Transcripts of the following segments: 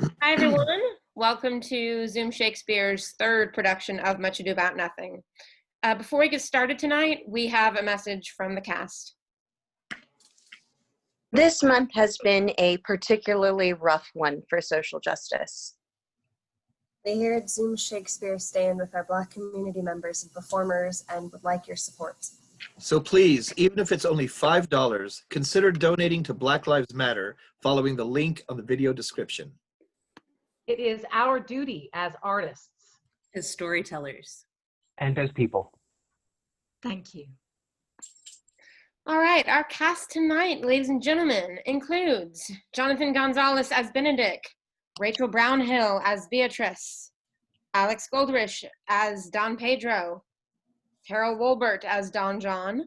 Hi, everyone. Welcome to Zoom Shakespeare's third production of Much Ado About Nothing. Before we get started tonight, we have a message from the cast. This month has been a particularly rough one for social justice. We here at Zoom Shakespeare stand with our Black community members and performers and would like your support. So please, even if it's only $5, consider donating to Black Lives Matter following the link on the video description. It is our duty as artists, as storytellers, and as people. Thank you. All right, our cast tonight, ladies and gentlemen, includes Jonathan Gonzalez as Benedict, Rachel Brownhill as Beatrice, Alex Goldrich as Don Pedro, Terrell Wolbert as Don John,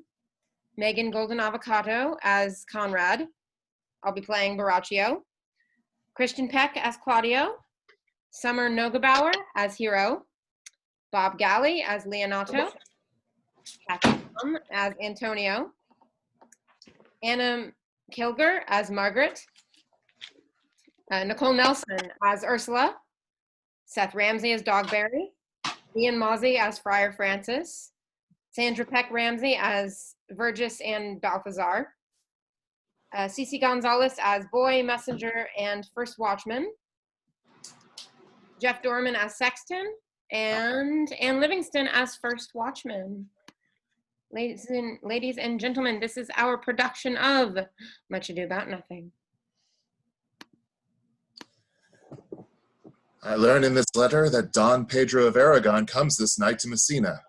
Megan Golden Avocado as Conrad. I'll be playing Baraccio. Christian Peck as Claudio, Summer Nogebauer as Hero, Bob Galley as Leonato, Kathy Plum as Antonio, Anna Kilger as Margaret, Nicole Nelson as Ursula, Seth Ramsey as Dogberry, Ian Mozzie as Friar Francis, Sandra Peck Ramsey as Vergis and Balthazar, Cece Gonzalez as Boy, Messenger, and First Watchman, Jeff Dorman as Sexton, and Ann Livingston as First Watchman. Ladies and gentlemen, this is our production of Much Ado About Nothing. I learn in this letter that Don Pedro of Aragon comes this night to Messina.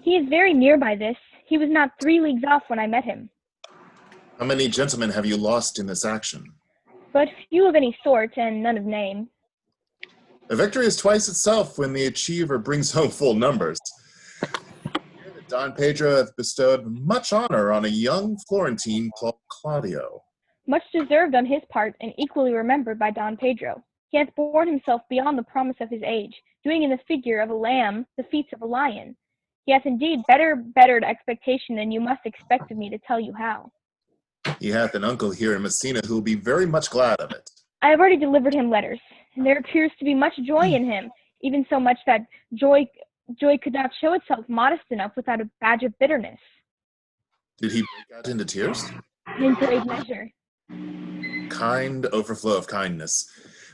He is very near by this. He was not 3 leagues off when I met him. How many gentlemen have you lost in this action? But few of any sort, and none of name. A victory is twice itself when the achiever brings home full numbers. I hear that Don Pedro hath bestowed much honor on a young Florentine called Claudio. Much deserved on his part, and equally remembered by Don Pedro. He hath borne himself beyond the promise of his age, doing in the figure of a lamb the feats of a lion. He hath indeed bettered expectation than you must expect of me to tell you how. He hath an uncle here in Messina who will be very much glad of it. I have already delivered him letters, and there appears to be much joy in him, even so much that joy could not show itself modest enough without a badge of bitterness. Did he break out into tears? In great measure. Kind overflow of kindness.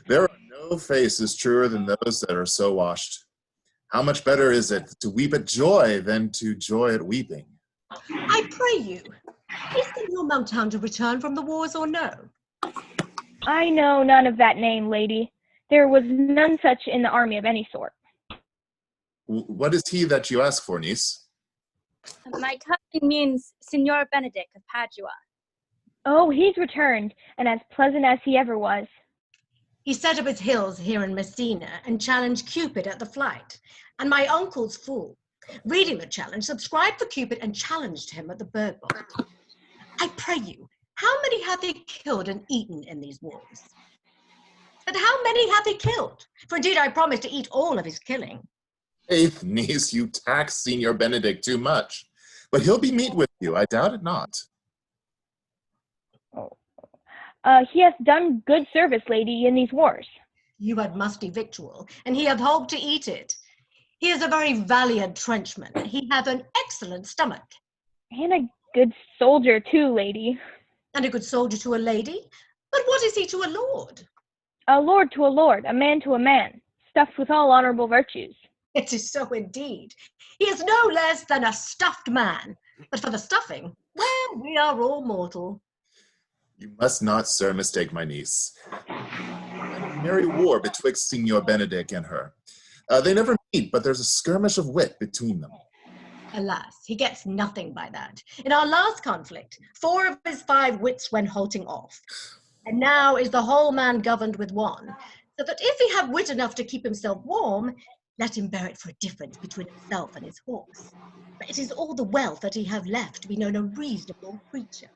There are no faces truer than those that are so washed. How much better is it to weep at joy than to joy at weeping? I pray you, is Senor Mountown to return from the wars or no? I know none of that name, lady. There was none such in the army of any sort. What is he that you ask for, niece? My cousin means Signor Benedict of Padua. Oh, he's returned, and as pleasant as he ever was. He set up his hills here in Messina and challenged Cupid at the flight. And my uncle's fool, reading the challenge, subscribed for Cupid and challenged him at the bird box. I pray you, how many have they killed and eaten in these wars? And how many have they killed? For indeed I promise to eat all of his killing. Faith, niece, you tax Signor Benedict too much. But he'll be meet with you, I doubt it not. He hath done good service, lady, in these wars. You had musty victual, and he hath hope to eat it. He is a very valiant trenchman. He hath an excellent stomach. And a good soldier, too, lady. And a good soldier to a lady? But what is he to a lord? A lord to a lord, a man to a man, stuffed with all honorable virtues. It is so indeed. He is no less than a stuffed man. But for the stuffing, well, we are all mortal. You must not, sir, mistake my niece. A merry war betwixt Signor Benedict and her. They never meet, but there's a skirmish of wit between them. Alas, he gets nothing by that. In our last conflict, 4 of his 5 wits went halting off. And now is the whole man governed with one, so that if he have wit enough to keep himself warm, let him bear it for a difference between himself and his horse. For it is all the wealth that he have left to be known a reasonable creature.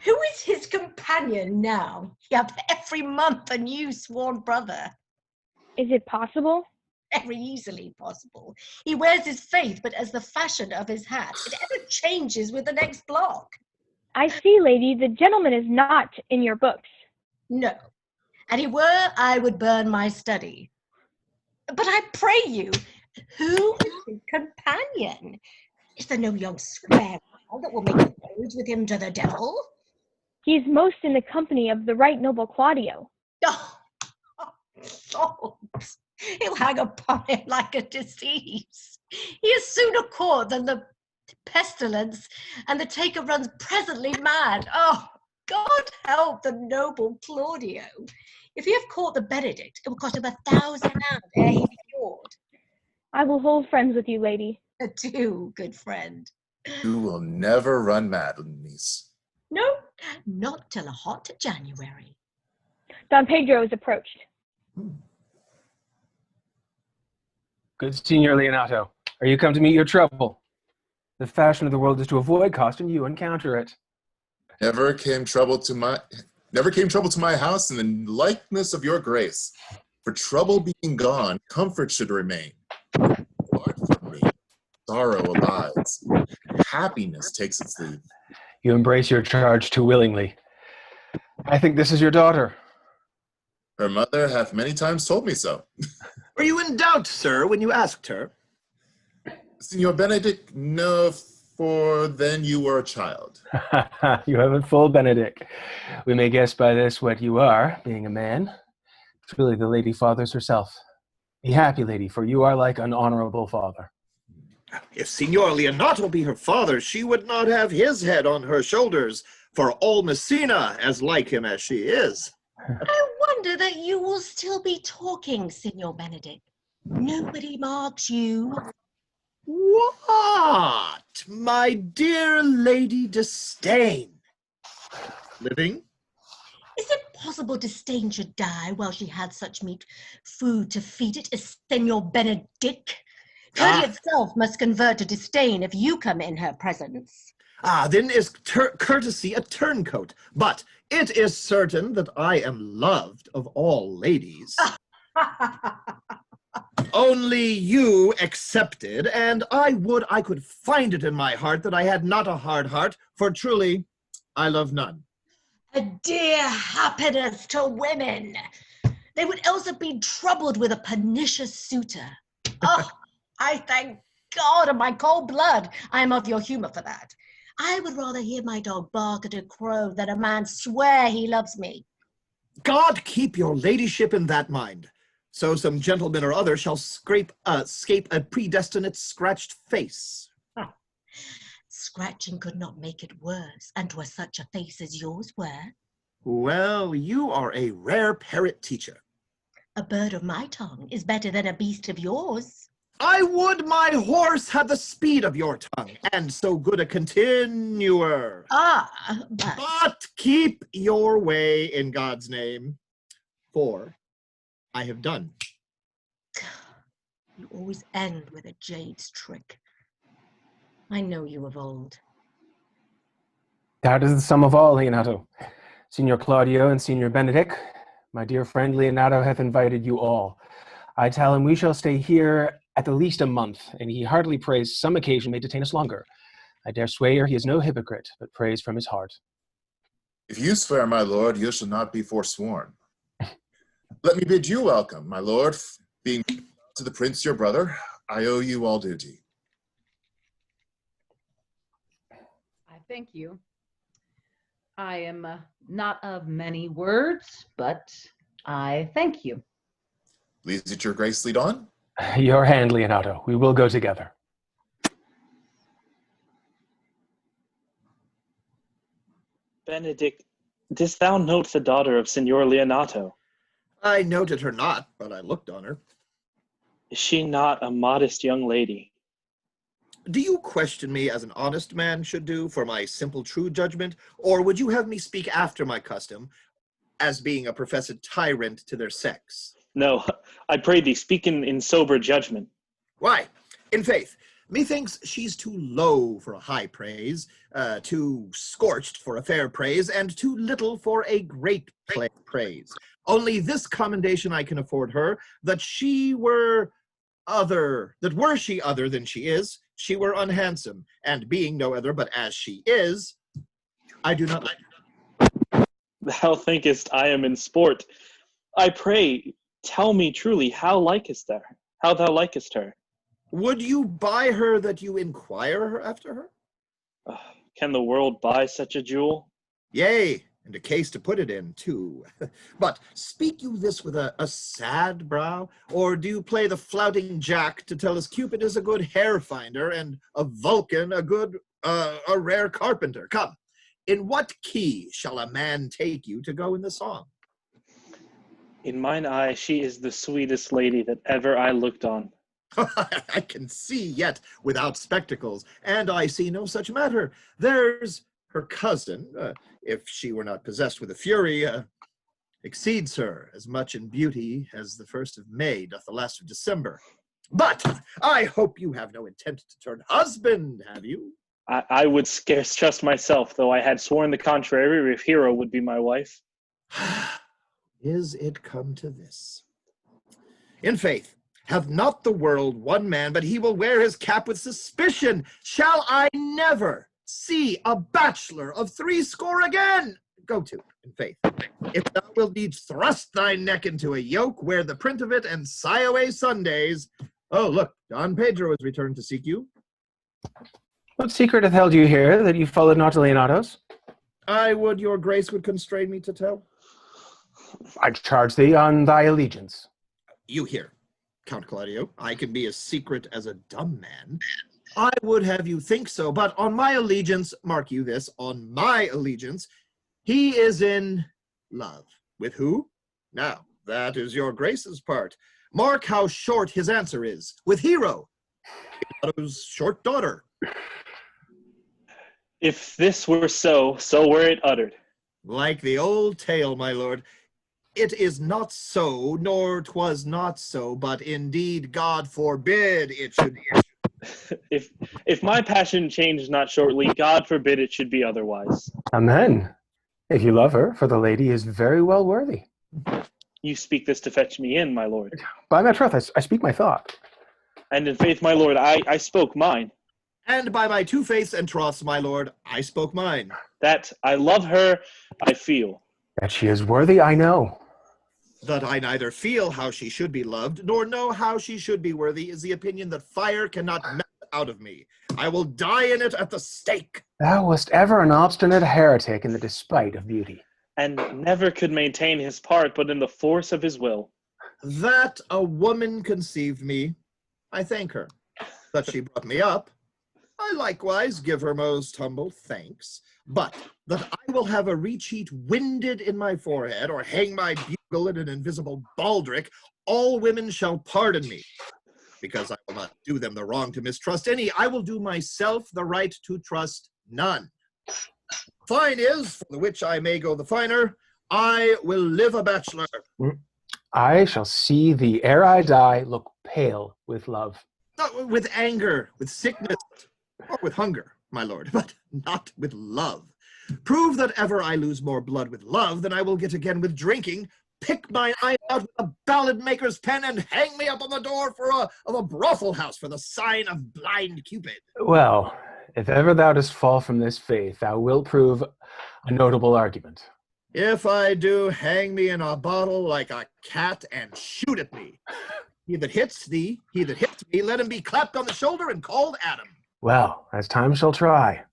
Who is his companion now? He hath every month a new sworn brother. Is it possible? Very easily possible. He wears his faith, but as the fashion of his hat, it ever changes with the next block. I see, lady, the gentleman is not in your books. No. And he were, I would burn my study. But I pray you, who is his companion? Is there no young square that will make roads with him to the devil? He is most in the company of the right noble Claudio. Oh, salt. He'll hang upon him like a disease. He is sooner caught than the pestilence, and the taker runs presently mad. Oh, God help the noble Claudio. If he have caught the Benedict, it will cost him 1,000 pounds ere he be cured. I will hold friends with you, lady. Adieu, good friend. You will never run mad, niece. No, not till a hot January. Don Pedro is approached. Good Signor Leonato, are you come to meet your trouble? The fashion of the world is to avoid costume, you encounter it. Never came trouble to my house in the likeness of your grace. For trouble being gone, comfort should remain. Depart from me, sorrow abides. Happiness takes its leave. You embrace your charge too willingly. I think this is your daughter. Her mother hath many times told me so. Were you in doubt, sir, when you asked her? Signor Benedict, no, for then you were a child. You haven't fooled Benedict. We may guess by this what you are, being a man. Truly the lady fathers herself. Be happy, lady, for you are like an honorable father. If Signor Leonato be her father, she would not have his head on her shoulders, for all Messina as like him as she is. I wonder that you will still be talking, Signor Benedict. Nobody marks you. What, my dear Lady Disdain? Living? Is it possible Disdain should die while she had such meat food to feed it as Signor Benedict? Courtesy itself must convert to disdain if you come in her presence. Then is courtesy a turncoat. But it is certain that I am loved of all ladies. Only you excepted, and I would I could find it in my heart that I had not a hard heart, for truly I love none. A dear happiness to women. They would else have been troubled with a pernicious suitor. Oh, I thank God of my cold blood I am of your humor for that. I would rather hear my dog bark at a crow than a man swear he loves me. God keep your ladyship in that mind. So some gentleman or other shall escape a predestinate scratched face. Scratching could not make it worse, and 'twas such a face as yours were. Well, you are a rare parrot teacher. A bird of my tongue is better than a beast of yours. I would my horse had the speed of your tongue, and so good a continuer. But keep your way in God's name, for I have done. You always end with a jade's trick. I know you of old. That is the sum of all, Leonato. Signor Claudio and Signor Benedict, my dear friend Leonato hath invited you all. I tell him we shall stay here at the least a month, and he heartily prays some occasion may detain us longer. I dare swear he is no hypocrite, but prays from his heart. If you swear, my lord, you shall not be forsworn. Let me bid you welcome, my lord. Being to the prince your brother, I owe you all duty. I thank you. I am not of many words, but I thank you. Please let your grace lead on. Your hand, Leonato. We will go together. Benedict, didst thou note the daughter of Signor Leonato? I noted her not, but I looked on her. Is she not a modest young lady? Do you question me as an honest man should do for my simple true judgment, or would you have me speak after my custom, as being a professed tyrant to their sex? No, I pray thee, speak in sober judgment. Why, in faith, methinks she's too low for a high praise, too scorched for a fair praise, and too little for a great praise. Only this commendation I can afford her, that she were were she other than she is, she were unhandsome, and being no other but as she is, I do not like her. Thou thinkest I am in sport. I pray, tell me truly, how thou likest her? Would you buy her that you inquire after her? Can the world buy such a jewel? Yea, and a case to put it in, too. But speak you this with a sad brow, or do you play the flouting jack to tell us Cupid is a good hair finder, and a Vulcan a rare carpenter? Come, in what key shall a man take you to go in the song? In mine eye, she is the sweetest lady that ever I looked on. I can see yet without spectacles, and I see no such matter. There's her cousin, if she were not possessed with a fury, exceeds her as much in beauty as the 1st of May doth the last of December. But I hope you have no intent to turn husband, have you? I would scarce trust myself, though I had sworn the contrary, if Hero would be my wife. Is it come to this? In faith, hath not the world one man, but he will wear his cap with suspicion? Shall I never see a bachelor of 80 again? Go to, in faith. If thou wilt needs thrust thy neck into a yoke, wear the print of it, and sigh away Sundays. Oh, look, Don Pedro has returned to seek you. What secret hath held you here, that you followed not to Leonato's? I would your grace would constrain me to tell. I charge thee on thy allegiance. You hear, Count Claudio, I can be as secret as a dumb man. I would have you think so, but on my allegiance, mark you this, on my allegiance, he is in love. With who? Now, that is your grace's part. Mark how short his answer is. With Hero, Leonato's short daughter. If this were so, so were it uttered. Like the old tale, my lord. It is not so, nor 'twas not so, but indeed God forbid it should be. If my passion change not shortly, God forbid it should be otherwise. Amen. If you love her, for the lady is very well worthy. You speak this to fetch me in, my lord. By my troth, I speak my thought. And in faith, my lord, I spoke mine. And by my 2 faiths and troths, my lord, I spoke mine. That I love her, I feel. That she is worthy, I know. That I neither feel how she should be loved, nor know how she should be worthy, is the opinion that fire cannot melt out of me. I will die in it at the stake. Thou wast ever an obstinate heretic in the despite of beauty. And never could maintain his part but in the force of his will. That a woman conceived me, I thank her. That she brought me up, I likewise give her most humble thanks. But that I will have a recheat winded in my forehead, or hang my bugle in an invisible baldric, all women shall pardon me. Because I will not do them the wrong to mistrust any, I will do myself the right to trust none. Fine is, for the which I may go the finer, I will live a bachelor. I shall see thee ere I die look pale with love. Not with anger, with sickness, or with hunger, my lord, but not with love. Prove that ever I lose more blood with love than I will get again with drinking. Pick mine eye out with a ballad maker's pen and hang me up on the door of a brothel house for the sign of blind Cupid. Well, if ever thou dost fall from this faith, thou wilt prove a notable argument. If I do, hang me in a bottle like a cat and shoot at me. He that hits thee, he that hits me, let him be clapped on the shoulder and called Adam. Well, as time shall try.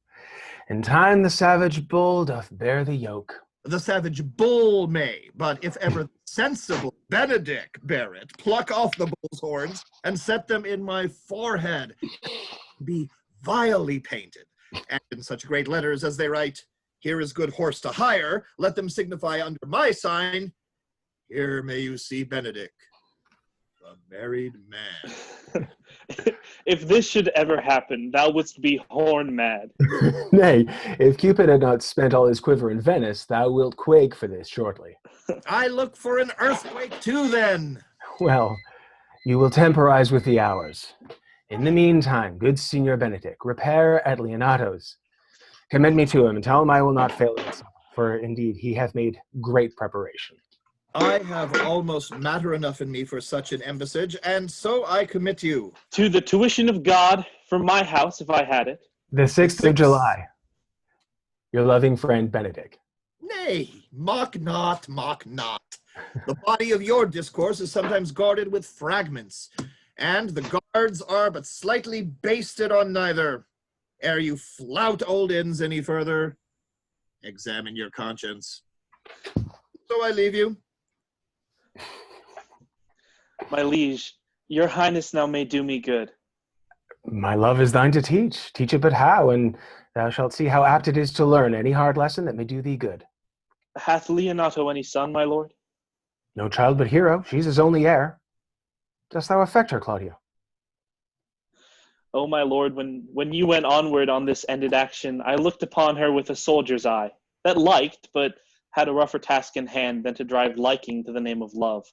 In time the savage bull doth bear the yoke. The savage bull may, but if ever the sensible Benedict bear it, pluck off the bull's horns and set them in my forehead, be vilely painted, and in such great letters as they write, here is good horse to hire, let them signify under my sign, here may you see Benedict, the married man. If this should ever happen, thou wouldst be horn mad. Nay, if Cupid had not spent all his quiver in Venice, thou wilt quake for this shortly. I look for an earthquake too, then. Well, you will temporize with the hours. In the meantime, good Signor Benedict, repair at Leonato's. Commend me to him, and tell him I will not fail in this, for indeed he hath made great preparation. I have almost matter enough in me for such an embassage, and so I commit you. To the tuition of God for my house, if I had it. The 6th of July. Your loving friend, Benedict. Nay, mock not, mock not. The body of your discourse is sometimes guarded with fragments, and the guards are but slightly basted on neither. Ere you flout old inns any further, examine your conscience. So I leave you. My liege, your highness now may do me good. My love is thine to teach. Teach it but how, and thou shalt see how apt it is to learn any hard lesson that may do thee good. Hath Leonato any son, my lord? No child but Hero. She's his only heir. Dost thou affect her, Claudio? Oh, my lord, when you went onward on this ended action, I looked upon her with a soldier's eye, that liked, but had a rougher task in hand than to drive liking to the name of love.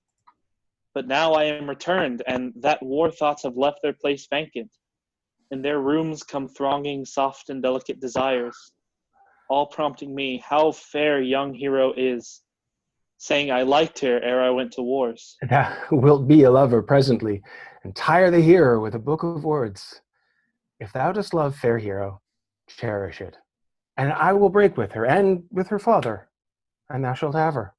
But now I am returned, and that war thoughts have left their place vacant. In their rooms come thronging soft and delicate desires, all prompting me how fair young Hero is, saying I liked her ere I went to wars. Thou wilt be a lover presently, and tire the hearer with a book of words. If thou dost love fair Hero, cherish it, and I will break with her, and with her father, and thou shalt have her.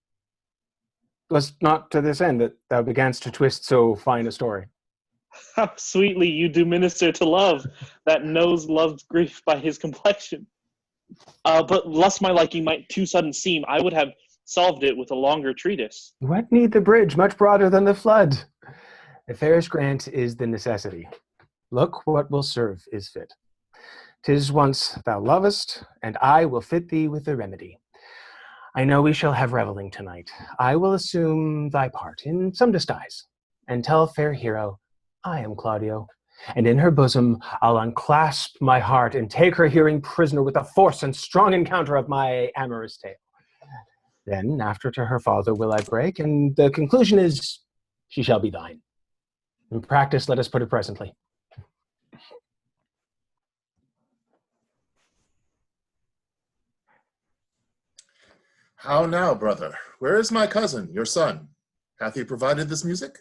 'Twas not to this end that thou beganst to twist so fine a story. How sweetly you do minister to love, that knows love's grief by his complexion. But lest my liking might too sudden seem, I would have solved it with a longer treatise. What need the bridge much broader than the flood? The fairest grant is the necessity. Look what will serve is fit. 'Tis once thou lovest, and I will fit thee with the remedy. I know we shall have reveling tonight. I will assume thy part in some disguise, and tell fair Hero I am Claudio, and in her bosom I'll unclasp my heart and take her hearing prisoner with the force and strong encounter of my amorous tale. Then after to her father will I break, and the conclusion is she shall be thine. In practice, let us put it presently. How now, brother? Where is my cousin, your son? Hath he provided this music?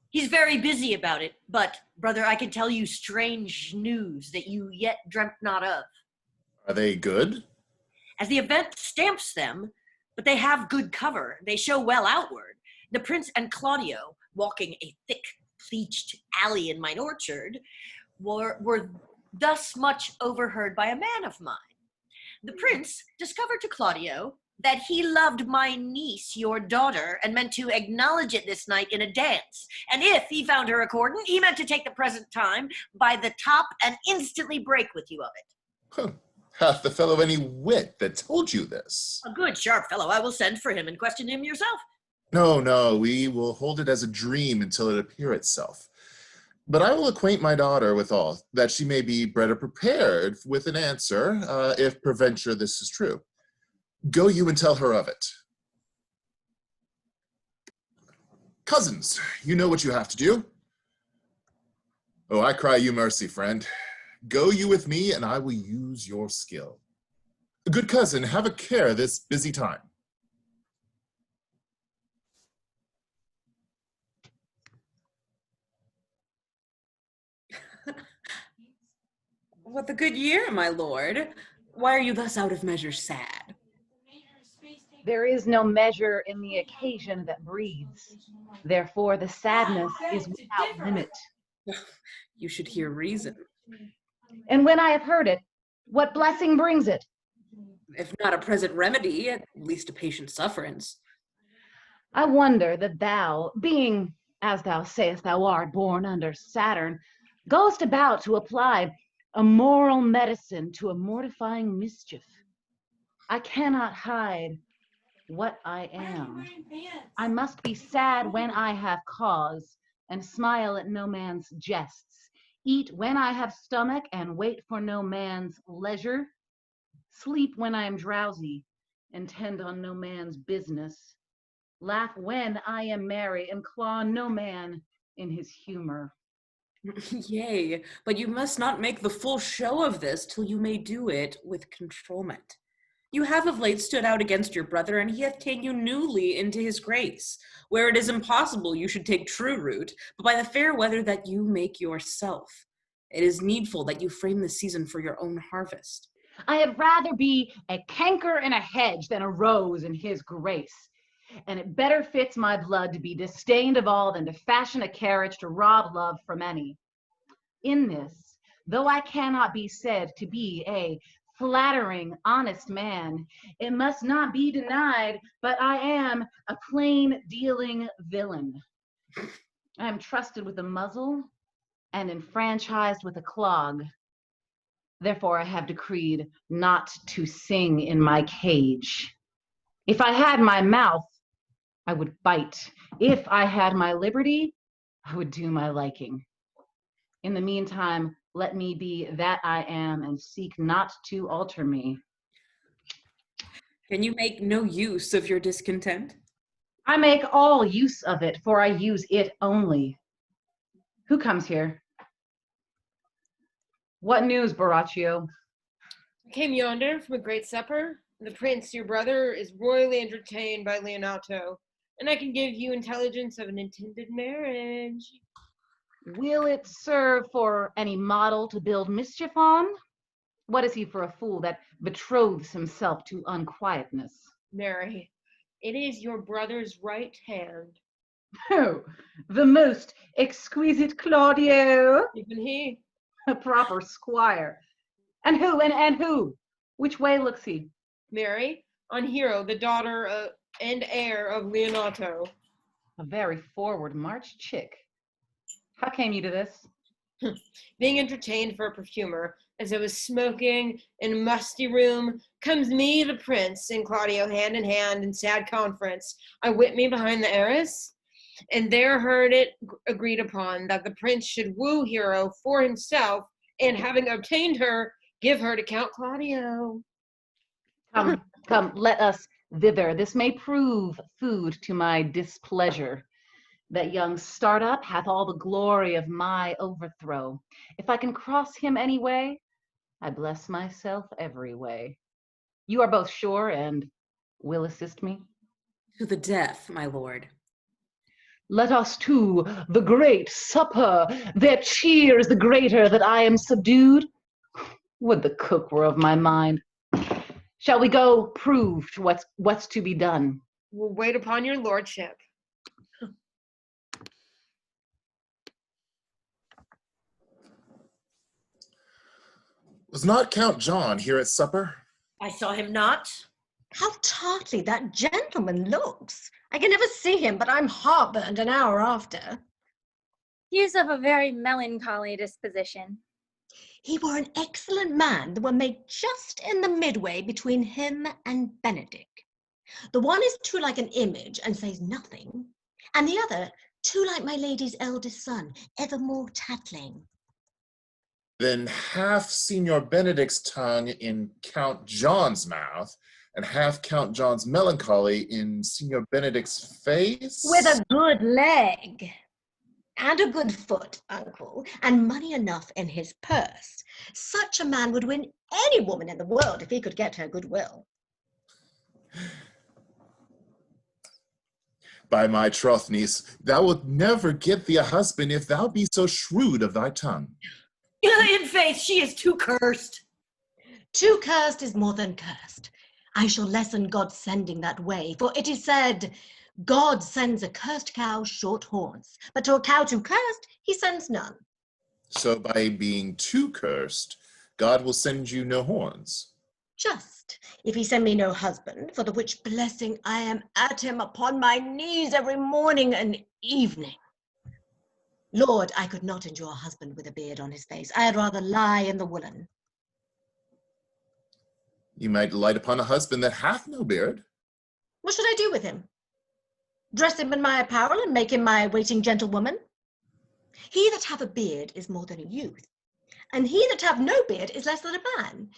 He's very busy about it, but, brother, I can tell you strange news that you yet dreamt not of. Are they good? As the event stamps them, but they have good cover. They show well outward. The prince and Claudio, walking a thick, pleached alley in mine orchard, were thus much overheard by a man of mine. The prince discovered to Claudio that he loved my niece, your daughter, and meant to acknowledge it this night in a dance. And if he found her accordant, he meant to take the present time by the top and instantly break with you of it. Huh. Hath the fellow any wit that told you this? A good, sharp fellow. I will send for him and question him yourself. No, we will hold it as a dream until it appear itself. But I will acquaint my daughter with all, that she may be better prepared with an answer, if peradventure this is true. Go you and tell her of it. Cousins, you know what you have to do. Oh, I cry you mercy, friend. Go you with me, and I will use your skill. Good cousin, have a care this busy time. What the good year, my lord? Why are you thus out of measure sad? There is no measure in the occasion that breathes. Therefore, the sadness is without limit. You should hear reason. And when I have heard it, what blessing brings it? If not a present remedy, at least a patient sufferance. I wonder that thou, being, as thou sayest thou art, born under Saturn, goest about to apply a moral medicine to a mortifying mischief. I cannot hide what I am. I must be sad when I have cause, and smile at no man's jests, eat when I have stomach, and wait for no man's leisure, sleep when I am drowsy, and tend on no man's business, laugh when I am merry, and claw no man in his humor. Yea, but you must not make the full show of this till you may do it with controlment. You have of late stood out against your brother, and he hath ta'en you newly into his grace, where it is impossible you should take true root, but by the fair weather that you make yourself. It is needful that you frame the season for your own harvest. I had rather be a canker in a hedge than a rose in his grace. And it better fits my blood to be disdained of all than to fashion a carriage to rob love from any. In this, though I cannot be said to be a flattering, honest man, it must not be denied, but I am a plain-dealing villain. I am trusted with a muzzle and enfranchised with a clog. Therefore, I have decreed not to sing in my cage. If I had my mouth, I would bite. If I had my liberty, I would do my liking. In the meantime, let me be that I am and seek not to alter me. Can you make no use of your discontent? I make all use of it, for I use it only. Who comes here? What news, Borachio? I came yonder from a great supper. The prince, your brother, is royally entertained by Leonato, and I can give you intelligence of an intended marriage. Will it serve for any model to build mischief on? What is he for a fool that betroths himself to unquietness? Mary, it is your brother's right hand. Oh, the most exquisite Claudio. Even he. A proper squire. And who? Which way looks he? Mary, on Hero, the daughter and heir of Leonato. A very forward march chick. How came you to this? Being entertained for a perfumer, as I was smoking in a musty room, comes me, the prince, and Claudio hand in hand in sad conference. I whipped me behind the arras, and there heard it agreed upon that the prince should woo Hero for himself, and having obtained her, give her to Count Claudio. Come, let us thither. This may prove food to my displeasure. That young startup hath all the glory of my overthrow. If I can cross him any way, I bless myself every way. You are both sure and will assist me? To the death, my lord. Let us to the great supper. Their cheer is the greater that I am subdued. Would the cook were of my mind. Shall we go prove what's to be done? We'll wait upon your lordship. Was not Count John here at supper? I saw him not. How tartly that gentleman looks. I can never see him, but I'm heartburned an hour after. He is of a very melancholy disposition. He were an excellent man that were made just in the midway between him and Benedick. The one is too like an image and says nothing, and the other too like my lady's eldest son, evermore tattling. Then half Signor Benedict's tongue in Count John's mouth, and half Count John's melancholy in Signor Benedict's face? With a good leg. And a good foot, uncle, and money enough in his purse. Such a man would win any woman in the world if he could get her goodwill. By my troth, niece, thou wilt never get thee a husband if thou be so shrewd of thy tongue. In faith, she is too cursed. Too cursed is more than cursed. I shall lessen God's sending that way, for it is said, God sends a cursed cow short horns, but to a cow too cursed, he sends none. So by being too cursed, God will send you no horns. Just, if he send me no husband, for the which blessing I am at him upon my knees every morning and evening. Lord, I could not endure a husband with a beard on his face. I had rather lie in the woolen. You might light upon a husband that hath no beard. What should I do with him? Dress him in my apparel and make him my waiting gentlewoman? He that hath a beard is more than a youth, and he that hath no beard is less than a man.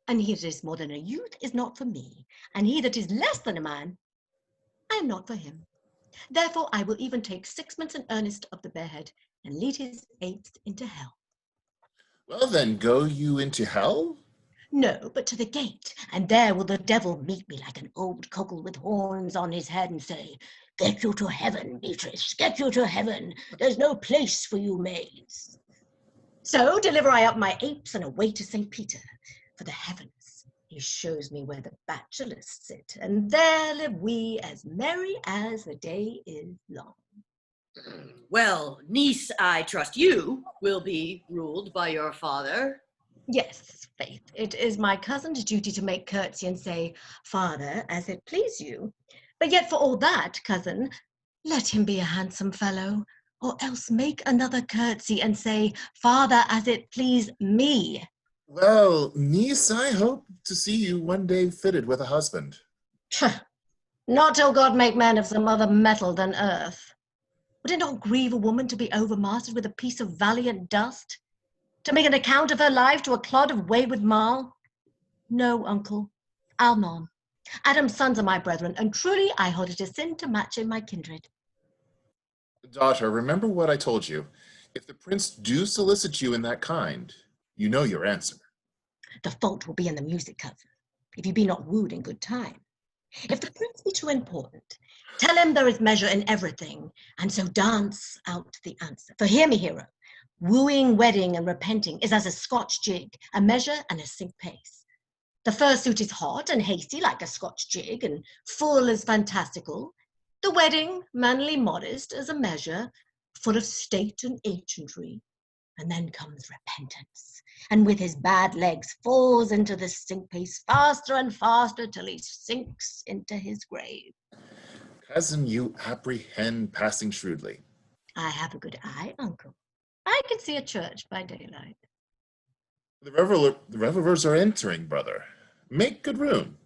And he that is more than a youth is not for me, and he that is less than a man, I am not for him. Therefore I will even take 6 months in earnest of the barehead, and lead his apes into hell. Well then, go you into hell? No, but to the gate, and there will the devil meet me like an old cockle with horns on his head and say, "Get you to heaven, Beatrice, get you to heaven. There's no place for you maids." So deliver I up my apes and away to St. Peter. For the heavens, he shows me where the bachelors sit, and there live we as merry as the day is long. Well, niece, I trust you will be ruled by your father. Yes, Faith, it is my cousin's duty to make curtsy and say, "Father, as it please you." But yet for all that, cousin, let him be a handsome fellow, or else make another curtsy and say, "Father, as it please me." Well, niece, I hope to see you one day fitted with a husband. Not till God make man of some other metal than earth. Would it not grieve a woman to be overmastered with a piece of valiant dust? To make an account of her life to a clod of wayward marl? No, uncle, I'll none. Adam's sons are my brethren, and truly I hold it a sin to match in my kindred. Daughter, remember what I told you. If the prince do solicit you in that kind, you know your answer. The fault will be in the music, cousin, if you be not wooed in good time. If the prince be too important, tell him there is measure in everything, and so dance out the answer. For hear me, hero, wooing, wedding, and repenting is as a Scotch jig, a measure and a sync pace. The fursuit is hot and hasty like a Scotch jig, and full as fantastical. The wedding, manly modest as a measure, full of state and ancientry. And then comes repentance, and with his bad legs falls into the sync pace faster and faster till he sinks into his grave. Cousin, you apprehend passing shrewdly. I have a good eye, uncle. I can see a church by daylight. The revelers are entering, brother. Make good room.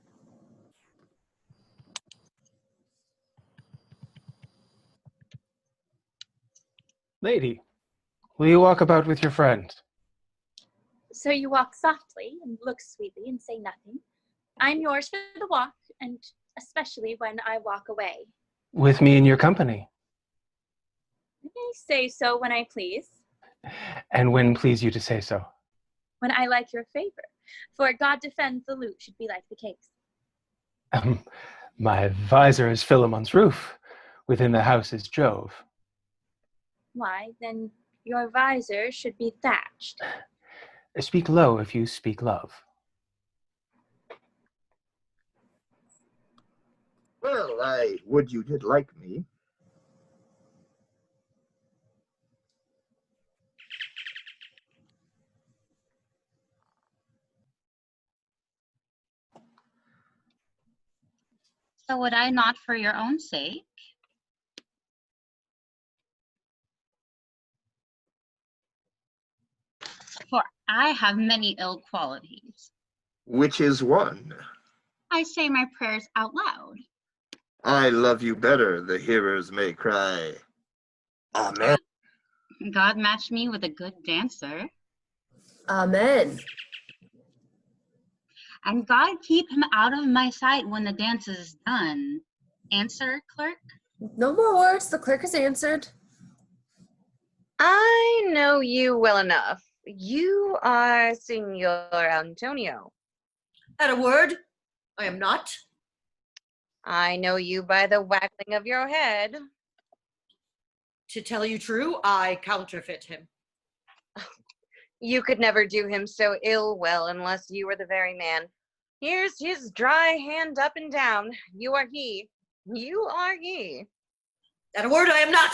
Lady, will you walk about with your friend? So you walk softly and look sweetly and say nothing. I'm yours for the walk, and especially when I walk away. With me in your company. I may say so when I please, And when please you to say so? when I like your favor. For God defends the lute should be like the case. My visor is Philemon's roof. Within the house is Jove. Why, then your visor should be thatched. Speak low if you speak love. Well, I would you did like me. So would I not for your own sake? For I have many ill qualities. Which is one? I say my prayers out loud. I love you better, the hearers may cry. Amen. God matched me with a good dancer. Amen. And God keep him out of my sight when the dance is done. Answer, clerk? No more words. The clerk has answered. I know you well enough. You are Signor Antonio. At a word, I am not. I know you by the waggling of your head. To tell you true, I counterfeit him. You could never do him so ill well unless you were the very man. Here's his dry hand up and down. You are he. You are he. At a word, I am not.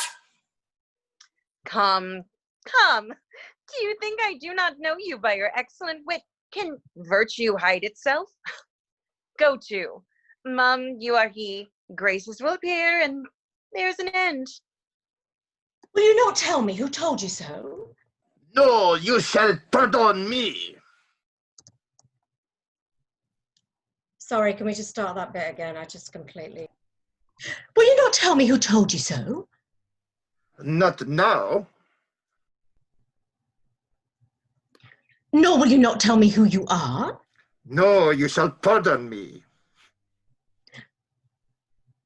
Come, come. Do you think I do not know you by your excellent wit? Can virtue hide itself? Go to. Mum, you are he. Graces will appear, and there's an end. Will you not tell me who told you so? No, you shall pardon me. Sorry, can we just start that bit again? I just completely... Will you not tell me who told you so? Not now. Nor will you not tell me who you are? No, you shall pardon me.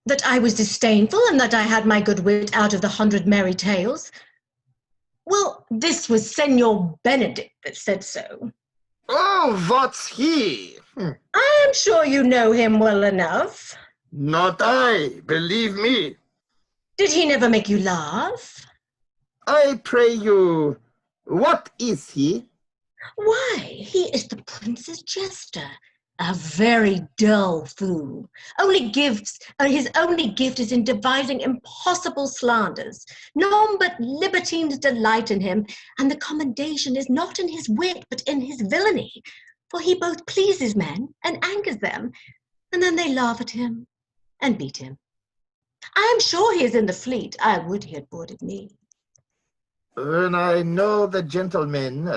That I was disdainful and that I had my good wit out of the 100 merry tales? Well, this was Senor Benedict that said so. Oh, what's he? I'm sure you know him well enough. Not I, believe me. Did he never make you laugh? I pray you, what is he? Why, he is the prince's jester, a very dull fool. His only gift is in devising impossible slanders. None but libertines delight in him, and the commendation is not in his wit, but in his villainy. For he both pleases men and angers them, and then they laugh at him and beat him. I am sure he is in the fleet. I would he had boarded me. When I know the gentleman,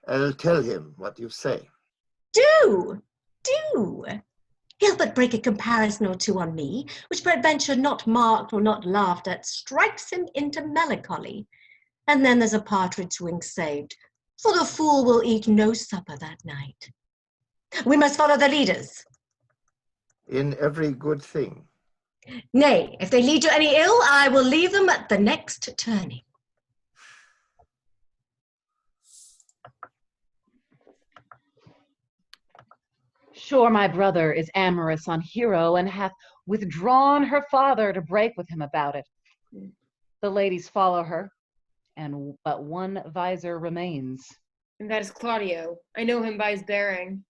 I'll tell him what you say. Do! He'll but break a comparison or two on me, which peradventure not marked or not laughed at, strikes him into melancholy. And then there's a partridge wing saved, for the fool will eat no supper that night. We must follow the leaders. In every good thing. Nay, if they lead you any ill, I will leave them at the next turning. Sure, my brother is amorous on Hero, and hath withdrawn her father to break with him about it. The ladies follow her, and but one visor remains. And that is Claudio. I know him by his bearing.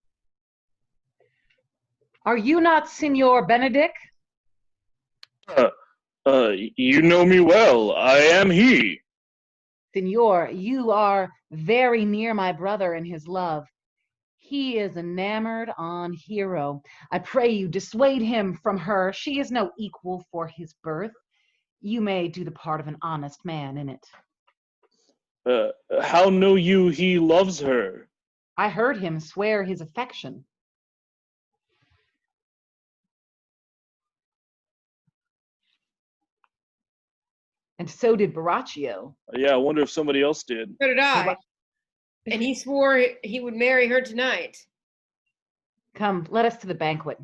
Are you not Signor Benedict? You know me well. I am he. Signor, you are very near my brother in his love. He is enamored on Hero. I pray you dissuade him from her. She is no equal for his birth. You may do the part of an honest man in it. How know you he loves her? I heard him swear his affection. And so did Baraccio. Yeah, I wonder if somebody else did. So did I. And he swore he would marry her tonight. Come, let us to the banquet.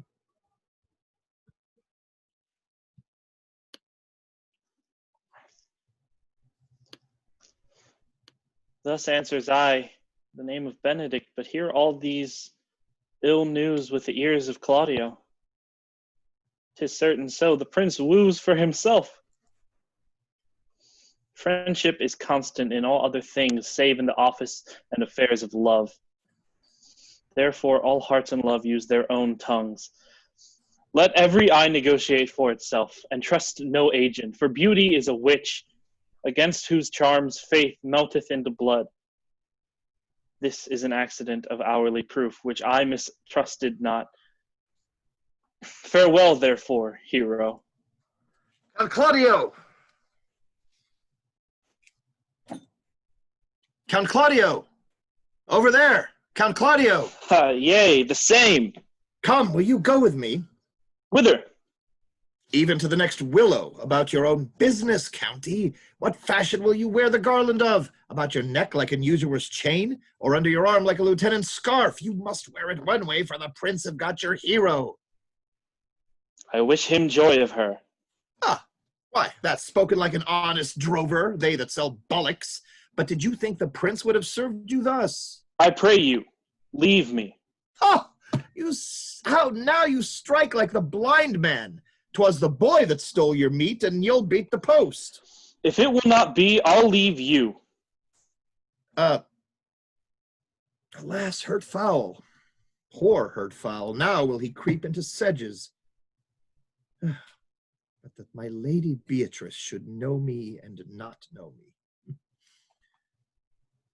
Thus answers I, the name of Benedict, but hear all these ill news with the ears of Claudio. 'Tis certain so, the prince woos for himself. Friendship is constant in all other things, save in the office and affairs of love. Therefore, all hearts in love use their own tongues. Let every eye negotiate for itself, and trust no agent, for beauty is a witch, against whose charms faith melteth into blood. This is an accident of hourly proof, which I mistrusted not. Farewell, therefore, hero. Claudio! Count Claudio! Over there! Count Claudio! Yea, the same! Come, will you go with me? Whither? Even to the next willow, about your own business, County. What fashion will you wear the garland of? About your neck like an usurer's chain? Or under your arm like a lieutenant's scarf? You must wear it one way, for the prince have got your hero. I wish him joy of her. Ah, why, that's spoken like an honest drover, they that sell bullocks. But did you think the prince would have served you thus? I pray you, leave me. Oh, how now you strike like the blind man. 'Twas the boy that stole your meat, and you'll beat the post. If it will not be, I'll leave you. Alas, hurt foul. Poor hurt foul. Now will he creep into sedges. But that my lady Beatrice should know me and not know me.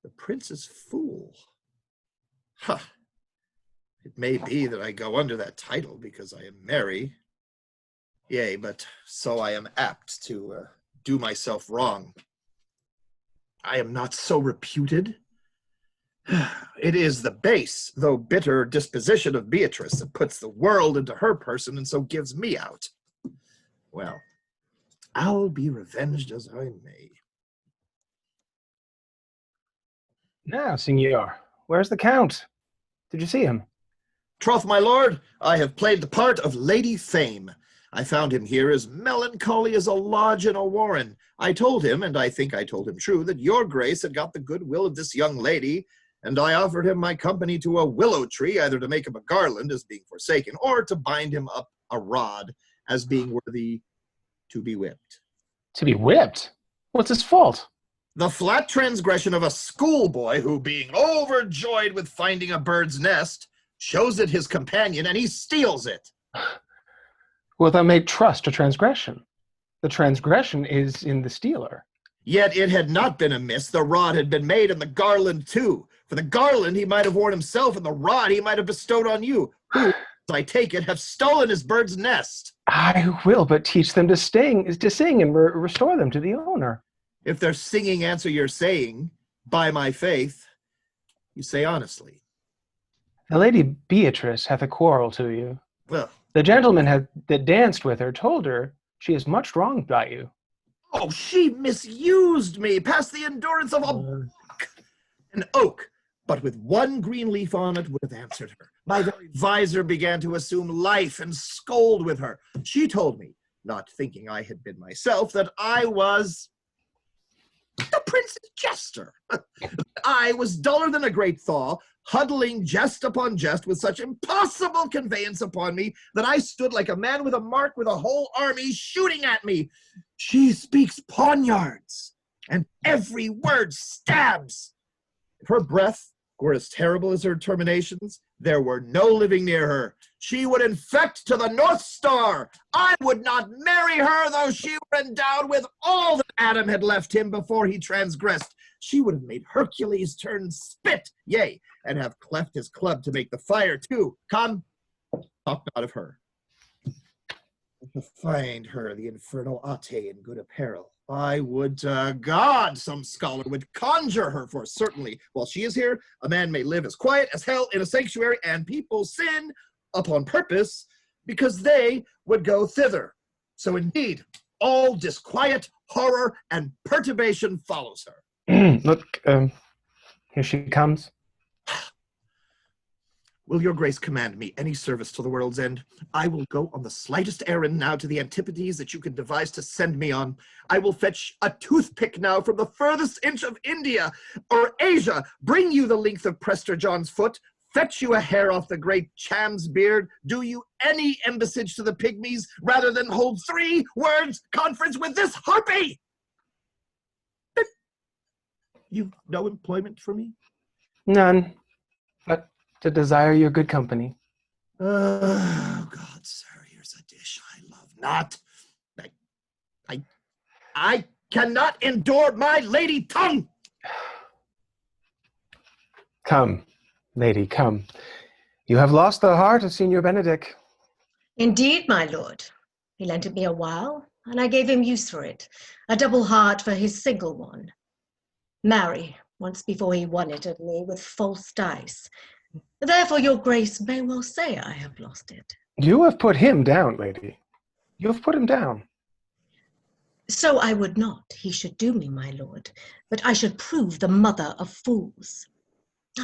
The prince's fool. Ha! It may be that I go under that title because I am merry. Yea, but so I am apt to do myself wrong. I am not so reputed. It is the base, though bitter disposition of Beatrice that puts the world into her person and so gives me out. Well, I'll be revenged as I may. Now, Signor, where's the Count? Did you see him? Troth, my lord, I have played the part of Lady Fame. I found him here as melancholy as a lodge in a warren. I told him, and I think I told him true, that your grace had got the goodwill of this young lady, and I offered him my company to a willow tree, either to make him a garland as being forsaken, or to bind him up a rod as being worthy to be whipped. To be whipped? What's his fault? The flat transgression of a schoolboy who, being overjoyed with finding a bird's nest, shows it his companion, and he steals it. Wilt thou make trust a transgression? The transgression is in the stealer. Yet it had not been amiss. The rod had been made, and the garland too. For the garland he might have worn himself, and the rod he might have bestowed on you, who, as I take it, have stolen his bird's nest. I will but teach them to sing and restore them to the owner. If their singing answer your saying, by my faith, you say honestly. The lady Beatrice hath a quarrel to you. Well, the gentleman that danced with her told her she is much wronged by you. Oh, she misused me past the endurance of an oak, but with one green leaf on it would have answered her. My very visor began to assume life and scold with her. She told me, not thinking I had been myself, that I was the prince's jester. I was duller than a great thaw, huddling jest upon jest with such impossible conveyance upon me that I stood like a man with a mark with a whole army shooting at me. She speaks poniards, and every word stabs. If her breath were as terrible as her terminations, there were no living near her. She would infect to the North Star. I would not marry her, though she were endowed with all that Adam had left him before he transgressed. She would have made Hercules turn spit, yea, and have cleft his club to make the fire too. Come, talk not of her. To find her, the infernal Ate, in good apparel. I would to God some scholar would conjure her, for certainly, while she is here, a man may live as quiet as hell in a sanctuary, and people sin upon purpose, because they would go thither. So indeed, all disquiet, horror, and perturbation follows her. Look, here she comes. Will your grace command me any service till the world's end? I will go on the slightest errand now to the antipodes that you can devise to send me on. I will fetch a toothpick now from the furthest inch of India or Asia, bring you the length of Prester John's foot, fetch you a hair off the great Cham's beard, do you any embassage to the pygmies, rather than hold 3 words conference with this harpy. You've no employment for me? None, but to desire your good company. Oh, God, sir, here's a dish I love not. I cannot endure my lady tongue. Come, lady, come. You have lost the heart of Signor Benedick. Indeed, my lord. He lent it me a while, and I gave him use for it. A double heart for his single one. Marry, once before he won it at me with false dice. Therefore your grace may well say I have lost it. You have put him down, lady. You have put him down. So I would not he should do me, my lord, but I should prove the mother of fools.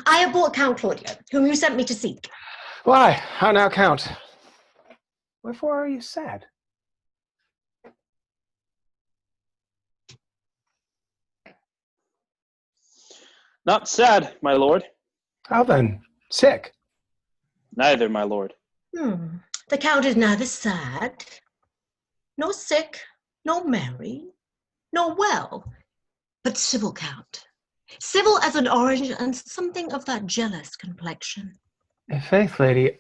I have brought Count Claudio, whom you sent me to seek. Why, how now, Count? Wherefore are you sad? Not sad, my lord. How then? Sick? Neither, my lord. The Count is neither sad, nor sick, nor merry, nor well, but civil, Count. Civil as an orange, and something of that jealous complexion. Faith, lady,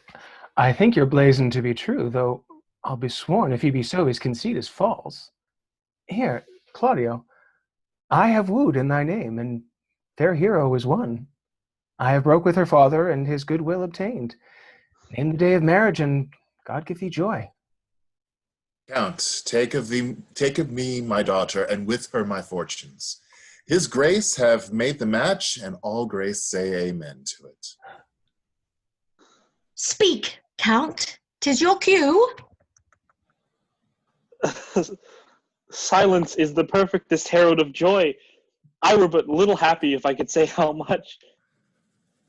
I think your blazon to be true, though I'll be sworn if he be so, his conceit is false. Here, Claudio, I have wooed in thy name, and their hero is won. I have broke with her father, and his goodwill obtained. Name the day of marriage, and God give thee joy. Count, take of me my daughter, and with her my fortunes. His grace have made the match, and all grace say amen to it. Speak, Count, 'tis your cue. Silence is the perfectest herald of joy. I were but little happy if I could say how much.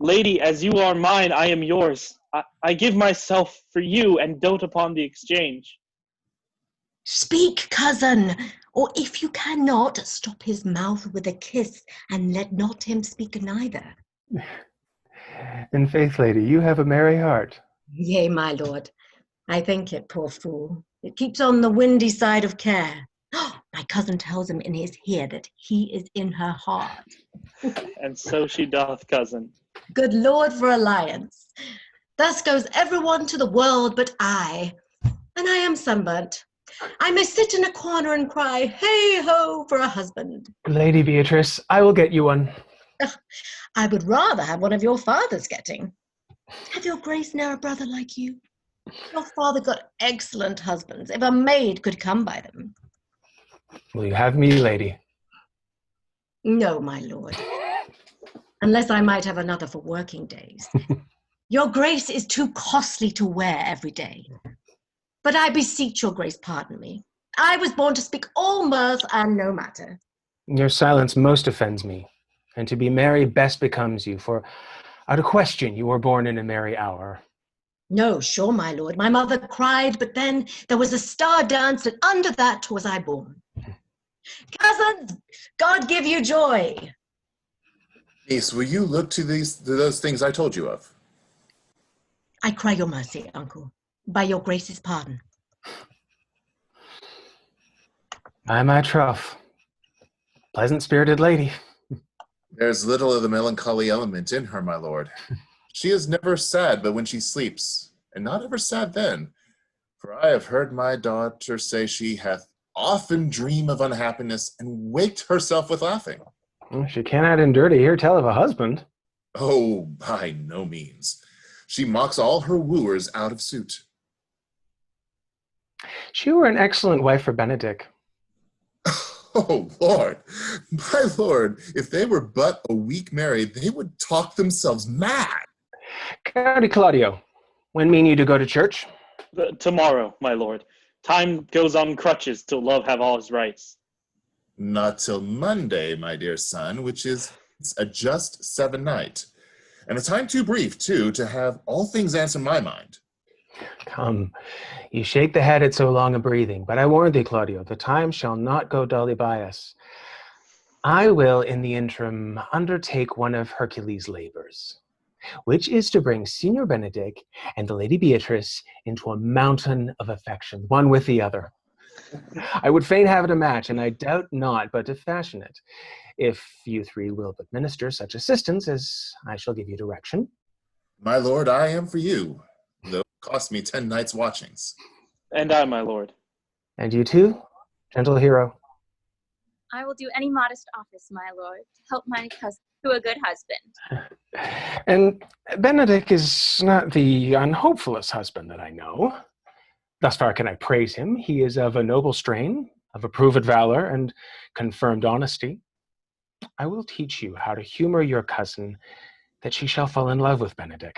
Lady, as you are mine, I am yours. I give myself for you and dote upon the exchange. Speak, cousin, or if you cannot, stop his mouth with a kiss, and let not him speak neither. In faith, lady, you have a merry heart. Yea, my lord, I think it, poor fool. It keeps on the windy side of care. My cousin tells him in his ear that he is in her heart. And so she doth, cousin. Good Lord for alliance. Thus goes everyone to the world but I, and I am sunburnt. I may sit in a corner and cry, hey ho, for a husband. Lady Beatrice, I will get you one. I would rather have one of your father's getting. Have your grace ne'er a brother like you? Your father got excellent husbands, if a maid could come by them. Will you have me, lady? No, my lord, unless I might have another for working days. Your grace is too costly to wear every day. But I beseech your grace pardon me. I was born to speak all mirth and no matter. Your silence most offends me, and to be merry best becomes you, for out of question you were born in a merry hour. No, sure, my lord, my mother cried, but then there was a star dance, and under that was I born. Cousins, God give you joy. Niece, will you look to those things I told you of? I cry your mercy, uncle, by your grace's pardon. By my troth, pleasant-spirited lady. There's little of the melancholy element in her, my lord. She is never sad but when she sleeps, and not ever sad then. For I have heard my daughter say she hath often dreamed of unhappiness and waked herself with laughing. She cannot endure to hear tell of a husband. Oh, by no means. She mocks all her wooers out of suit. She were an excellent wife for Benedick. Oh, Lord, my lord, if they were but a week married, they would talk themselves mad. County Claudio, when mean you to go to church? Tomorrow, my lord. Time goes on crutches till love have all his rights. Not till Monday, my dear son, which is a just 7 night. And a time too brief, too, to have all things answer my mind. Come, you shake the head at so long a breathing, but I warn thee, Claudio, the time shall not go dully by us. I will, in the interim, undertake one of Hercules' labors, which is to bring Signor Benedick and the Lady Beatrice into a mountain of affection, one with the other. I would fain have it a match, and I doubt not but to fashion it, if you three will but minister such assistance as I shall give you direction. My lord, I am for you, though it cost me 10 nights' watchings. And I, my lord. And you too, gentle hero? I will do any modest office, my lord, to help my cousin to a good husband. And Benedick is not the unhopefullest husband that I know. Thus far can I praise him. He is of a noble strain, of approved valor and confirmed honesty. I will teach you how to humor your cousin, that she shall fall in love with Benedick.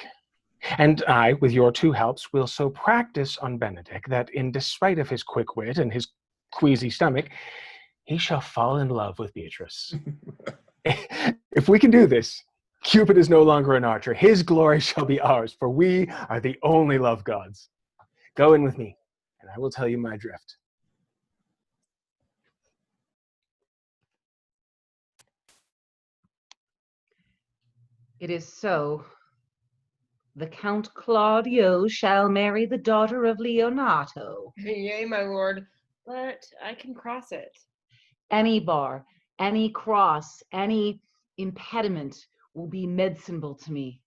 And I, with your 2 helps, will so practice on Benedick that in despite of his quick wit and his queasy stomach, he shall fall in love with Beatrice. If we can do this, Cupid is no longer an archer. His glory shall be ours, for we are the only love gods. Go in with me, and I will tell you my drift. It is so. The Count Claudio shall marry the daughter of Leonato. Yea, my lord, but I can cross it. Any bar, any cross, any impediment will be medicinable to me.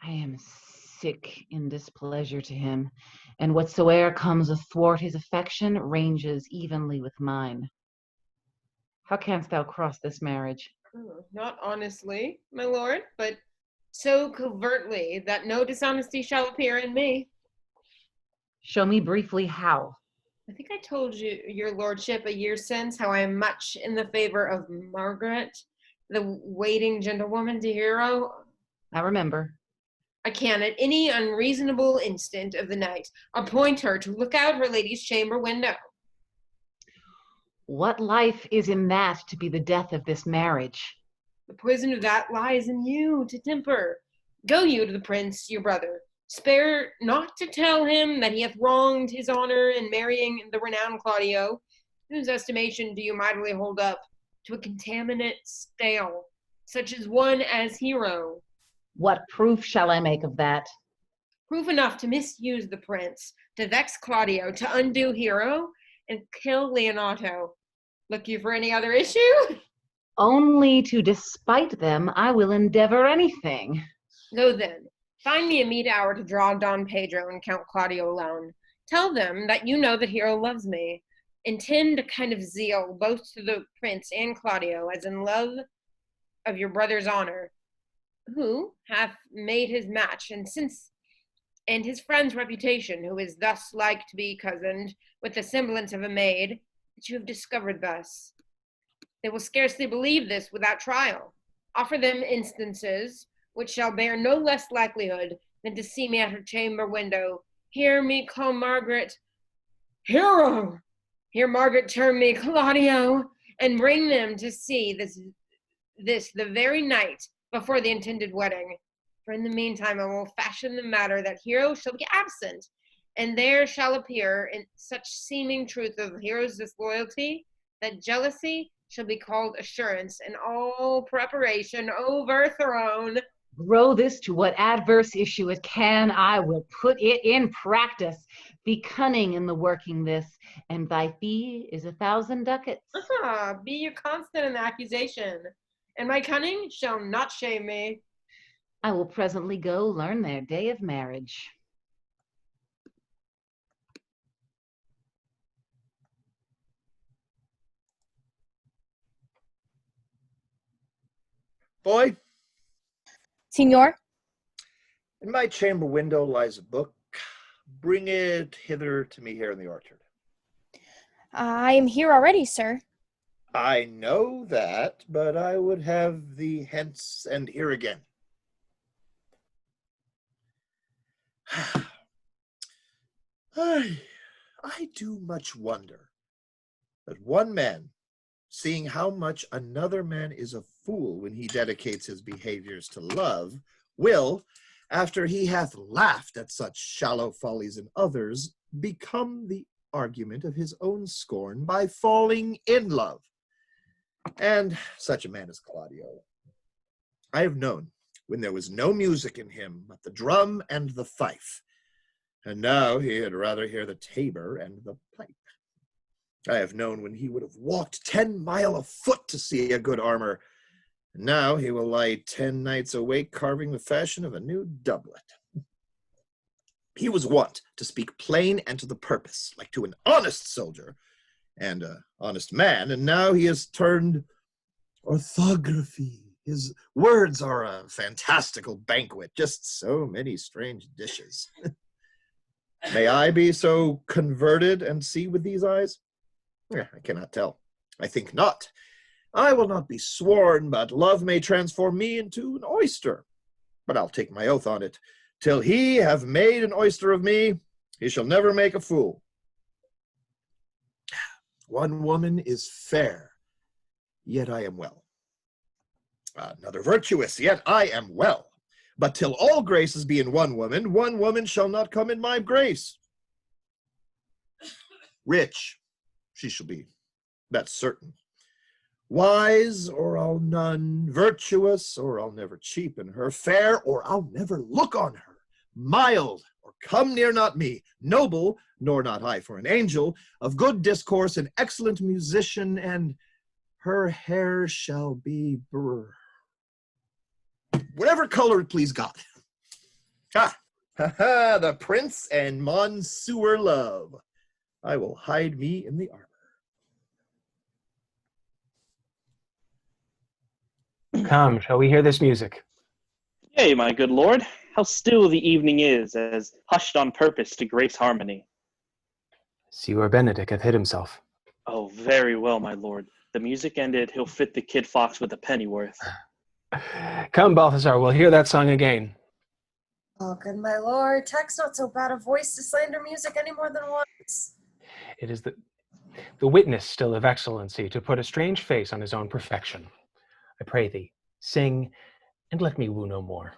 I am sick in displeasure to him, and whatsoe'er comes athwart his affection ranges evenly with mine. How canst thou cross this marriage? Not honestly, my lord, but so covertly that no dishonesty shall appear in me. Show me briefly how. I think I told you, your lordship, a year since, how I am much in the favor of Margaret, the waiting gentlewoman to Hero. I remember. I can, at any unreasonable instant of the night, appoint her to look out her lady's chamber window. What life is in that to be the death of this marriage? The poison of that lies in you to temper. Go you to the prince, your brother. Spare not to tell him that he hath wronged his honor in marrying the renowned Claudio, whose estimation do you mightily hold up to a contaminate stale, such as one as Hero. What proof shall I make of that? Proof enough to misuse the prince, to vex Claudio, to undo Hero, and kill Leonato. Look you for any other issue? Only to despite them, I will endeavor anything. Go then. Find me a meet hour to draw Don Pedro and Count Claudio alone. Tell them that you know that Hero loves me. Intend a kind of zeal both to the prince and Claudio, as in love of your brother's honor, who hath made his match, and his friend's reputation, who is thus like to be cozened with the semblance of a maid, that you have discovered thus. They will scarcely believe this without trial. Offer them instances which shall bear no less likelihood than to see me at her chamber window, hear me call Margaret Hero, hear Margaret term me Claudio, and bring them to see this the very night before the intended wedding. For in the meantime I will fashion the matter that Hero shall be absent, and there shall appear in such seeming truth of Hero's disloyalty that jealousy shall be called assurance, and all preparation overthrown. Grow this to what adverse issue it can, I will put it in practice. Be cunning in the working this, and thy fee is 1,000 ducats. Be you constant in the accusation, and my cunning shall not shame me. I will presently go learn their day of marriage. Boy, Signor? in my chamber window lies a book. Bring it hither to me here in the orchard. I am here already, sir. I know that, but I would have thee hence and here again. I do much wonder that one man, seeing how much another man is a fool when he dedicates his behaviors to love, will, after he hath laughed at such shallow follies in others, become the argument of his own scorn by falling in love. And such a man as Claudio, I have known when there was no music in him but the drum and the fife, and now he had rather hear the tabor and the pipe. I have known when he would have walked 10 miles afoot to see a good armor, and now he will lie 10 nights awake carving the fashion of a new doublet. He was wont to speak plain and to the purpose, like to an honest soldier and an honest man, and now he has turned orthography. His words are a fantastical banquet, just so many strange dishes. May I be so converted and see with these eyes? I cannot tell. I think not. I will not be sworn, but love may transform me into an oyster. But I'll take my oath on it. Till he have made an oyster of me, he shall never make a fool. One woman is fair, yet I am well. Another virtuous, yet I am well. But till all graces be in one woman shall not come in my grace. Rich, she shall be, that's certain. Wise, or I'll none. Virtuous, or I'll never cheapen her. Fair, or I'll never look on her. Mild, or come near not me. Noble, nor not I for an angel. Of good discourse, an excellent musician, and her hair shall be whatever color it please God. Ha! Ha ha! The prince and Monsieur Love. I will hide me in the armor. Come, shall we hear this music? Yea, my good lord, how still the evening is, as hushed on purpose to grace harmony. See where Benedict hath hid himself. Oh, very well, my lord. The music ended, he'll fit the kid fox with a pennyworth. Come, Balthazar, we'll hear that song again. Oh, good my lord, Tech's not so bad a voice to slander music any more than once. It is the witness still of excellency to put a strange face on his own perfection. I pray thee, sing, and let me woo no more.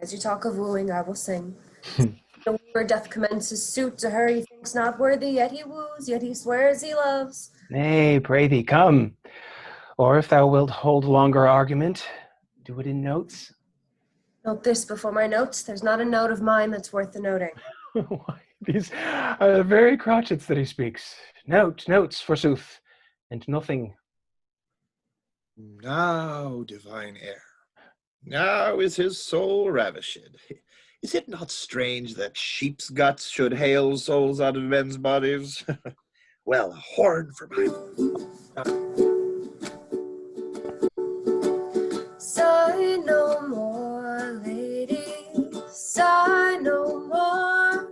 As you talk of wooing, I will sing. The wooer doth commence his suit to her he thinks not worthy, yet he woos, yet he swears he loves. Nay, pray thee, come. Or if thou wilt hold longer argument, do it in notes. Note this before my notes. There's not a note of mine that's worth the noting. These are the very crotchets that he speaks. Notes, forsooth, and nothing. Now, divine heir, now is his soul ravished. Is it not strange that sheep's guts should hale souls out of men's bodies? Well, a horn for my... Sigh no more, lady, sigh no more.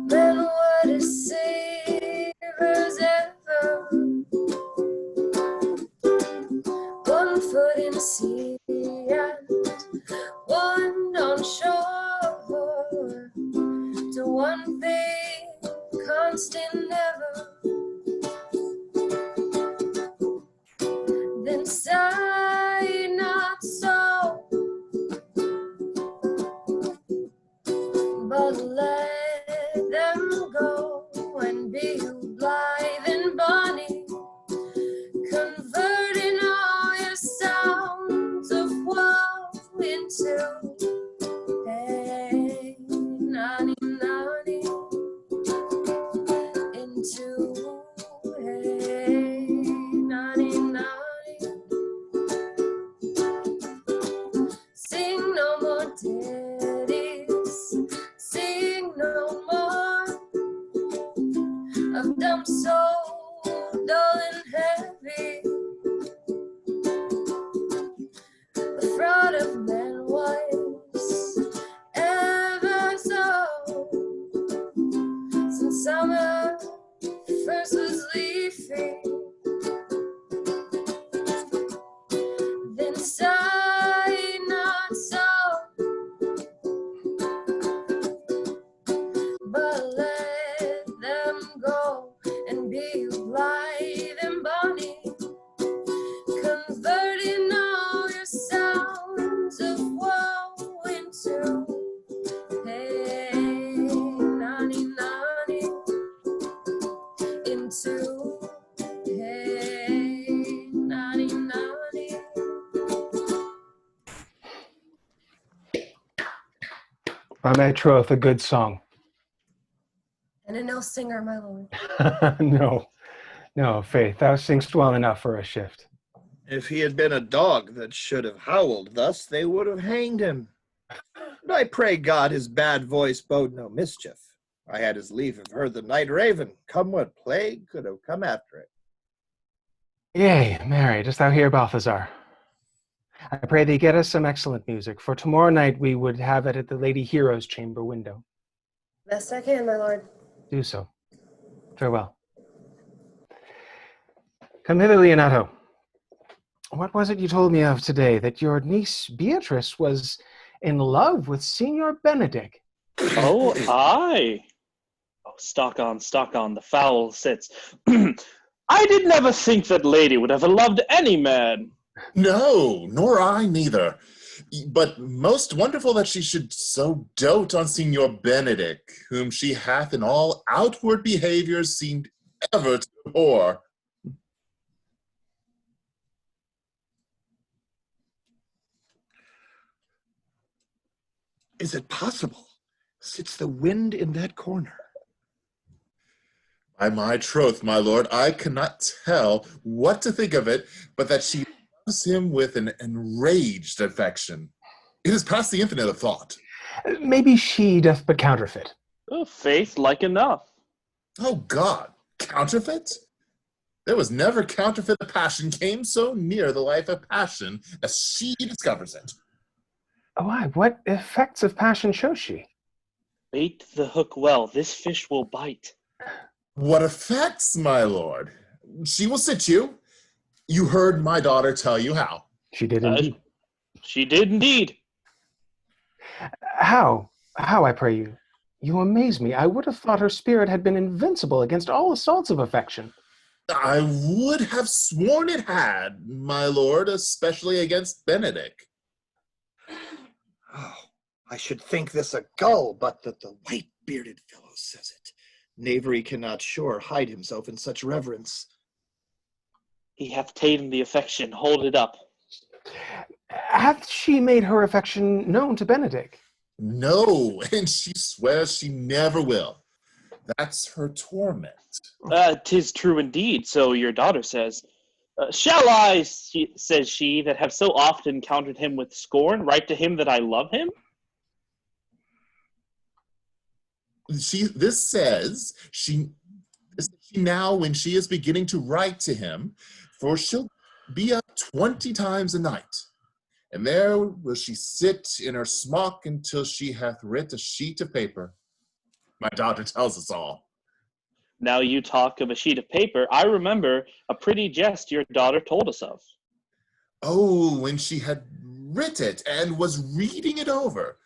Men were deceivers ever. One foot in sea and one on shore. To one thing constant ever. Then sigh not so, but let them go and be you blithe and bonny, converting all your sounds of woe into hey, nani nani, into hey, nani nani. Sing no more ditties, sing no more of dumb soul, dull and heavy. The fraud of men was ever so, since summer first was leafy. Then sigh not so, but let them go and be blithe and bonny, converting all your sounds of woe into hey, nani nani, into hey, nani nani. By my troth, a good song. And an ill singer, my lord. No, Faith, thou singst well enough for a shift. If he had been a dog that should have howled thus, they would have hanged him. But I pray God his bad voice bode no mischief. I had his leave have heard the night raven, come what plague could have come after it. Yea, Mary, dost thou hear, Balthazar? I pray thee get us some excellent music, for tomorrow night we would have it at the Lady Hero's chamber window. Best I can, my lord. Do so. Farewell. Come hither, Leonato. What was it you told me of today, that your niece Beatrice was in love with Signor Benedick? Oh, aye. Oh, stock on, the fowl sits. I did never think that lady would have loved any man. No, nor I neither. But most wonderful that she should so dote on Signor Benedick, whom she hath in all outward behaviors seemed ever to abhor. Is it possible? Sits the wind in that corner? By my troth, my lord, I cannot tell what to think of it, but that she loves him with an enraged affection. It is past the infinite of thought. Maybe she doth but counterfeit. Oh, faith, like enough. Oh God, counterfeit? There was never counterfeit of passion came so near the life of passion as she discovers it. Oh, why, what effects of passion shows she? Bait the hook well, this fish will bite. What effects, my lord? She will sit you. You heard my daughter tell you how. She did indeed. She did indeed. How, I pray you? You amaze me. I would have thought her spirit had been invincible against all assaults of affection. I would have sworn it had, my lord, especially against Benedick. I should think this a gull, but that the white-bearded fellow says it. Knavery cannot sure hide himself in such reverence. He hath ta'en the affection, hold it up. Hath she made her affection known to Benedick? No, and she swears she never will. That's her torment. 'Tis true indeed, so your daughter says. Shall I, says she, that have so often countered him with scorn, write to him that I love him? This says she now, when she is beginning to write to him, for she'll be up 20 times a night. And there will she sit in her smock until she hath writ a sheet of paper. My daughter tells us all. Now you talk of a sheet of paper, I remember a pretty jest your daughter told us of. Oh, when she had writ it and was reading it over,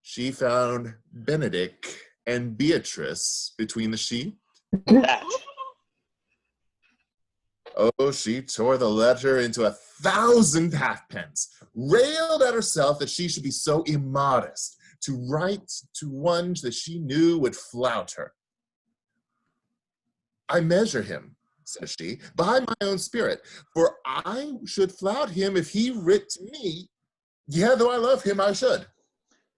she found Benedick and Beatrice between the sheet. That. Oh, she tore the letter into 1,000 halfpence, railed at herself that she should be so immodest to write to one that she knew would flout her. I measure him, says she, by my own spirit, for I should flout him if he writ to me. Yeah, though I love him, I should.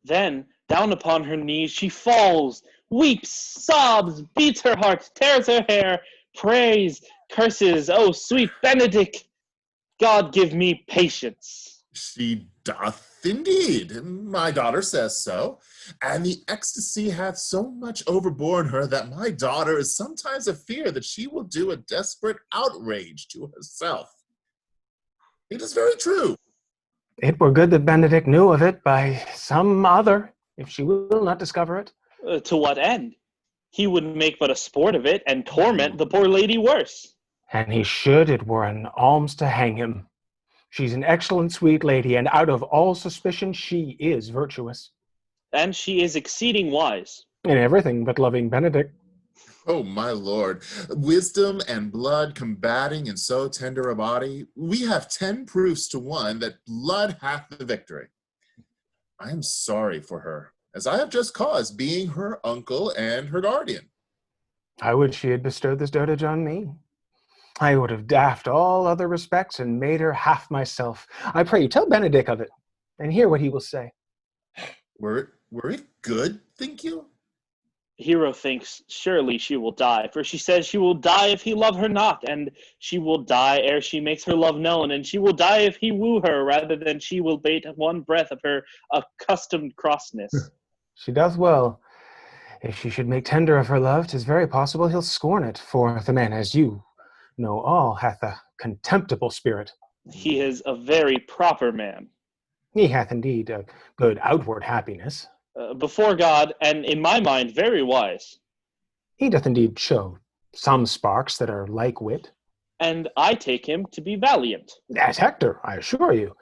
Then, down upon her knees, she falls, weeps, sobs, beats her heart, tears her hair, prays, curses, oh, sweet Benedick! God give me patience. She doth indeed. My daughter says so. And the ecstasy hath so much overborne her that my daughter is sometimes afeard that she will do a desperate outrage to herself. It is very true. It were good that Benedick knew of it by some other, if she will not discover it. To what end? He would make but a sport of it, and torment the poor lady worse. And he should, it were an alms to hang him. She's an excellent sweet lady, and out of all suspicion she is virtuous. And she is exceeding wise. In everything but loving Benedick. Oh, my lord, wisdom and blood combating in so tender a body, we have 10 proofs to 1 that blood hath the victory. I am sorry for her, as I have just caused, being her uncle and her guardian. I would she had bestowed this dotage on me. I would have daffed all other respects and made her half myself. I pray you, tell Benedick of it, and hear what he will say. Were it good, think you? Hero thinks surely she will die, for she says she will die if he love her not, and she will die ere she makes her love known, and she will die if he woo her, rather than she will bate one breath of her accustomed crossness. She doth well. If she should make tender of her love, 'tis very possible he'll scorn it, for the man, as you know all, hath a contemptible spirit. He is a very proper man. He hath indeed a good outward happiness. Before God, and in my mind, very wise. He doth indeed show some sparks that are like wit. And I take him to be valiant. As Hector, I assure you.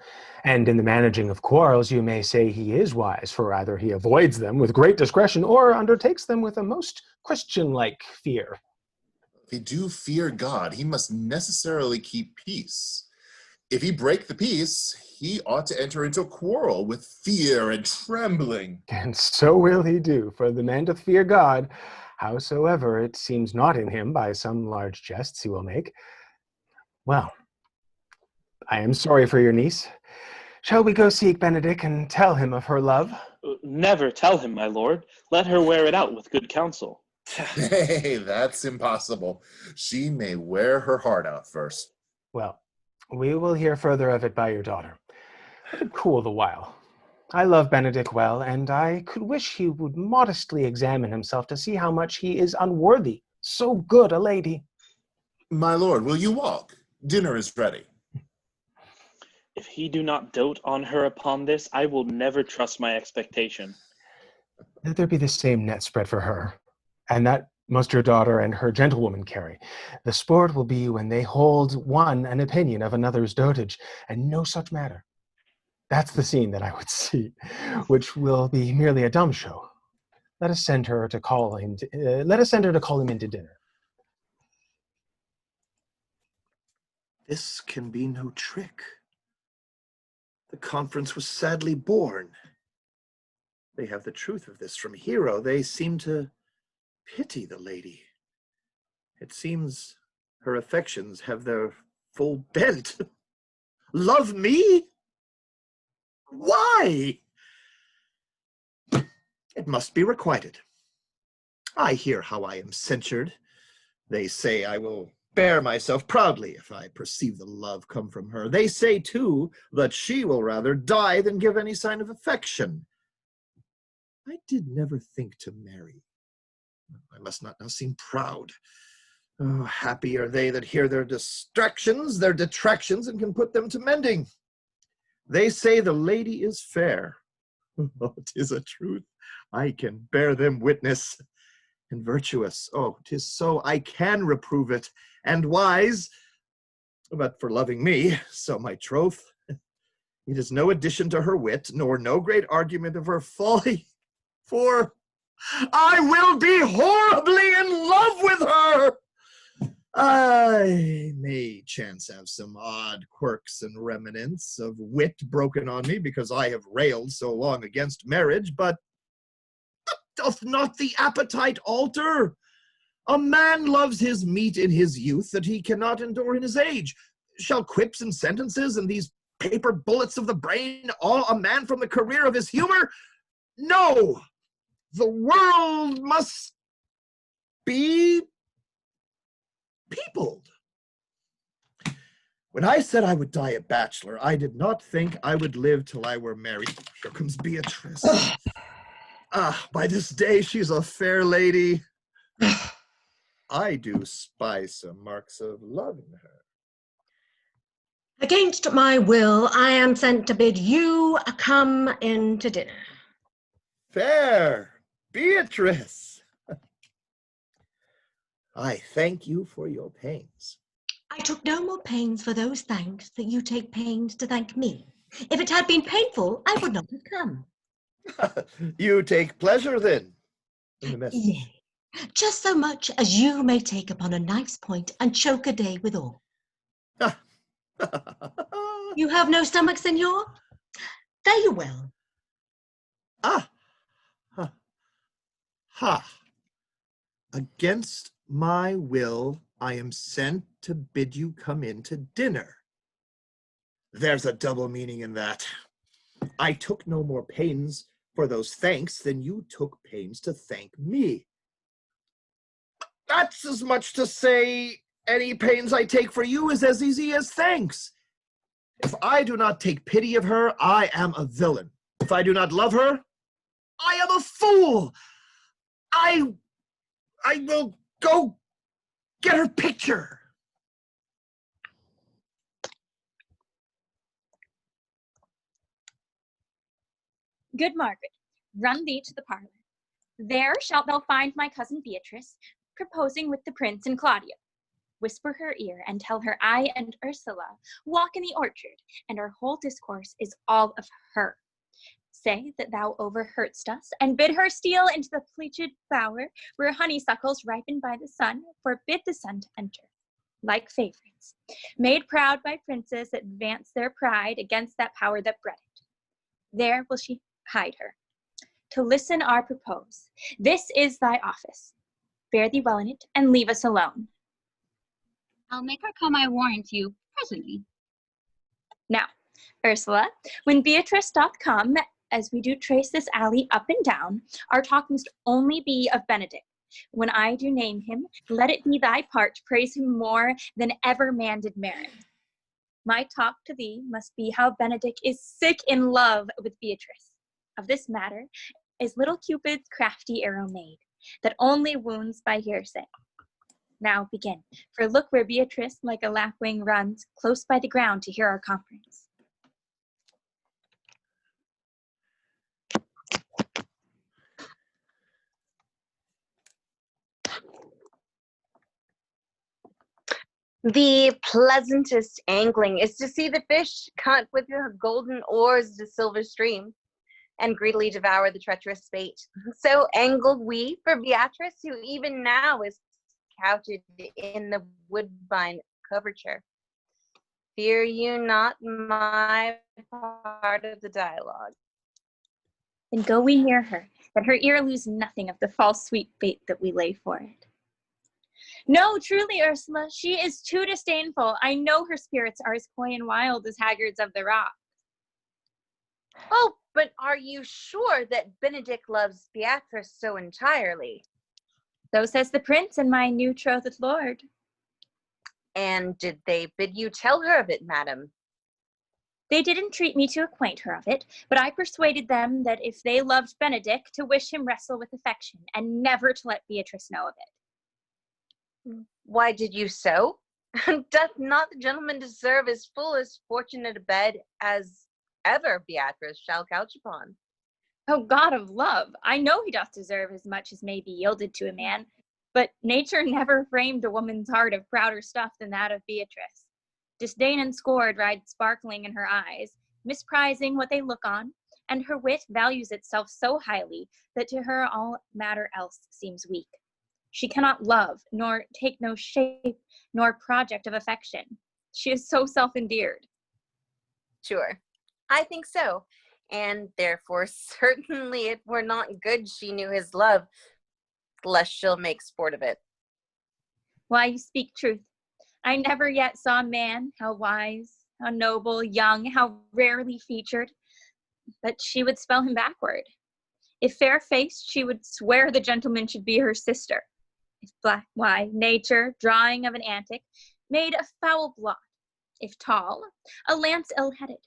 And in the managing of quarrels, you may say he is wise, for either he avoids them with great discretion, or undertakes them with a most Christian-like fear. If he do fear God, he must necessarily keep peace. If he break the peace, he ought to enter into a quarrel with fear and trembling. And so will he do, for the man doth fear God, howsoever it seems not in him by some large jests he will make. Well, I am sorry for your niece. Shall we go seek Benedick and tell him of her love? Never tell him, my lord. Let her wear it out with good counsel. Hey, that's impossible. She may wear her heart out first. Well, we will hear further of it by your daughter. Let it cool the while. I love Benedick well, and I could wish he would modestly examine himself to see how much he is unworthy so good a lady. My lord, will you walk? Dinner is ready. If he do not dote on her upon this, I will never trust my expectation. Let there be the same net spread for her, and that must your daughter and her gentlewoman carry. The sport will be when they hold one an opinion of another's dotage, and no such matter. That's the scene that I would see, which will be merely a dumb show. Let us send her to call him. Let us send her to call him into dinner. This can be no trick. The conference was sadly born. They have the truth of this from Hero. They seem to pity the lady. It seems her affections have their full bent. Love me? Why? It must be requited. I hear how I am censured. They say I will bear myself proudly if I perceive the love come from her. They say, too, that she will rather die than give any sign of affection. I did never think to marry. I must not now seem proud. Oh, happy are they that hear their distractions, their detractions, and can put them to mending. They say the lady is fair. Oh, 'tis a truth. I can bear them witness. And virtuous. Oh, 'tis so. I can reprove it. And wise. But for loving me, so my troth. It is no addition to her wit, nor no great argument of her folly. For I will be horribly in love with her. I may chance have some odd quirks and remnants of wit broken on me because I have railed so long against marriage, but doth not the appetite alter? A man loves his meat in his youth that he cannot endure in his age. Shall quips and sentences and these paper bullets of the brain awe a man from the career of his humor? No! The world must be peopled. When I said I would die a bachelor, I did not think I would live till I were married. Here comes Beatrice. By this day she's a fair lady. I do spy some marks of love in her. Against my will, I am sent to bid you come in to dinner. Fair Beatrice. I thank you for your pains. I took no more pains for those thanks that you take pains to thank me. If it had been painful, I would not have come. You take pleasure, then, in the message? Yea, just so much as you may take upon a nice point and choke a day withal. You have no stomach, senor? Fare you well. Ha! Against my will, I am sent to bid you come in to dinner. There's a double meaning in that. I took no more pains for those thanks than you took pains to thank me. That's as much to say any pains I take for you is as easy as thanks. If I do not take pity of her, I am a villain. If I do not love her, I am a fool. I will go get her picture. Good Margaret, run thee to the parlor. There shalt thou find my cousin Beatrice proposing with the prince and Claudio. Whisper her ear and tell her I and Ursula walk in the orchard, and our whole discourse is all of her. Say that thou overheardst us, and bid her steal into the pleated bower where honeysuckles ripen by the sun, forbid the sun to enter. Like favorites, made proud by princes that advance their pride against that power that bred it. There will she hide her, to listen our propose. This is thy office. Fare thee well in it, and leave us alone. I'll make her come, I warrant you, presently. Now, Ursula, when Beatrice doth come, as we do trace this alley up and down, our talk must only be of Benedict. When I do name him, let it be thy part to praise him more than ever man did merit. My talk to thee must be how Benedict is sick in love with Beatrice. Of this matter is little Cupid's crafty arrow made, that only wounds by hearsay. Now begin, for look where Beatrice like a lapwing runs, close by the ground to hear our conference. The pleasantest angling is to see the fish cut with her golden oars to silver stream, and greedily devour the treacherous bait. So angled we for Beatrice, who even now is couched in the woodbine coverture. Fear you not my part of the dialogue. Then go we near her, that her ear lose nothing of the false sweet bait that we lay for it. No, truly, Ursula, she is too disdainful. I know her spirits are as coy and wild as haggards of the rock. Oh, but are you sure that Benedict loves Beatrice so entirely? So says the prince and my new betrothed lord. And did they bid you tell her of it, madam? They did entreat me to acquaint her of it, but I persuaded them that if they loved Benedict, to wish him wrestle with affection, and never to let Beatrice know of it. Why did you so? Doth not the gentleman deserve as full as fortunate a bed as ever Beatrice shall couch upon? Oh, God of love, I know he doth deserve as much as may be yielded to a man, but nature never framed a woman's heart of prouder stuff than that of Beatrice. Disdain and scorn ride sparkling in her eyes, misprizing what they look on, and her wit values itself so highly that to her all matter else seems weak. She cannot love, nor take no shape, nor project of affection. She is so self-endeared. Sure, I think so, and therefore certainly it were not good she knew his love, lest she'll make sport of it. Why, you speak truth. I never yet saw a man, how wise, how noble, young, how rarely featured, but she would spell him backward. If fair-faced, she would swear the gentleman should be her sister. If black, why, nature, drawing of an antic, made a foul blot. If tall, a lance ill-headed.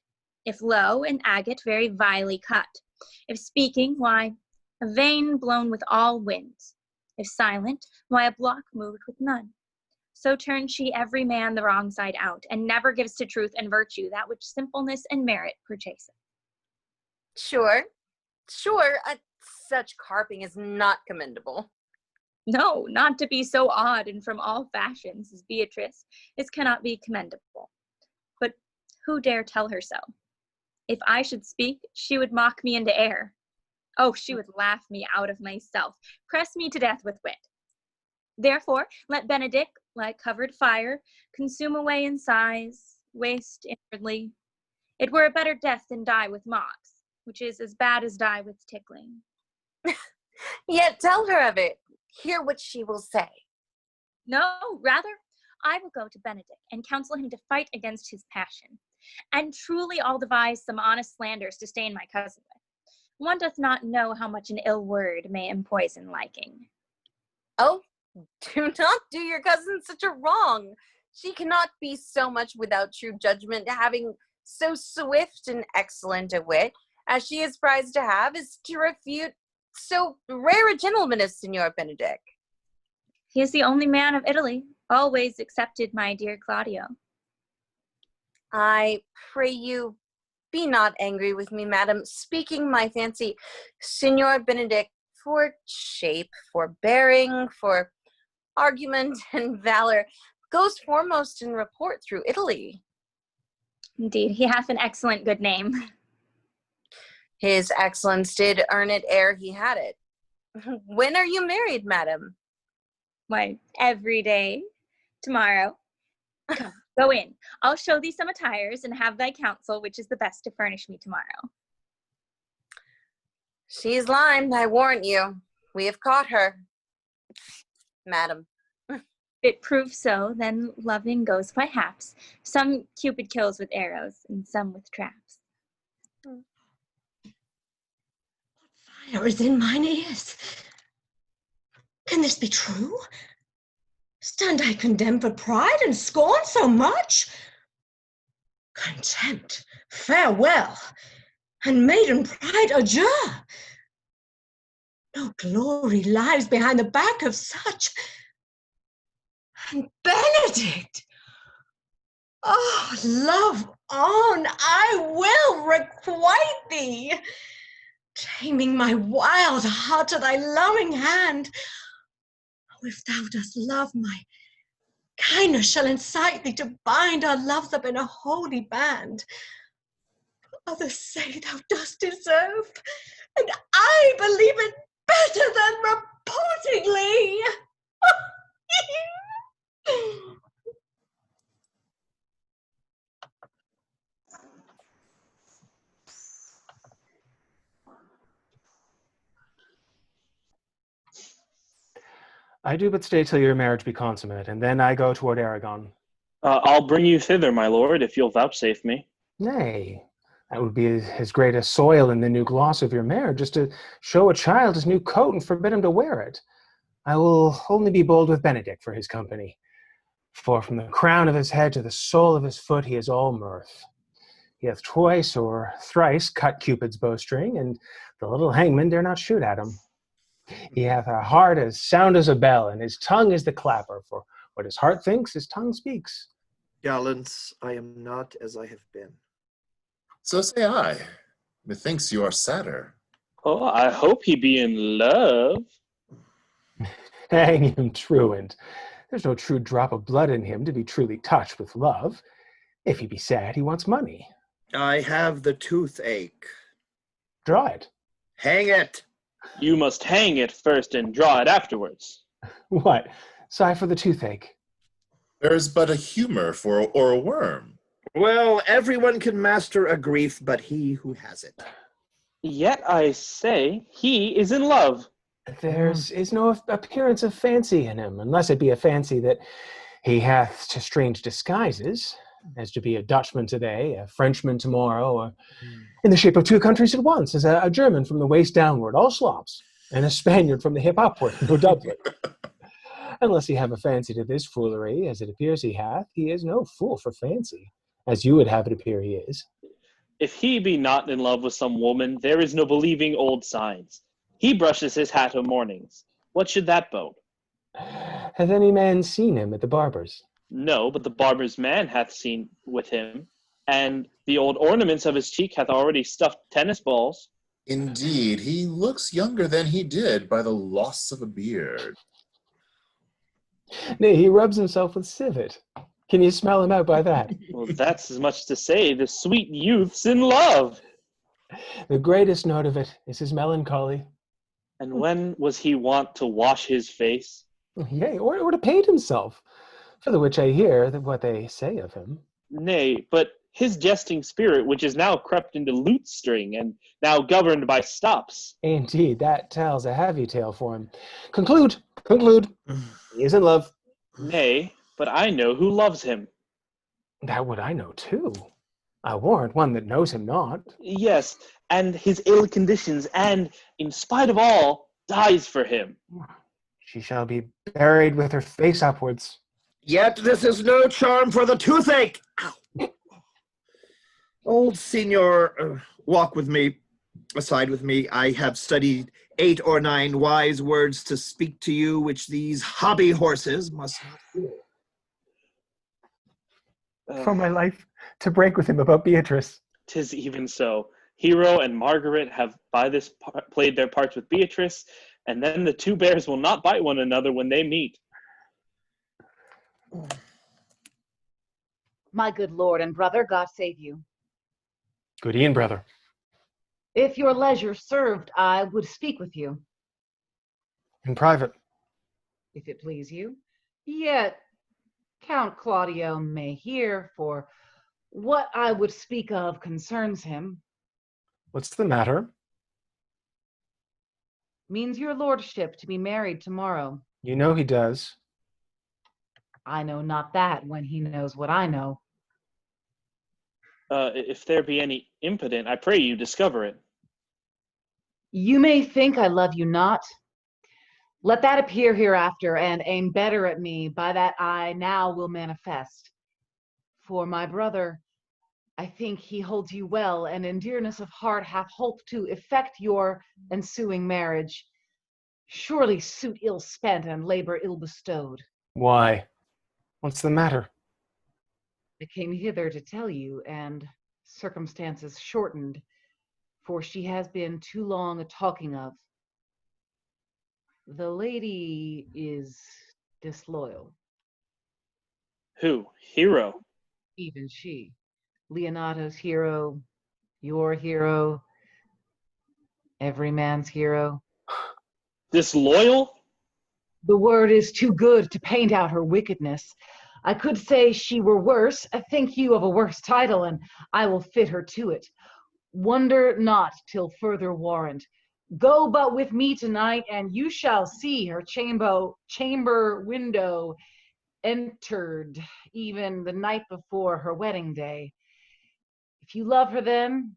If low, an agate very vilely cut. If speaking, why, a vein blown with all winds. If silent, why, a block moved with none. So turns she every man the wrong side out, and never gives to truth and virtue that which simpleness and merit purchaseth. Sure, such carping is not commendable. No, not to be so odd and from all fashions as Beatrice, this cannot be commendable. But who dare tell her so? If I should speak, she would mock me into air. Oh, she would laugh me out of myself, press me to death with wit. Therefore, let Benedict, like covered fire, consume away in sighs, waste inwardly. It were a better death than die with mocks, which is as bad as die with tickling. Yet tell her of it. Hear what she will say. No, rather, I will go to Benedict and counsel him to fight against his passion. And truly I'll devise some honest slanders to stain my cousin with. One doth not know how much an ill word may empoison liking. Oh, do not do your cousin such a wrong. She cannot be so much without true judgment, having so swift and excellent a wit as she is prized to have, is to refute so rare a gentleman as Signor Benedict. He is the only man of Italy, always excepted my dear Claudio. I pray you, be not angry with me, madam. Speaking my fancy, Signor Benedict, for shape, for bearing, for argument and valor, goes foremost in report through Italy. Indeed, he hath an excellent good name. His excellence did earn it ere he had it. When are you married, madam? Why, every day. Tomorrow. Come, go in. I'll show thee some attires and have thy counsel which is the best to furnish me tomorrow. She's limed, I warrant you. We have caught her, madam. It proves so, then loving goes by haps. Some Cupid kills with arrows, and some with traps. Fire is in mine ears. Can this be true? Stand I condemned for pride and scorn so much? Contempt, farewell, and maiden pride adieu. No glory lies behind the back of such. And Benedict! Oh, love on, I will requite thee, taming my wild heart to thy loving hand. Oh, if thou dost love, my kindness shall incite thee to bind our loves up in a holy band. Others say thou dost deserve, and I believe it better than reportingly. I do but stay till your marriage be consummate, and then I go toward Aragon. I'll bring you thither, my lord, if you'll vouchsafe me. Nay, that would be as great a soil in the new gloss of your marriage, just to show a child his new coat and forbid him to wear it. I will only be bold with Benedict for his company, for from the crown of his head to the sole of his foot he is all mirth. He hath twice or thrice cut Cupid's bowstring, and the little hangman dare not shoot at him. He hath a heart as sound as a bell, and his tongue is the clapper, for what his heart thinks, his tongue speaks. Gallants, I am not as I have been. So say I. Methinks you are sadder. Oh, I hope he be in love. Hang him, truant. There's no true drop of blood in him to be truly touched with love. If he be sad, he wants money. I have the toothache. Draw it. Hang it. You must hang it first and draw it afterwards. What? Sigh for the toothache. There's but a humor or a worm. Well, everyone can master a grief, but he who has it. Yet I say he is in love. Is no appearance of fancy in him, unless it be a fancy that he hath to strange disguises, as to be a Dutchman today, a Frenchman tomorrow, or in the shape of two countries at once, as a German from the waist downward, all slops, and a Spaniard from the hip upward, no doublet. Unless he have a fancy to this foolery, as it appears he hath, he is no fool for fancy, as you would have it appear he is. If he be not in love with some woman, there is no believing old signs. He brushes his hat o' mornings. What should that bode? Hath any man seen him at the barber's? No, but the barber's man hath seen with him, and the old ornaments of his cheek hath already stuffed tennis balls. Indeed, he looks younger than he did by the loss of a beard. Nay, he rubs himself with civet. Can you smell him out by that? Well, that's as much to say the sweet youth's in love. The greatest note of it is his melancholy. And when was he wont to wash his face? Yea, or to paint himself, for the which I hear that what they say of him. Nay, but his jesting spirit, which is now crept into lute string, and now governed by stops. Indeed, that tells a heavy tale for him. Conclude. He is in love. Nay, but I know who loves him. That would I know too. I warrant one that knows him not. Yes, and his ill conditions, and, in spite of all, dies for him. She shall be buried with her face upwards. Yet this is no charm for the toothache. Ow. Old Signor, walk with me, aside with me. I have studied 8 or 9 wise words to speak to you, which these hobby horses must not hear. For my life, to break with him about Beatrice. 'Tis even so. Hero and Margaret have by this played their parts with Beatrice, and then the two bears will not bite one another when they meet. My good lord and brother, God save you. Good e'en, brother. If your leisure served, I would speak with you. In private. If it please you. Yet Count Claudio may hear, for what I would speak of concerns him. What's the matter? Means your lordship to be married tomorrow. You know he does. I know not that when he knows what I know. If there be any impudent, I pray you discover it. You may think I love you not. Let that appear hereafter, and aim better at me, by that I now will manifest. For my brother, I think he holds you well, and in dearness of heart hath hoped to effect your ensuing marriage. Surely suit ill spent and labor ill bestowed. Why? What's the matter? I came hither to tell you, and circumstances shortened, for she has been too long a talking of. The lady is disloyal. Who? Hero? Even she. Leonato's hero, your hero, every man's hero. Disloyal? The word is too good to paint out her wickedness. I could say she were worse. Think you of a worse title, and I will fit her to it. Wonder not till further warrant. Go but with me tonight, and you shall see her chamber window entered even the night before her wedding day. If you love her then,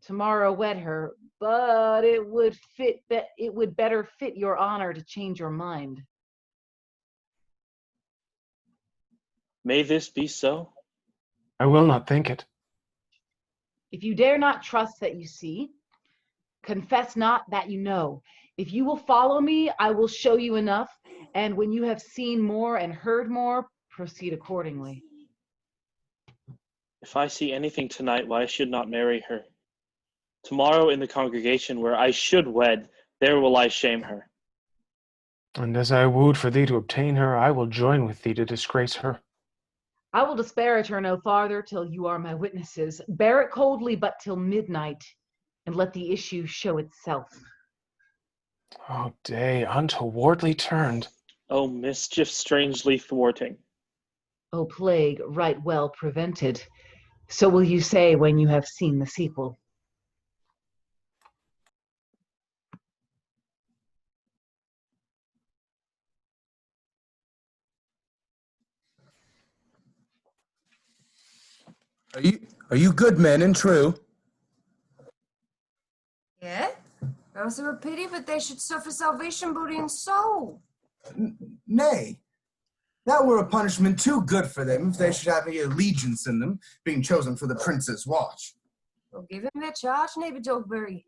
tomorrow wed her, but it would better fit your honor to change your mind. May this be so? I will not think it. If you dare not trust that you see, confess not that you know. If you will follow me, I will show you enough, and when you have seen more and heard more, proceed accordingly. If I see anything tonight why I should not marry her, tomorrow in the congregation where I should wed, there will I shame her. And as I wooed for thee to obtain her, I will join with thee to disgrace her. I will disparage her no farther till you are my witnesses. Bear it coldly but till midnight, and let the issue show itself. O day untowardly turned. O mischief strangely thwarting. O plague right well prevented. So will you say when you have seen the sequel. Are you good men and true? Yeah? Those are a pity, but they should suffer salvation, body and soul. Nay, that were a punishment too good for them if they should have any allegiance in them, being chosen for the prince's watch. Well, give him their charge, neighbor Dogberry.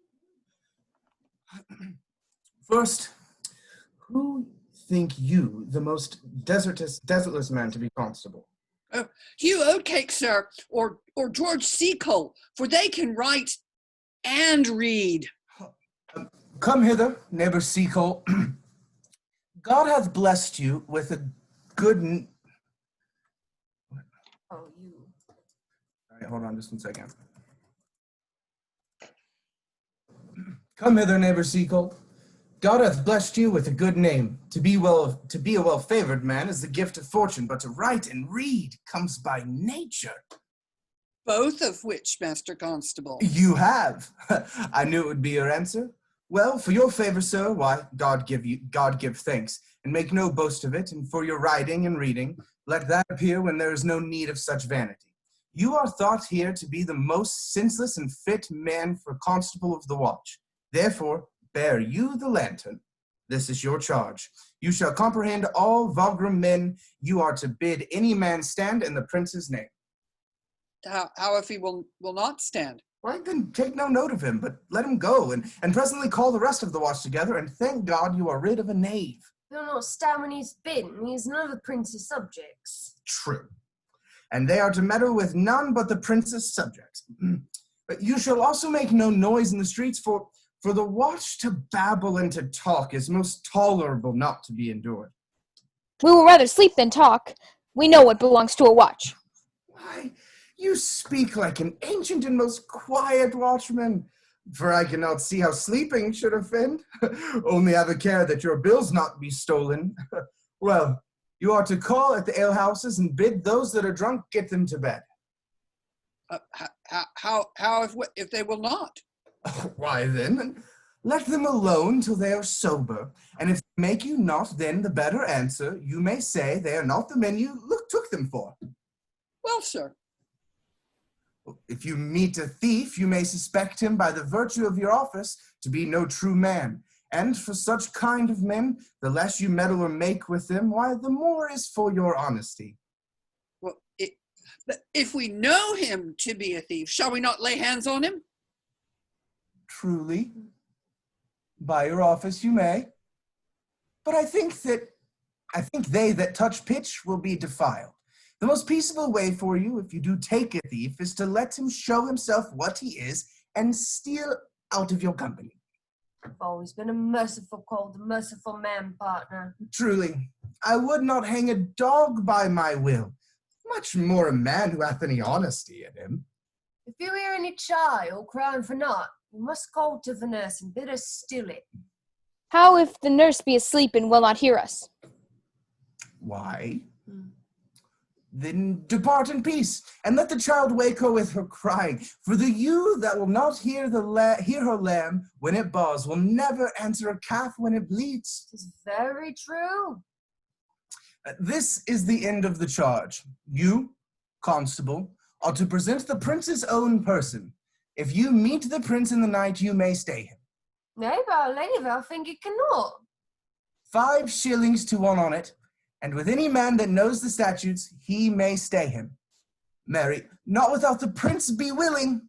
First, who think you the most desertless man to be constable? Hugh Oatcake, sir, or George Seacole, for they can write and read. Come hither, neighbor Seacole. God hath blessed you with a good... Oh, you. All right, hold on just 1 second. Come hither, neighbor Seacole. God hath blessed you with a good name. To be a well-favored man is the gift of fortune, but to write and read comes by nature. Both of which, Master Constable? You have. I knew it would be your answer. Well, for your favor, sir, why, God give thanks, and make no boast of it, and for your writing and reading, let that appear when there is no need of such vanity. You are thought here to be the most senseless and fit man for constable of the watch. Therefore, bear you the lantern. This is your charge. You shall comprehend all Wagram men. You are to bid any man stand in the prince's name. How if he will not stand? Well, then take no note of him, but let him go, and presently call the rest of the watch together, and thank God you are rid of a knave. He'll not stand when he's bidden. He's none of the prince's subjects. True. And they are to meddle with none but the prince's subjects. But you shall also make no noise in the streets, for the watch to babble and to talk is most tolerable not to be endured. We will rather sleep than talk. We know what belongs to a watch. Why, you speak like an ancient and most quiet watchman, for I cannot see how sleeping should offend. Only have a care that your bills not be stolen. Well, you are to call at the alehouses and bid those that are drunk get them to bed. How if they will not? Why then, let them alone till they are sober, and if they make you not then the better answer, you may say they are not the men you took them for. Well, sir. If you meet a thief, you may suspect him by the virtue of your office to be no true man. And for such kind of men, the less you meddle or make with them, why, the more is for your honesty. Well, if we know him to be a thief, shall we not lay hands on him? Truly, by your office you may. But I think they that touch pitch will be defiled. The most peaceable way for you, if you do take a thief, is to let him show himself what he is and steal out of your company. I've always been a merciful called the merciful man, partner. Truly, I would not hang a dog by my will, much more a man who hath any honesty in him. If you hear any child crying for naught, you must call to the nurse and bid her still it. How if the nurse be asleep and will not hear us? Why? Then depart in peace, and let the child wake her with her crying. For the ewe that will not hear her lamb when it baws will never answer a calf when it bleats. 'Tis very true. This is the end of the charge. You, constable, are to present the prince's own person. If you meet the prince in the night, you may stay him. Nay, but lady, I think it cannot. 5 shillings to 1 on it, and with any man that knows the statutes, he may stay him. Marry, not without the prince be willing,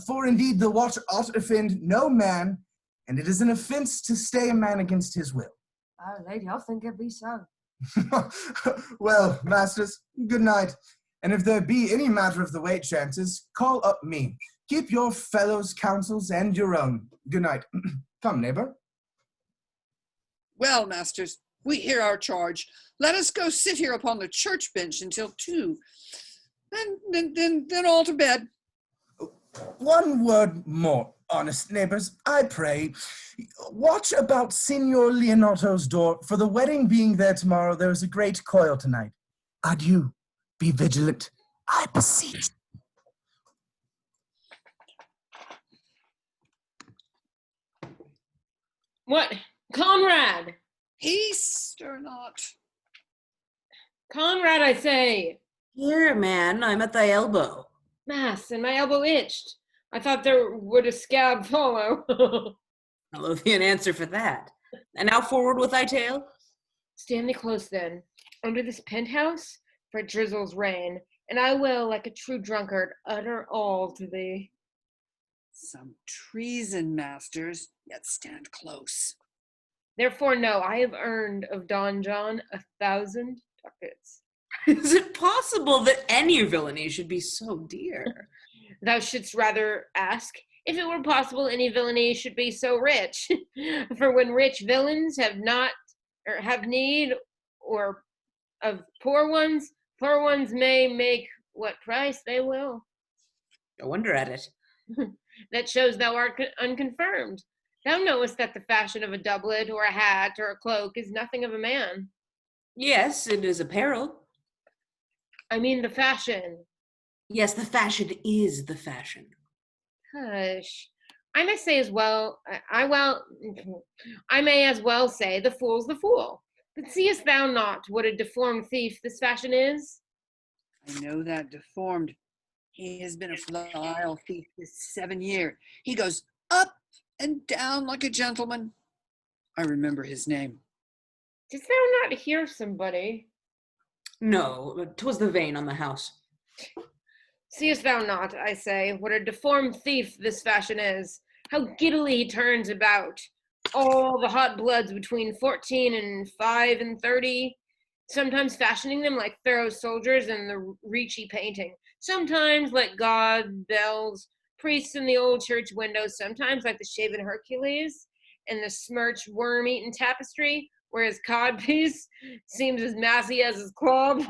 for indeed the watch ought offend no man, and it is an offence to stay a man against his will. Oh, lady, I think it be so. Well, masters, good night. And if there be any matter of the weight chances, call up me. Keep your fellows' counsels and your own. Good night. Come, neighbor. Well, masters, we hear our charge. Let us go sit here upon the church bench until 2. Then all to bed. One word more, honest neighbors, I pray. Watch about Signor Leonato's door, for the wedding being there tomorrow, there is a great coil tonight. Adieu. Be vigilant, I beseech. What? Conrad! Peace or not? Conrad, I say! Here, man, I'm at thy elbow. Mass, and my elbow itched. I thought there would a scab follow. I'll owe thee an answer for that. And now forward with thy tale. Stand thee close then, under this penthouse, for it drizzles rain, and I will, like a true drunkard, utter all to thee. Some treason, masters, yet stand close. Therefore know, I have earned of Don John 1,000 ducats. Is it possible that any villainy should be so dear? Thou shouldst rather ask, if it were possible any villainy should be so rich. For when rich villains have need or of poor ones may make what price they will. I wonder at it. That shows thou art unconfirmed. Thou knowest that the fashion of a doublet or a hat or a cloak is nothing of a man. Yes, it is apparel. I mean the fashion. Yes, the fashion is the fashion. Hush. I may say as well, I may as well say the fool's the fool. But seest thou not what a deformed thief this fashion is? I know that deformed. He has been a vile thief this 7 years. He goes up and down like a gentleman. I remember his name. Didst thou not hear somebody? No, 'twas the vane on the house. Seest thou not, I say, what a deformed thief this fashion is? How giddily he turns about. All the hot bloods between 14 and 5 and 30, sometimes fashioning them like Pharaoh's soldiers in the Ricci painting, sometimes like god bells, priests in the old church windows, sometimes like the shaven Hercules in the smirched worm-eaten tapestry, where his codpiece seems as massy as his club.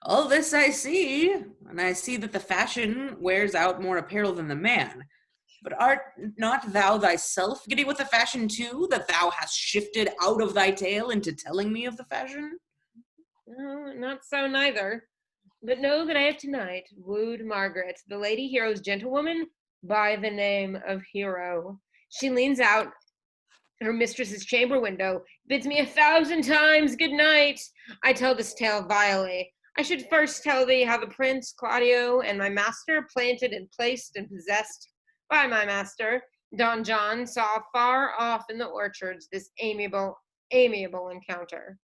All this I see, and I see that the fashion wears out more apparel than the man. But art not thou thyself getting with the fashion too, that thou hast shifted out of thy tale into telling me of the fashion? No, not so neither. But know that I have tonight wooed Margaret, the Lady Hero's gentlewoman, by the name of Hero. She leans out her mistress's chamber window, bids me 1,000 times good night. I tell this tale vilely. I should first tell thee how the Prince Claudio and my master, planted and placed and possessed by my master, Don John, saw far off in the orchards this amiable encounter.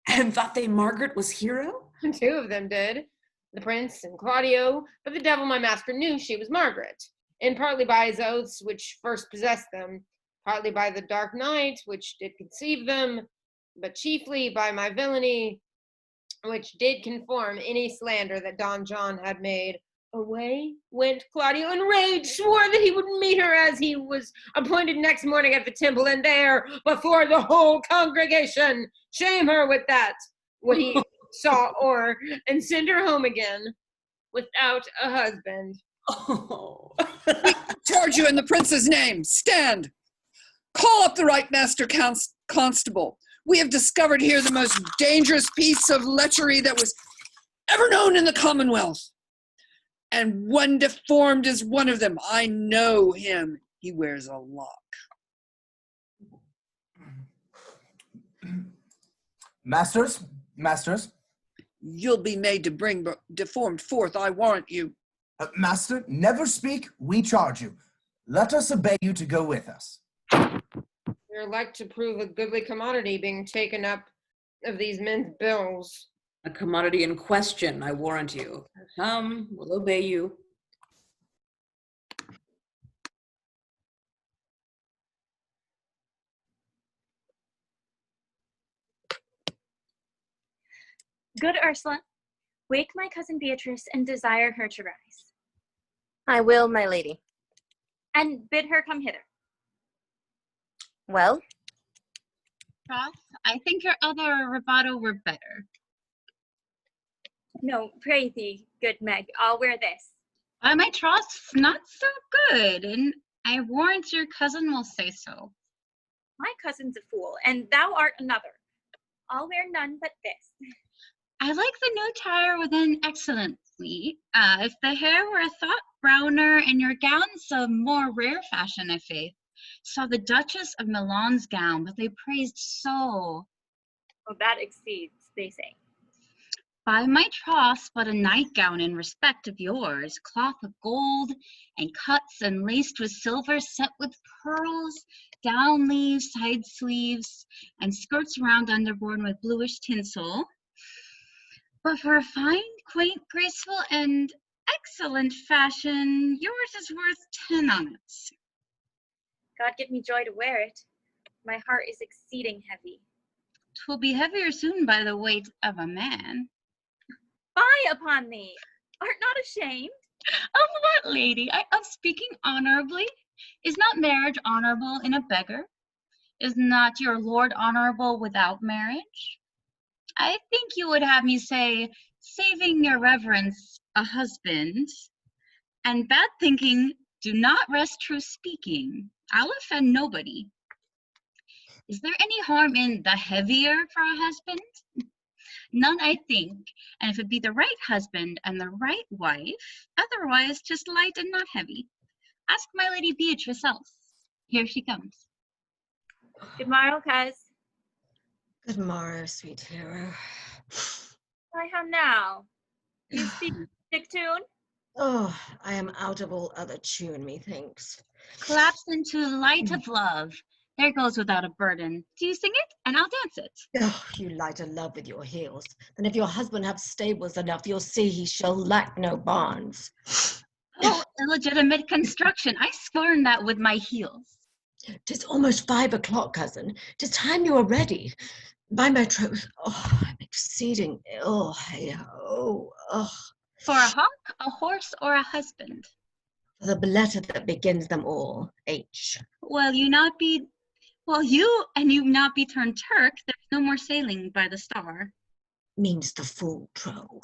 And thought they Margaret was Hero? 2 of them did, the Prince and Claudio, but the devil my master knew she was Margaret, and partly by his oaths which first possessed them, partly by the dark night which did conceive them, but chiefly by my villainy which did conform any slander that Don John had made. Away went Claudio in rage, swore that he would meet her as he was appointed next morning at the temple, and there, before the whole congregation, shame her with that, what he saw or, and send her home again without a husband. Oh. We charge you in the prince's name. Stand. Call up the right master constable. We have discovered here the most dangerous piece of lechery that was ever known in the Commonwealth. And one deformed is one of them. I know him. He wears a lock. Masters, You'll be made to bring deformed forth, I warrant you. Master, never speak, we charge you. Let us obey you to go with us. We're like to prove a goodly commodity being taken up of these men's bills. A commodity in question, I warrant you. Come, we'll obey you. Good Ursula, wake my cousin Beatrice and desire her to rise. I will, my lady. And bid her come hither. Well? Ross, I think your other rubato were better. No, pray thee, good Meg, I'll wear this. My troth's not so good, and I warrant your cousin will say so. My cousin's a fool, and thou art another. I'll wear none but this. I like the new tire within excellently. If the hair were a thought browner and your gown's a more rare fashion, I faith. Saw the Duchess of Milan's gown, but they praised so. Oh, that exceeds, they say. By my troth, but a nightgown in respect of yours, cloth of gold, and cuts and laced with silver, set with pearls, down leaves, side sleeves, and skirts round underborne with bluish tinsel. But for a fine, quaint, graceful, and excellent fashion, yours is worth 10 on it. God give me joy to wear it. My heart is exceeding heavy. 'Twill be heavier soon by the weight of a man. Fie upon thee! Art not ashamed? Of what, lady? Of speaking honorably? Is not marriage honorable in a beggar? Is not your lord honorable without marriage? I think you would have me say, saving your reverence, a husband, and bad thinking, do not rest true speaking. I'll offend nobody. Is there any harm in the heavier for a husband? None, I think, and if it be the right husband and the right wife, otherwise just light and not heavy. Ask my lady Beatrice else. Here she comes. Good morrow, coz. Good morrow, sweet hero. Why, how now? You speak sick tune? Oh, I am out of all other tune, methinks. Collapse into light of love. There goes without a burden. Do you sing it, and I'll dance it? Oh, you light a love with your heels. Then if your husband have stables enough, you'll see he shall lack no barns. Oh, illegitimate construction. I scorn that with my heels. 'Tis almost 5 o'clock, cousin. 'Tis time you were ready. By my troth, oh, I'm exceeding ill. Oh. For a hawk, a horse, or a husband? For the letter that begins them all, H. Well, you not be turned Turk, there's no more sailing by the star. Means the fool, troll.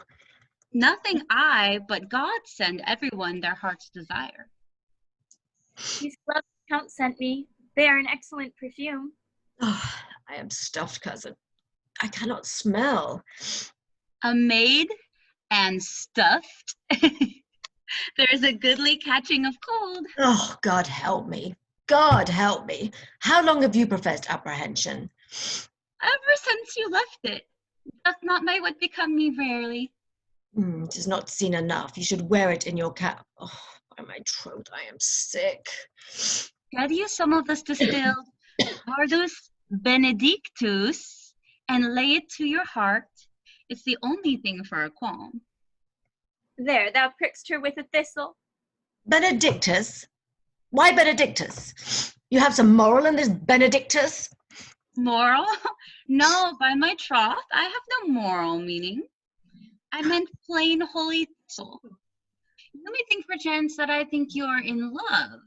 Nothing I, but God send everyone their heart's desire. These gloves the Count sent me, they are an excellent perfume. Oh, I am stuffed, cousin. I cannot smell. A maid and stuffed. There's a goodly catching of cold. Oh, God help me. God help me. How long have you professed apprehension? Ever since you left it. Doth not my wit become me rarely? 'Tis not seen enough. You should wear it in your cap. Oh, by my troth, I am sick. Get you some of this distilled Ardus Benedictus and lay it to your heart. It's the only thing for a qualm. There, thou prickst her with a thistle. Benedictus? Why Benedictus? You have some moral in this Benedictus? Moral? No, by my troth, I have no moral meaning. I meant plain holy thistle. You may think perchance that I think you are in love.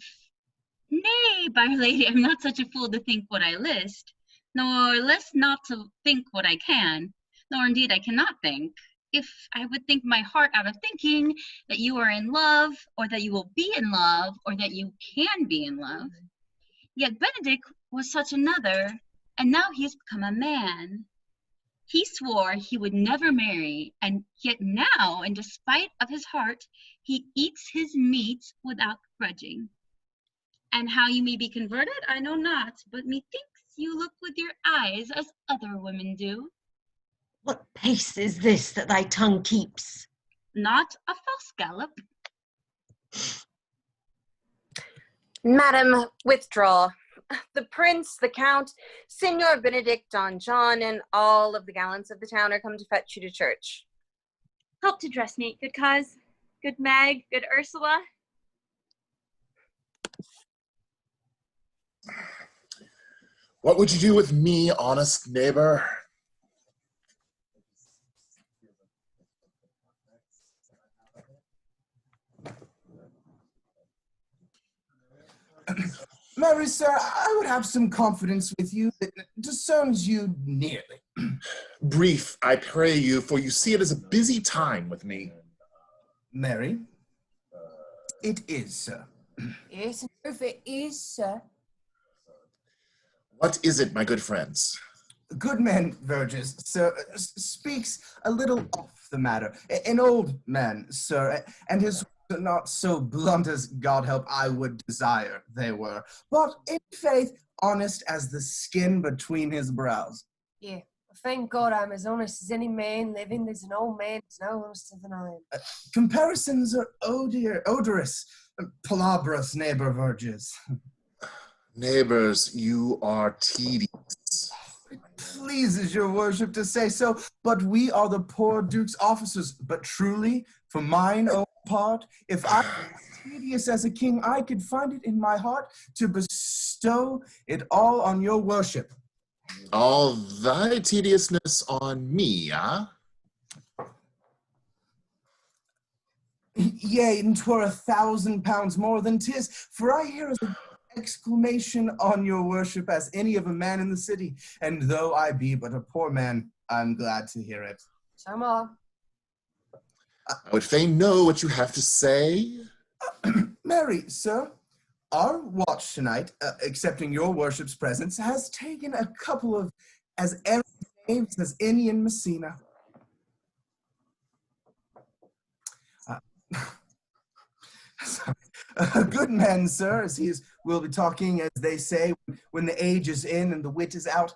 Nay, by lady, I'm not such a fool to think what I list, nor list not to think what I can, nor indeed I cannot think. If I would think my heart out of thinking that you are in love, or that you will be in love, or that you can be in love. Yet Benedict was such another, and now he has become a man. He swore he would never marry, and yet now, in despite of his heart, he eats his meat without grudging. And how you may be converted, I know not, but methinks you look with your eyes as other women do. What pace is this that thy tongue keeps? Not a false gallop. Madam, withdraw. The prince, the count, Signor Benedict, Don John, and all of the gallants of the town are come to fetch you to church. Help to dressmate, good cause. Good Mag, good Ursula. What would you do with me, honest neighbor? Mary, sir, I would have some confidence with you that discerns you nearly. Brief, I pray you, for you see it is a busy time with me. Mary, it is, sir. Yes, if it is, sir. What is it, my good friends? Goodman Verges, sir, speaks a little off the matter. An old man, sir, and his words are not so blunt as, God help, I would desire they were, but in faith honest as the skin between his brows. Yeah, thank God I'm as honest as any man living. There's an old man who's no honester than I am. Comparisons are odorous, palabras, neighbor Verges. Neighbors, you are tedious. It pleases your worship to say so, but we are the poor duke's officers. But truly, for mine own part, if I was tedious as a king, I could find it in my heart to bestow it all on your worship. All thy tediousness on me, ah? Yea, and 'twere 1,000 pounds more than 'tis, for I hear as exclamation on your worship as any of a man in the city, and though I be but a poor man, I'm glad to hear it. So am I. I would fain know what you have to say. Mary, sir, our watch tonight, accepting your worship's presence, has taken a couple of as errant names as any in Messina. Sorry. A good man, sir, as he will be talking, as they say, when the age is in and the wit is out.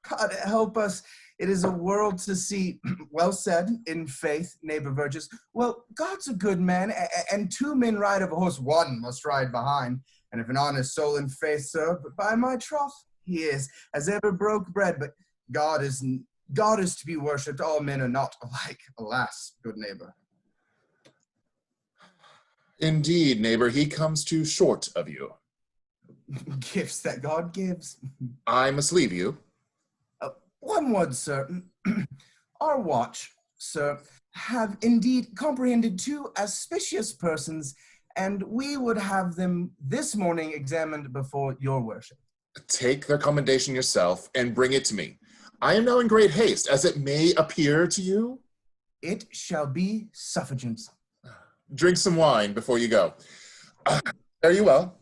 God help us, it is a world to see. Well said, in faith, neighbor Verges. Well, God's a good man, and two men ride of a horse, one must ride behind. And if an honest soul in faith, sir, but by my troth, he is, as ever broke bread, but God is to be worshipped. All men are not alike, alas, good neighbor. Indeed, neighbor, he comes too short of you. Gifts that God gives. I must leave you. One word, sir. Our watch, sir, have indeed comprehended two auspicious persons, and we would have them this morning examined before your worship. Take their commendation yourself and bring it to me. I am now in great haste, as it may appear to you. It shall be suffigant. Drink some wine before you go. Fare you well.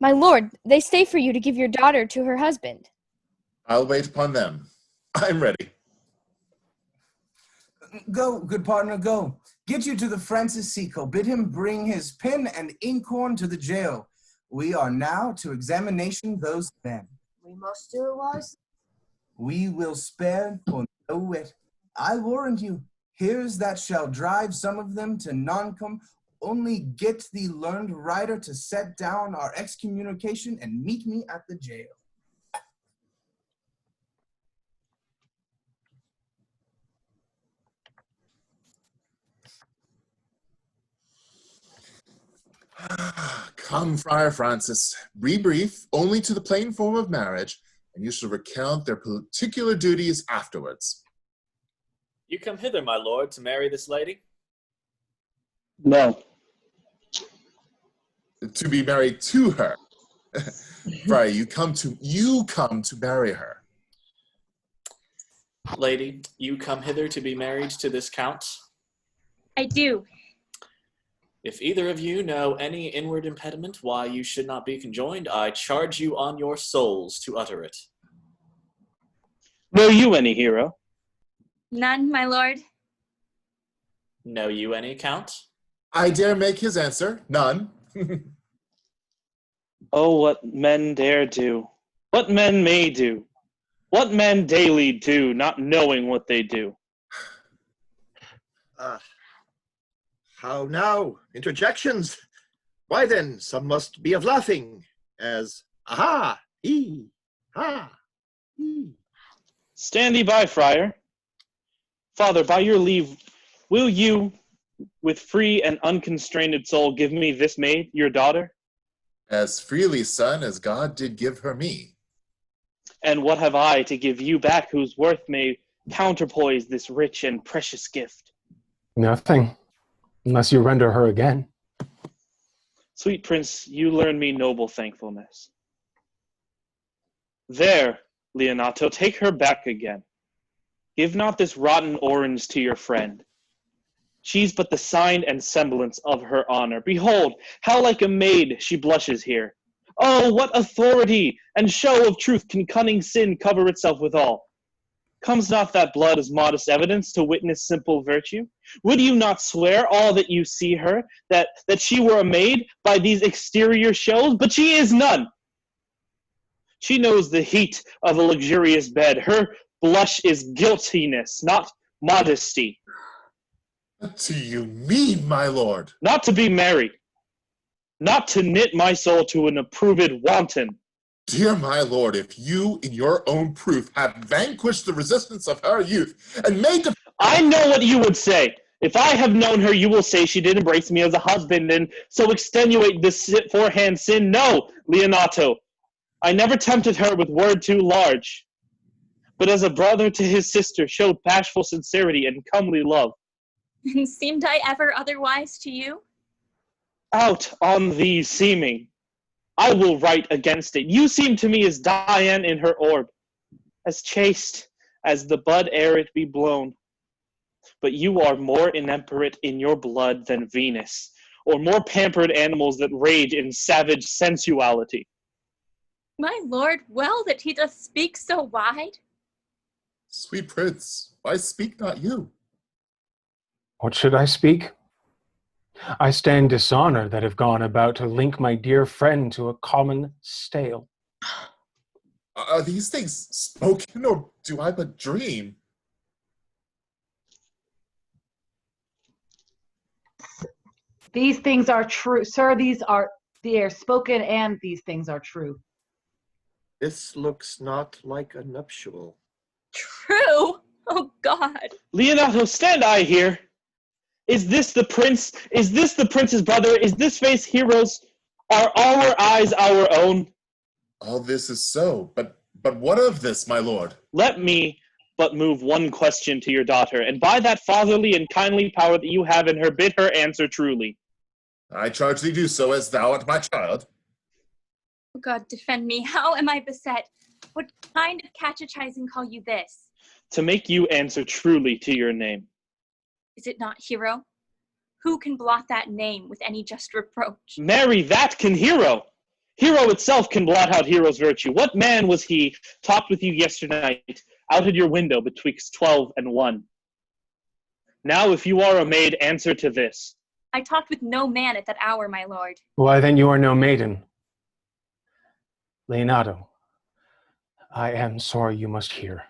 My lord, they stay for you to give your daughter to her husband. I'll wait upon them. I'm ready. Go, good partner, go. Get you to the Francis Seco. Bid him bring his pen and inkhorn to the jail. We are now to examination those men. We must do it wisely. We will spare for no wit. I warrant you, here's that shall drive some of them to non-com. Only get the learned writer to set down our excommunication and meet me at the jail. Come, Friar Francis, be brief, only to the plain form of marriage, and you shall recount their particular duties afterwards. You come hither, my lord, to marry this lady? No. To be married to her. Friar, you come to marry her. Lady, you come hither to be married to this count? I do. If either of you know any inward impediment why you should not be conjoined, I charge you on your souls to utter it. Know you any, hero? None, my lord. Know you any, Count? I dare make his answer. None. Oh, what men dare do. What men may do. What men daily do, not knowing what they do. How now? Interjections? Why then, some must be of laughing, as aha, ee, ha, ee. Stand thee by, friar. Father, by your leave, will you, with free and unconstrained soul, give me this maid, your daughter? As freely, son, as God did give her me. And what have I to give you back whose worth may counterpoise this rich and precious gift? Nothing, unless you render her again. Sweet prince, you learn me noble thankfulness. There, Leonato, take her back again. Give not this rotten orange to your friend. She's but the sign and semblance of her honor. Behold, how like a maid she blushes here. Oh, what authority and show of truth can cunning sin cover itself withal? Comes not that blood as modest evidence to witness simple virtue? Would you not swear, all that you see her, that she were a maid by these exterior shows? But she is none. She knows the heat of a luxurious bed. Her blush is guiltiness, not modesty. What do you mean, my lord? Not to be married. Not to knit my soul to an approved wanton. Dear my lord, if you, in your own proof, have vanquished the resistance of her youth, and made the... I know what you would say. If I have known her, you will say she did embrace me as a husband, and so extenuate this forehand sin. No, Leonato, I never tempted her with word too large, but as a brother to his sister showed bashful sincerity and comely love. And seemed I ever otherwise to you? Out on thee seeming, I will write against it. You seem to me as Diane in her orb, as chaste as the bud ere it be blown. But you are more intemperate in your blood than Venus, or more pampered animals that rage in savage sensuality. My lord, well that he doth speak so wide. Sweet prince, why speak not you? What should I speak? I stand dishonored that have gone about to link my dear friend to a common stale. Are these things spoken, or do I but dream? These things are true. Sir, they are spoken and these things are true. This looks not like a nuptial. True? Oh God. Leonato, stand I here. Is this the prince? Is this the prince's brother? Is this face hero's? Are our eyes our own? All this is so, but what of this, my lord? Let me but move one question to your daughter, and by that fatherly and kindly power that you have in her, bid her answer truly. I charge thee do so, as thou art my child. Oh God, defend me. How am I beset? What kind of catechizing call you this? To make you answer truly to your name. Is it not Hero? Who can blot that name with any just reproach? Marry, that can Hero. Hero itself can blot out Hero's virtue. What man was he talked with you yesternight out at your window betwixt 12 and 1? Now, if you are a maid, answer to this. I talked with no man at that hour, my lord. Why then you are no maiden. Leonato, I am sorry you must hear.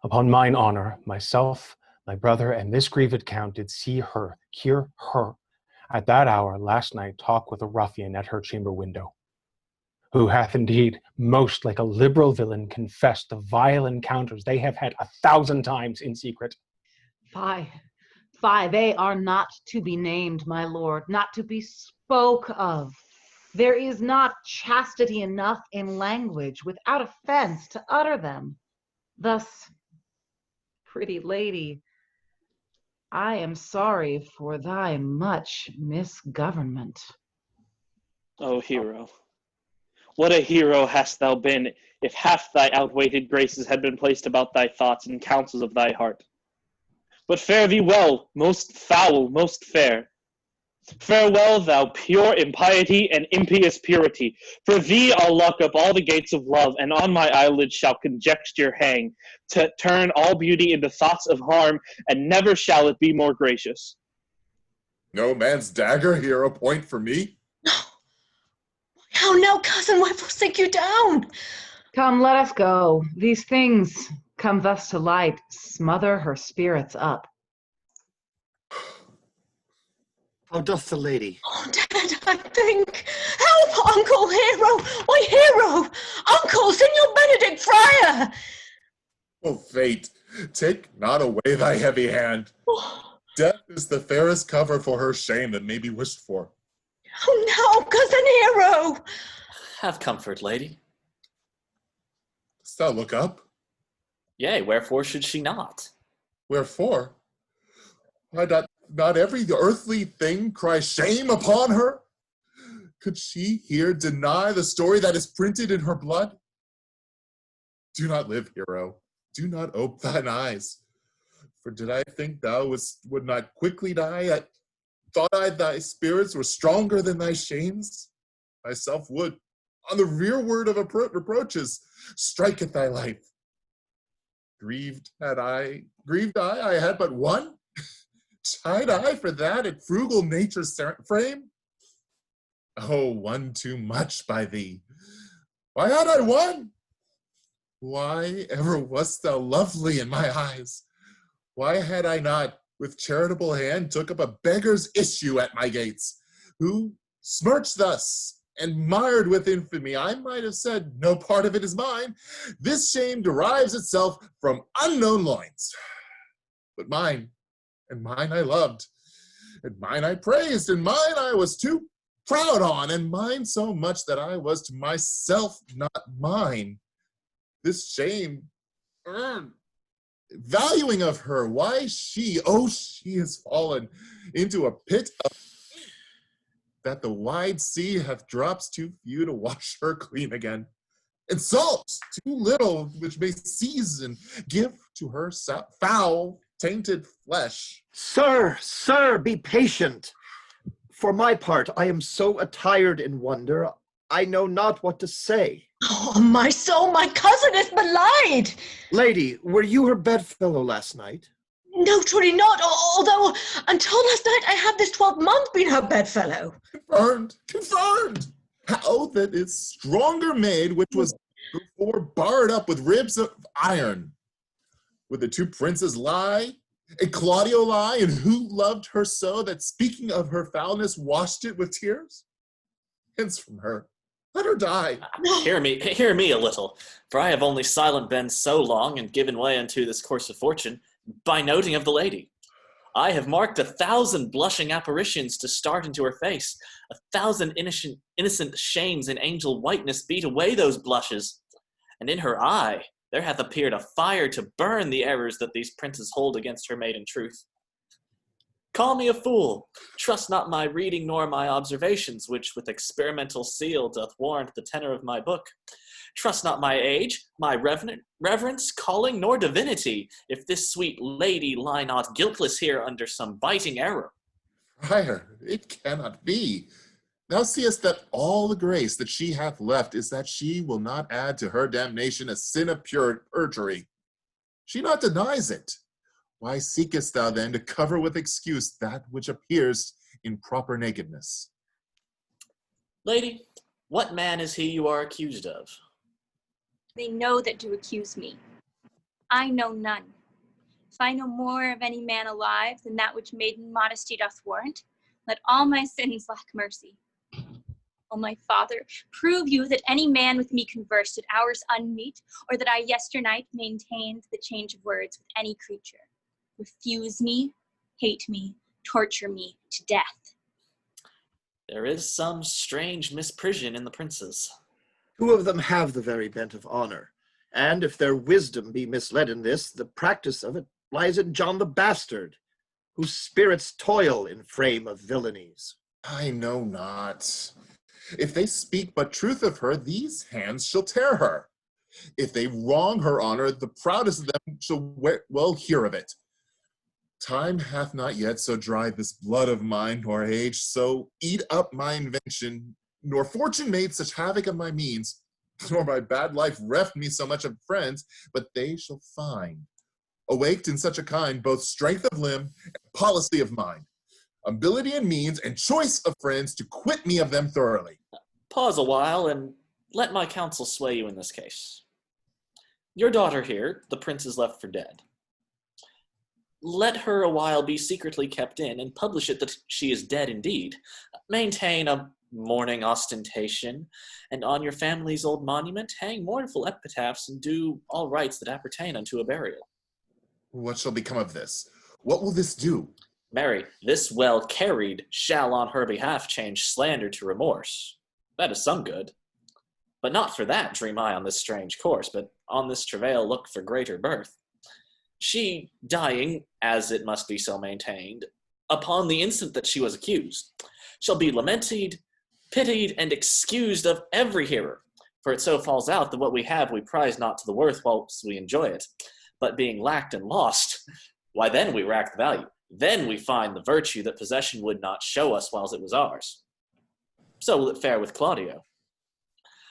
Upon mine honor, myself, my brother, and this grieved count did hear her, at that hour last night talk with a ruffian at her chamber window, who hath indeed most like a liberal villain confessed the vile encounters they have had 1,000 times in secret. Fie, they are not to be named, my lord, not to be spoke of. There is not chastity enough in language without offense to utter them. Thus, pretty lady, I am sorry for thy much misgovernment. O hero, what a hero hast thou been, if half thy outweighted graces had been placed about thy thoughts and counsels of thy heart. But fare thee well, most foul, most fair. Farewell, thou pure impiety and impious purity. For thee I'll lock up all the gates of love, and on my eyelids shall conjecture hang, to turn all beauty into thoughts of harm, and never shall it be more gracious. No man's dagger here a point for me? How now, cousin, why forsake you down? Come, let us go. These things come thus to light, smother her spirits up. How doth the lady? Oh, Dad, I think. Help, Uncle Hero! My hero! Uncle, Signor Benedict Friar! O fate, take not away thy heavy hand. Death is the fairest cover for her shame that may be wished for. Oh, no, cousin Hero! Have comfort, lady. Dost thou look up? Yea, wherefore should she not? Wherefore? Why not every earthly thing cry shame upon her? Could she here deny the story that is printed in her blood? Do not live, hero. Do not ope thine eyes. For did I think thou would not quickly die, I thought thy spirits were stronger than thy shames. Myself would, on the rearward of reproaches, strike at thy life. Grieved I had but one? Chide I for that at frugal nature's frame? Oh, one too much by thee. Why had I one? Why ever wast thou lovely in my eyes? Why had I not, with charitable hand, took up a beggar's issue at my gates, who, smirched thus, and mired with infamy, I might have said, no part of it is mine. This shame derives itself from unknown loins. But mine, and mine I loved, and mine I praised, and mine I was too proud on, and mine so much that I was to myself not mine. This shame, valuing of her, why she has fallen into a pit of that the wide sea hath drops too few to wash her clean again, and salt too little which may season, give to her foul, tainted flesh. Sir, be patient. For my part, I am so attired in wonder, I know not what to say. Oh, my soul, my cousin is belied! Lady, were you her bedfellow last night? No, truly not, although until last night I have this 12-month been her bedfellow. Confirmed! How that is stronger made, which was before barred up with ribs of iron. Would the two princes lie, and Claudio lie, and who loved her so that speaking of her foulness washed it with tears? Hence from her. Let her die. Hear me a little, for I have only silent been so long and given way unto this course of fortune by noting of the lady. I have marked 1,000 blushing apparitions to start into her face, 1,000 innocent shames in angel whiteness beat away those blushes, and in her eye there hath appeared a fire to burn the errors that these princes hold against her maiden truth. Call me a fool. Trust not my reading nor my observations, which with experimental seal doth warrant the tenor of my book. Trust not my age, my reverence, calling, nor divinity, if this sweet lady lie not guiltless here under some biting error. Friar, it cannot be. Thou seest that all the grace that she hath left is that she will not add to her damnation a sin of perjury. She not denies it. Why seekest thou then to cover with excuse that which appears in proper nakedness? Lady, what man is he you are accused of? They know that do accuse me. I know none. If I know more of any man alive than that which maiden modesty doth warrant, let all my sins lack mercy. O my father, prove you that any man with me conversed at hours unmeet, or that I yesternight maintained the change of words with any creature. Refuse me, hate me, torture me to death. There is some strange misprision in the princes. 2 of them have the very bent of honor, and if their wisdom be misled in this, the practice of it lies in John the Bastard, whose spirits toil in frame of villainies. I know not. If they speak but truth of her, these hands shall tear her. If they wrong her honor, the proudest of them shall well hear of it. Time hath not yet so dried this blood of mine, nor age so eat up my invention, nor fortune made such havoc of my means, nor my bad life reft me so much of friends, but they shall find, awaked in such a kind, both strength of limb and policy of mind, ability and means, and choice of friends to quit me of them thoroughly. Pause a while and let my counsel sway you in this case. Your daughter here, the prince is left for dead. Let her a while be secretly kept in, and publish it that she is dead indeed. Maintain a mourning ostentation, and on your family's old monument hang mournful epitaphs, and do all rites that appertain unto a burial. What shall become of this? What will this do? Mary, this well carried shall on her behalf change slander to remorse. That is some good. But not for that dream I on this strange course, but on this travail look for greater birth. She, dying, as it must be so maintained, upon the instant that she was accused, shall be lamented, pitied, and excused of every hearer. For it so falls out that what we have we prize not to the worth whilst we enjoy it, but being lacked and lost, why then we rack the value. Then we find the virtue that possession would not show us whiles it was ours. So will it fare with Claudio.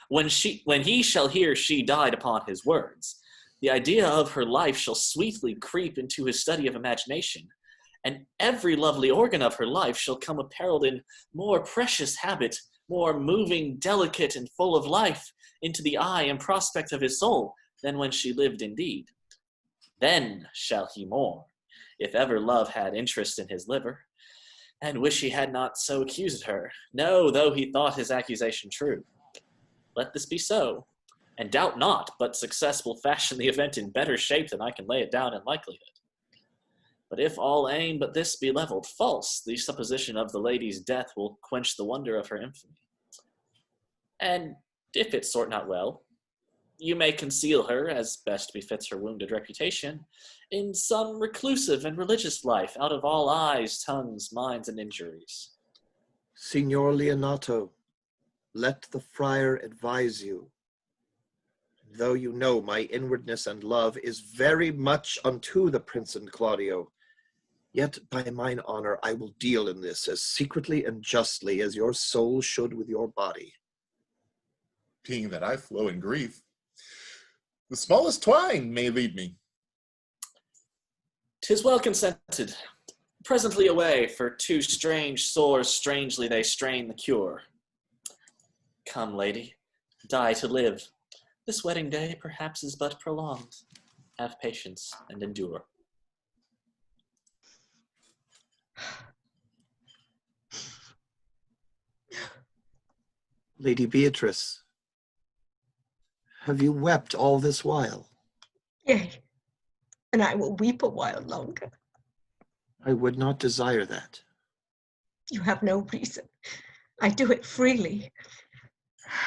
When he shall hear she died upon his words, the idea of her life shall sweetly creep into his study of imagination, and every lovely organ of her life shall come apparelled in more precious habit, more moving, delicate, and full of life, into the eye and prospect of his soul, than when she lived indeed. Then shall he mourn, if ever love had interest in his liver, and wish he had not so accused her, no, though he thought his accusation true. Let this be so, and doubt not, but success will fashion the event in better shape than I can lay it down in likelihood. But if all aim but this be levelled false, the supposition of the lady's death will quench the wonder of her infamy. And if it sort not well, you may conceal her, as best befits her wounded reputation, in some reclusive and religious life, out of all eyes, tongues, minds, and injuries. Signor Leonato, let the friar advise you. Though you know my inwardness and love is very much unto the prince and Claudio, yet by mine honor I will deal in this as secretly and justly as your soul should with your body. Being that I flow in grief, the smallest twine may lead me. 'Tis well consented. Presently away, for two strange sores strangely they strain the cure. Come, lady, die to live. This wedding day perhaps is but prolonged. Have patience and endure. Lady Beatrice, have you wept all this while? Yea, and I will weep a while longer. I would not desire that. You have no reason. I do it freely.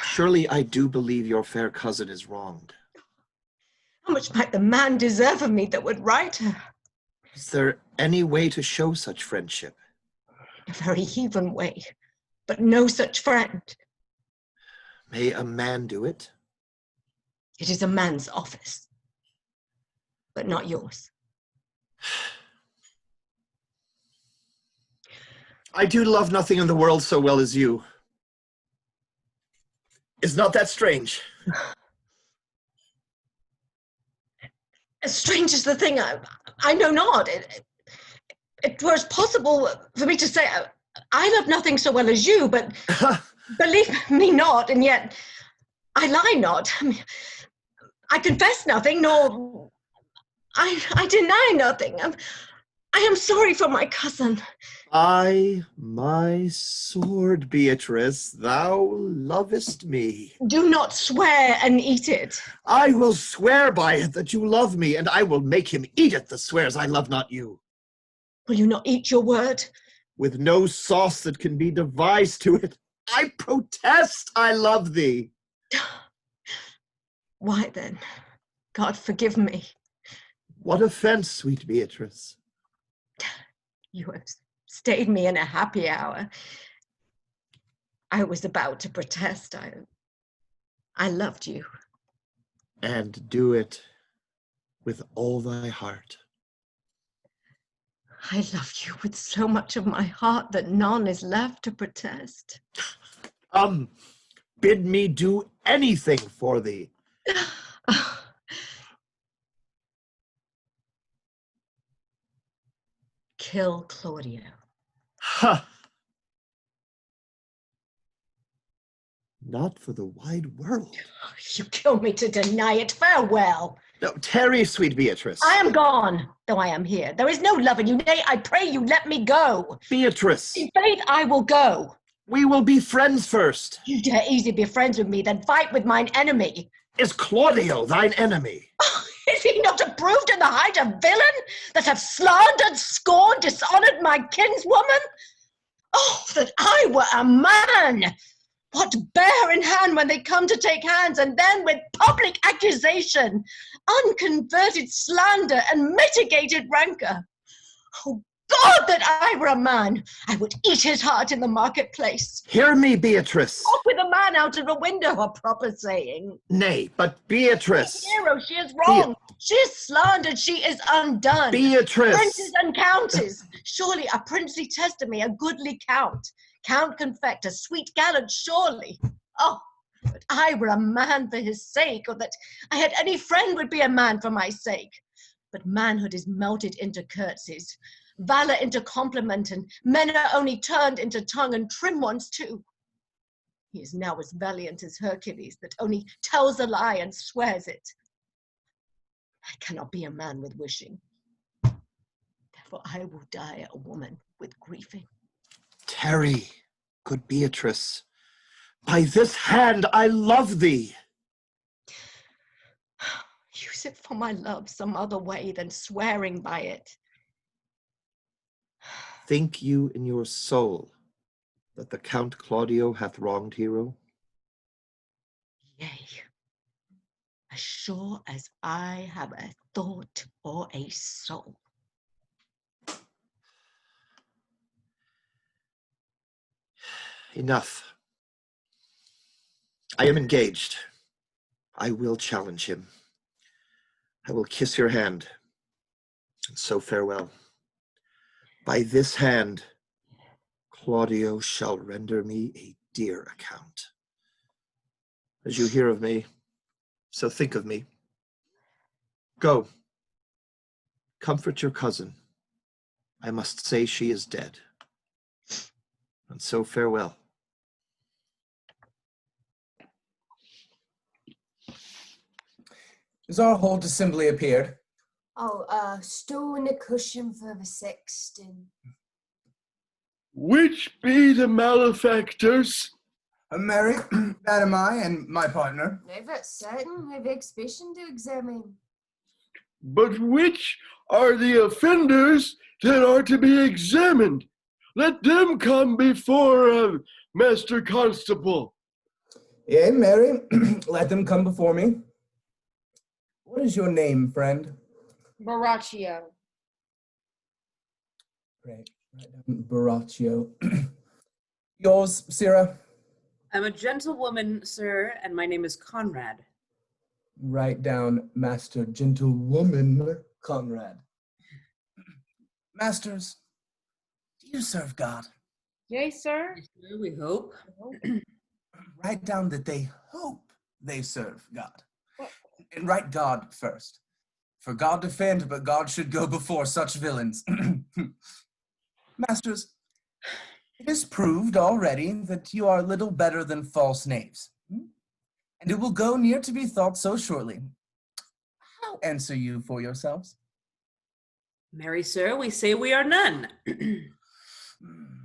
Surely I do believe your fair cousin is wronged. How much might the man deserve of me that would write her? Is there any way to show such friendship? A very heathen way, but no such friend. May a man do it? It is a man's office, but not yours. I do love nothing in the world so well as you. Is not that strange? As strange as the thing, I know not. It was possible for me to say, I love nothing so well as you, but believe me not, and yet I lie not. I confess nothing, nor I deny nothing. I am sorry for my cousin. Ay, my sword, Beatrice, thou lovest me. Do not swear and eat it. I will swear by it that you love me, and I will make him eat it that swears I love not you. Will you not eat your word? With no sauce that can be devised to it, I protest I love thee. Why then, God forgive me. What offense, sweet Beatrice? You have stayed me in a happy hour. I was about to protest. I loved you. And do it with all thy heart. I love you with so much of my heart that none is left to protest. Bid me do anything for thee. Kill Claudio. Ha! Not for the wide world. You kill me to deny it. Farewell. No, tarry, sweet Beatrice. I am gone, though I am here. There is no love in you. Nay, I pray you let me go. Beatrice. In faith, I will go. We will be friends first. You dare easily be friends with me, then fight with mine enemy. Is Claudio thine enemy? Is he not approved in the height a villain that hath slandered, scorned, dishonored my kinswoman? Oh, that I were a man! What bear in hand when they come to take hands, and then with public accusation, unconverted slander, and mitigated rancor. Oh God, that I were a man! I would eat his heart in the marketplace. Hear me, Beatrice. Off with a man out of a window, a proper saying. Nay, but Beatrice. Hero, she is wrong. She is slandered, she is undone. Beatrice. Princes and countess. Surely a princely testimony, a goodly count. Count confect, a sweet gallant, surely. Oh, but I were a man for his sake, or that I had any friend would be a man for my sake. But manhood is melted into curtsies, valor into compliment, and men are only turned into tongue, and trim ones too. He is now as valiant as Hercules, that only tells a lie and swears it. I cannot be a man with wishing. Therefore I will die a woman with grieving. Tarry, good Beatrice. By this hand I love thee. Use it for my love some other way than swearing by it. Think you in your soul that the Count Claudio hath wronged Hero? Yea, as sure as I have a thought or a soul. Enough. I am engaged. I will challenge him. I will kiss your hand, and so farewell. By this hand, Claudio shall render me a dear account. As you hear of me, so think of me. Go, comfort your cousin. I must say she is dead. And so farewell. As our whole assembly appeared. Oh, stool and a cushion for the sexton. Which be the malefactors? Mary, that am I, and my partner. No, that's certain. We've exhibition to examine. But which are the offenders that are to be examined? Let them come before Master Constable. Yea, Mary, let them come before me. What is your name, friend? Baraccio. Great. Baraccio. Yours, Syrah? I'm a gentlewoman, sir, and my name is Conrad. Write down Master Gentlewoman Conrad. Masters, do you serve God? Yea, sir. We hope. Write down that they hope they serve God. And write God first. For God defend, but God should go before such villains. Masters, it is proved already that you are little better than false knaves. And it will go near to be thought so shortly. How answer you for yourselves? Marry, sir, we say we are none.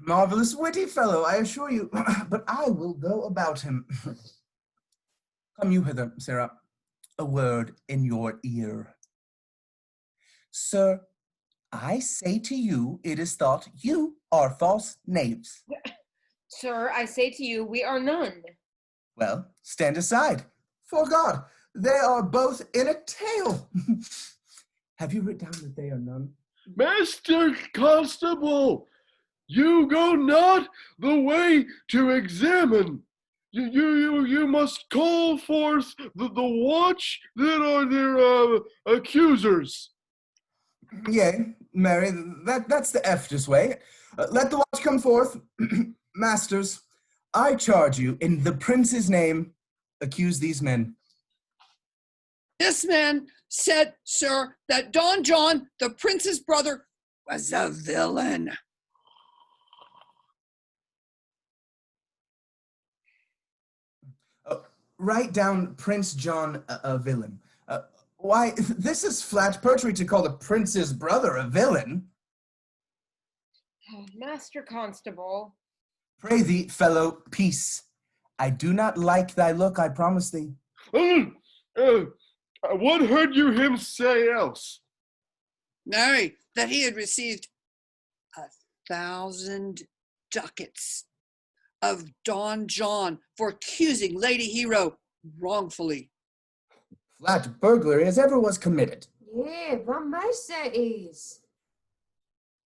Marvelous witty fellow, I assure you, but I will go about him. Come you hither, Sarah. A word in your ear. Sir, I say to you, it is thought you are false knaves. Sir, I say to you, we are none. Well, stand aside. For God, they are both in a tale. Have you written down that they are none? Master Constable, you go not the way to examine. You must call forth the watch that are their accusers. Yea, Mary, that's the eftest way. Let the watch come forth. Masters, I charge you, in the prince's name, accuse these men. This man said, sir, that Don John, the prince's brother, was a villain. Write down Prince John a villain. Why, this is flat perjury to call the prince's brother a villain. Master Constable. Pray thee, fellow, peace. I do not like thy look, I promise thee. What heard you him say else? Nay, that he had received 1,000 ducats of Don John for accusing Lady Hero wrongfully. Flat burglary as ever was committed. Yeah, what my say is.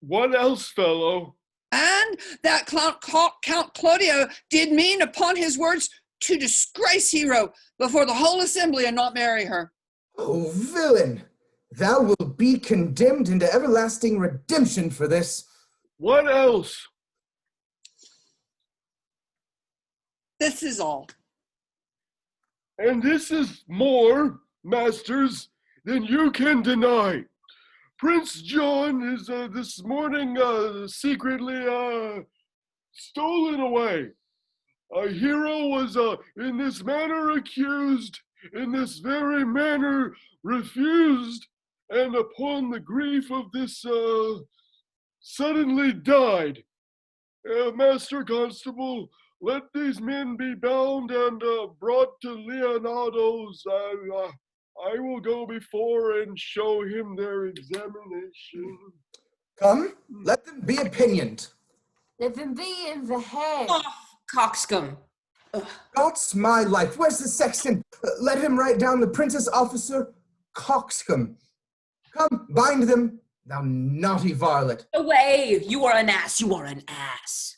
What else, fellow? And that Count Claudio did mean upon his words to disgrace Hero before the whole assembly and not marry her. Oh, villain! Thou wilt be condemned into everlasting redemption for this. What else? This is all. And this is more, masters, than you can deny. Prince John is this morning secretly stolen away. A hero was in this manner accused, in this very manner refused, and upon the grief of this suddenly died. Master Constable, let these men be bound and brought to Leonardo's. I will go before and show him their examination. Come, let them be opinioned. Let them be in the head. Oh, coxcomb. God's my life. Where's the sexton? Let him write down the prince's officer, coxcomb. Come, bind them, thou naughty varlet. Away! You are an ass, you are an ass.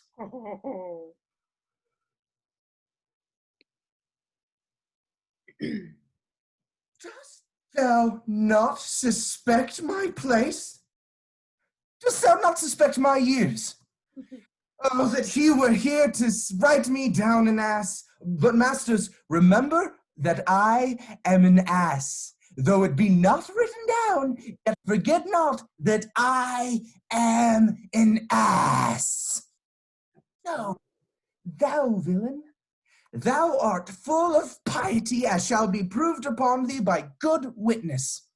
Dost thou not suspect my place? Dost thou not suspect my years? Oh, that he were here to write me down an ass. But masters, remember that I am an ass. Though it be not written down, yet forget not that I am an ass. No, thou villain, thou art full of piety, as shall be proved upon thee by good witness.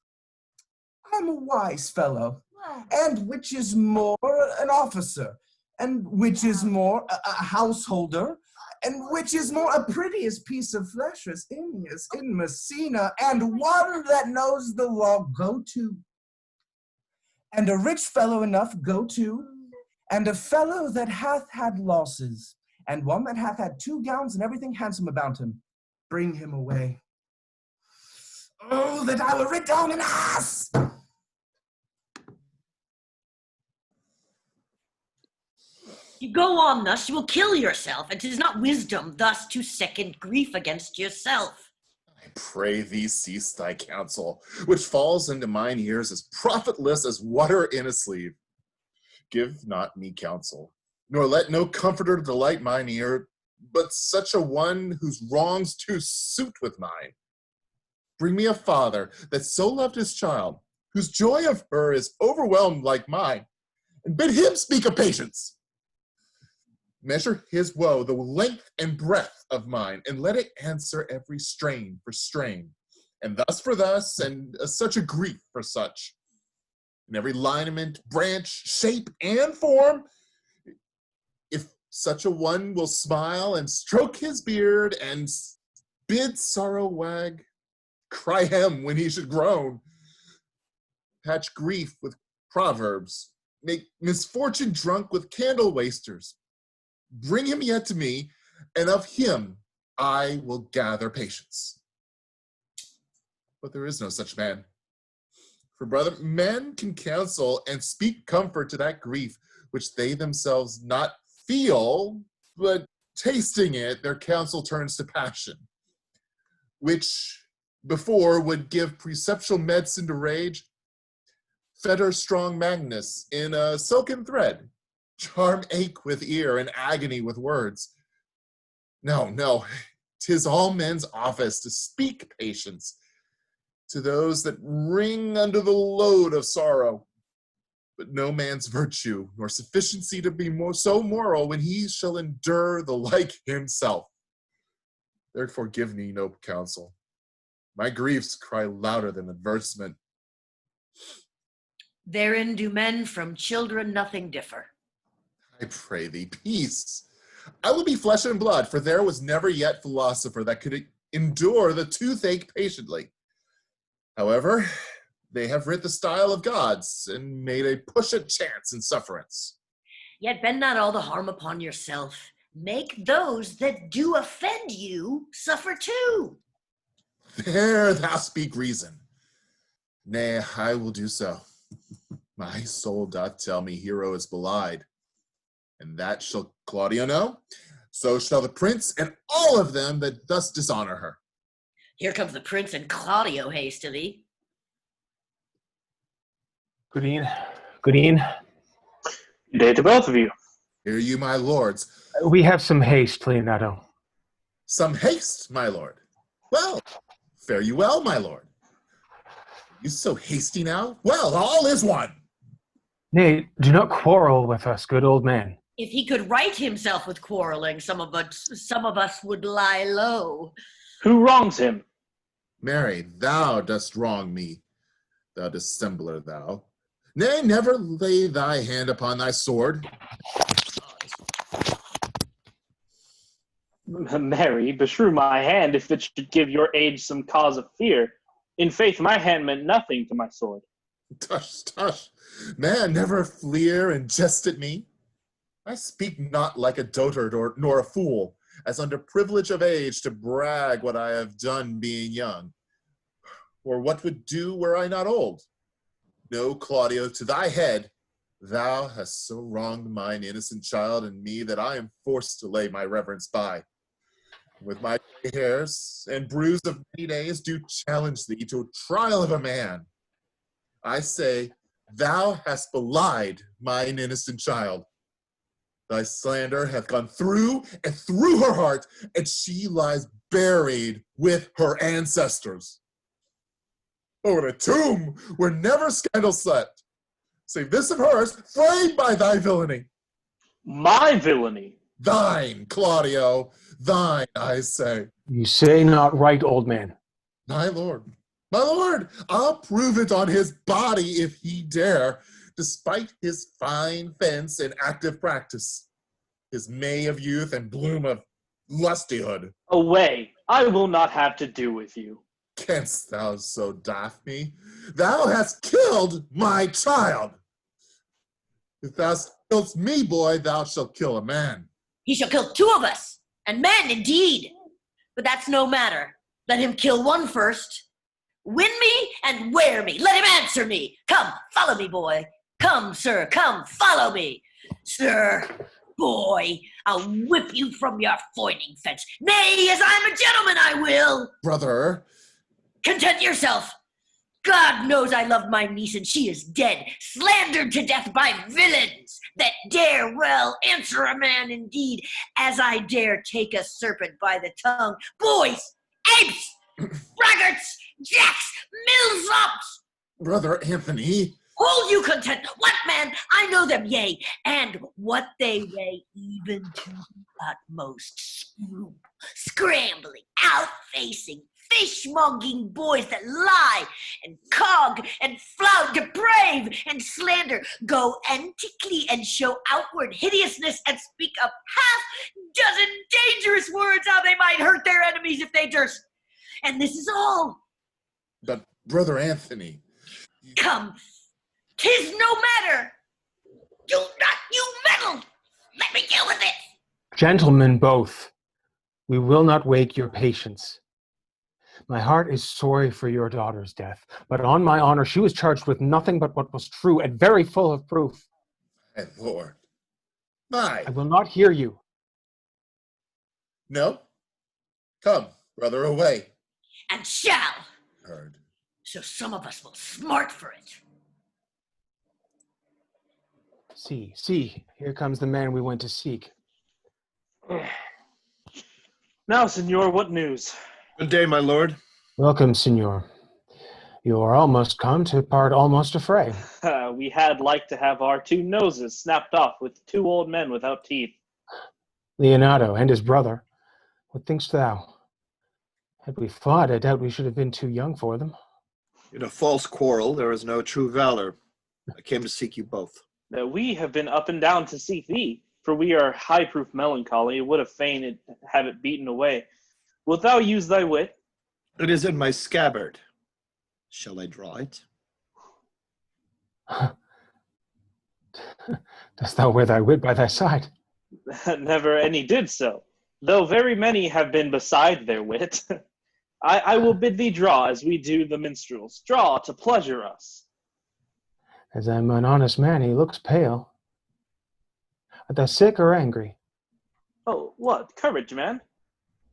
I'm a wise fellow, and which is more, an officer, and which is more, a householder, and which is more, a prettiest piece of flesh as Ennius in Messina, and one that knows the law, go to. And a rich fellow enough, go to, and a fellow that hath had losses, and one that hath had 2 gowns and everything handsome about him, bring him away. Oh, that I were writ down an ass! You go on thus, you will kill yourself, and 'tis not wisdom thus to second grief against yourself. I pray thee cease thy counsel, which falls into mine ears as profitless as water in a sleeve. Give not me counsel, nor let no comforter delight mine ear, but such a one whose wrongs do suit with mine. Bring me a father that so loved his child, whose joy of her is overwhelmed like mine, and bid him speak of patience. Measure his woe the length and breadth of mine, and let it answer every strain for strain, and thus for thus, and such a grief for such. In every lineament, branch, shape, and form, if such a one will smile and stroke his beard, and bid sorrow wag, cry hem when he should groan, patch grief with proverbs, make misfortune drunk with candle wasters, bring him yet to me, and of him I will gather patience. But there is no such man. For brother, men can counsel and speak comfort to that grief which they themselves not feel, but tasting it, their counsel turns to passion, which before would give preceptual medicine to rage, Fetter strong Magnus in a silken thread. Charm ache with ear and agony with words. No, no, 'tis all men's office to speak patience to those that wring under the load of sorrow, but no man's virtue nor sufficiency to be so moral when he shall endure the like himself. Therefore give me no counsel. My griefs cry louder than advertisement. Therein do men from children nothing differ. I pray thee, peace. I will be flesh and blood, for there was never yet philosopher that could endure the toothache patiently. However, they have writ the style of gods, and made a push at chance and sufferance. Yet bend not all the harm upon yourself. Make those that do offend you suffer too. There thou speak reason. Nay, I will do so. My soul doth tell me Hero is belied, and that shall Claudia know. So shall the prince and all of them that thus dishonor her. Here comes the prince and Claudio hastily. Good evening. Good evening. Good day to both of you. Hear you, my lords. We have some haste, Leonardo. Some haste, my lord. Well, fare you well, my lord. Are you so hasty now? Well, all is one. Nay, do not quarrel with us, good old man. If he could right himself with quarreling, some of us would lie low. Who wrongs him? Mary, thou dost wrong me, thou dissembler thou. Nay, never lay thy hand upon thy sword. Mary, beshrew my hand if it should give your age some cause of fear. In faith, my hand meant nothing to my sword. Tush, tush. Man, never fleer and jest at me. I speak not like a dotard nor a fool, as under privilege of age to brag what I have done being young, or what would do were I not old. No, Claudio, to thy head, thou hast so wronged mine innocent child and me that I am forced to lay my reverence by. With my gray hairs and bruise of many days do challenge thee to a trial of a man. I say, thou hast belied mine innocent child. Thy slander hath gone through and through her heart, and she lies buried with her ancestors. Oh, in a tomb where never scandal slept, save this of hers, framed by thy villainy. My villainy? Thine, Claudio, thine, I say. You say not right, old man. My lord, I'll prove it on his body if he dare, despite his fine fence and active practice, his May of youth and bloom of lustihood. Away, I will not have to do with you. Canst thou so doff me? Thou hast killed my child. If thou killest me, boy, thou shalt kill a man. He shall kill two of us, and men indeed. But that's no matter. Let him kill one first. Win me and wear me. Let him answer me. Come, follow me, boy. Come, sir, come, follow me. Sir, boy, I'll whip you from your foining fence. Nay, as I'm a gentleman, I will. Brother. Content yourself. God knows I love my niece, and she is dead, slandered to death by villains that dare well answer a man indeed, as I dare take a serpent by the tongue. Boys, apes, braggarts, jacks, milksops. Brother Anthony. Hold you content. What, man? I know them, yea, and what they weigh even to the utmost. Scrambling, out-facing, fishmonging boys that lie and cog and flout, deprave and slander, go antically and show outward hideousness and speak a half-dozen dangerous words how they might hurt their enemies if they durst. And this is all. But, Brother Anthony. Come, 'tis no matter. Do not you meddle. Let me deal with it. Gentlemen both, we will not wake your patience. My heart is sorry for your daughter's death, but on my honor, she was charged with nothing but what was true and very full of proof. My lord. My. I will not hear you. No? Come, brother, away. And shall. Heard. So some of us will smart for it. See, here comes the man we went to seek. Now, senor, what news? Good day, my lord. Welcome, senor. You are almost come to part almost a fray. We had like to have our 2 noses snapped off with 2 old men without teeth. Leonardo and his brother. What thinkst thou? Had we fought, I doubt we should have been too young for them. In a false quarrel, there is no true valor. I came to seek you both. We have been up and down to seek thee, for we are high-proof melancholy, would have fain have it beaten away. Wilt thou use thy wit? It is in my scabbard. Shall I draw it? Dost thou wear thy wit by thy side? Never any did so, though very many have been beside their wit. I will bid thee draw as we do the minstrels. Draw to pleasure us. As I am an honest man, he looks pale. Art thou sick or angry? Oh, what? Courage, man.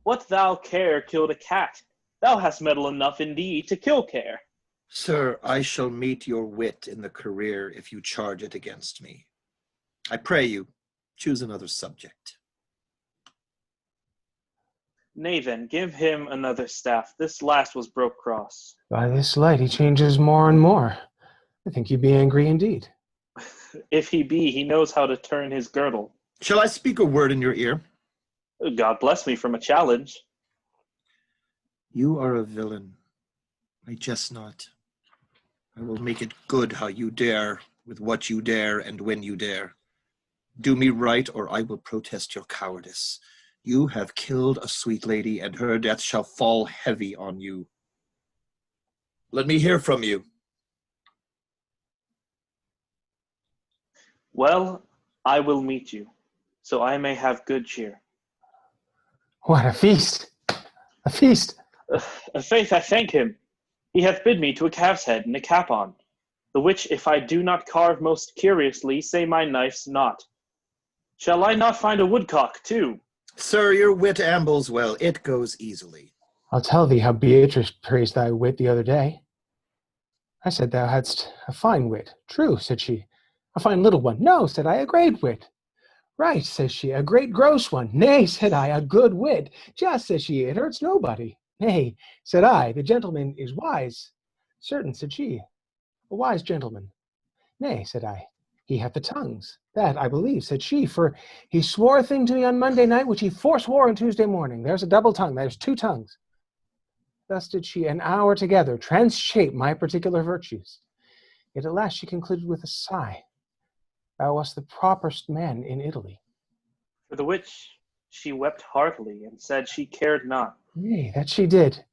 What thou care killed a cat? Thou hast metal enough indeed to kill care. Sir, I shall meet your wit in the career if you charge it against me. I pray you, choose another subject. Nay then, give him another staff. This last was broke cross. By this light he changes more and more. I think you be angry indeed. If he be, he knows how to turn his girdle. Shall I speak a word in your ear? God bless me from a challenge. You are a villain. I jest not. I will make it good how you dare, with what you dare, and when you dare. Do me right, or I will protest your cowardice. You have killed a sweet lady, and her death shall fall heavy on you. Let me hear from you. Well, I will meet you, so I may have good cheer. What a feast! A feast! Faith, I thank him. He hath bid me to a calf's head and a capon, the which if I do not carve most curiously, say my knife's not. Shall I not find a woodcock, too? Sir, your wit ambles well. It goes easily. I'll tell thee how Beatrice praised thy wit the other day. I said thou hadst a fine wit. True, said she. A fine little one. No, said I, a great wit. Right, says she, a great gross one. Nay, said I, a good wit. Just, says she, it hurts nobody. Nay, said I, the gentleman is wise. Certain, said she, a wise gentleman. Nay, said I, he hath the tongues. That I believe, said she, for he swore a thing to me on Monday night, which he forswore on Tuesday morning. There's a double tongue, there's 2 tongues. Thus did she an hour together transshape my particular virtues. Yet at last she concluded with a sigh. Thou wast the properest man in Italy. For the which she wept heartily, and said she cared not. Yea, that she did.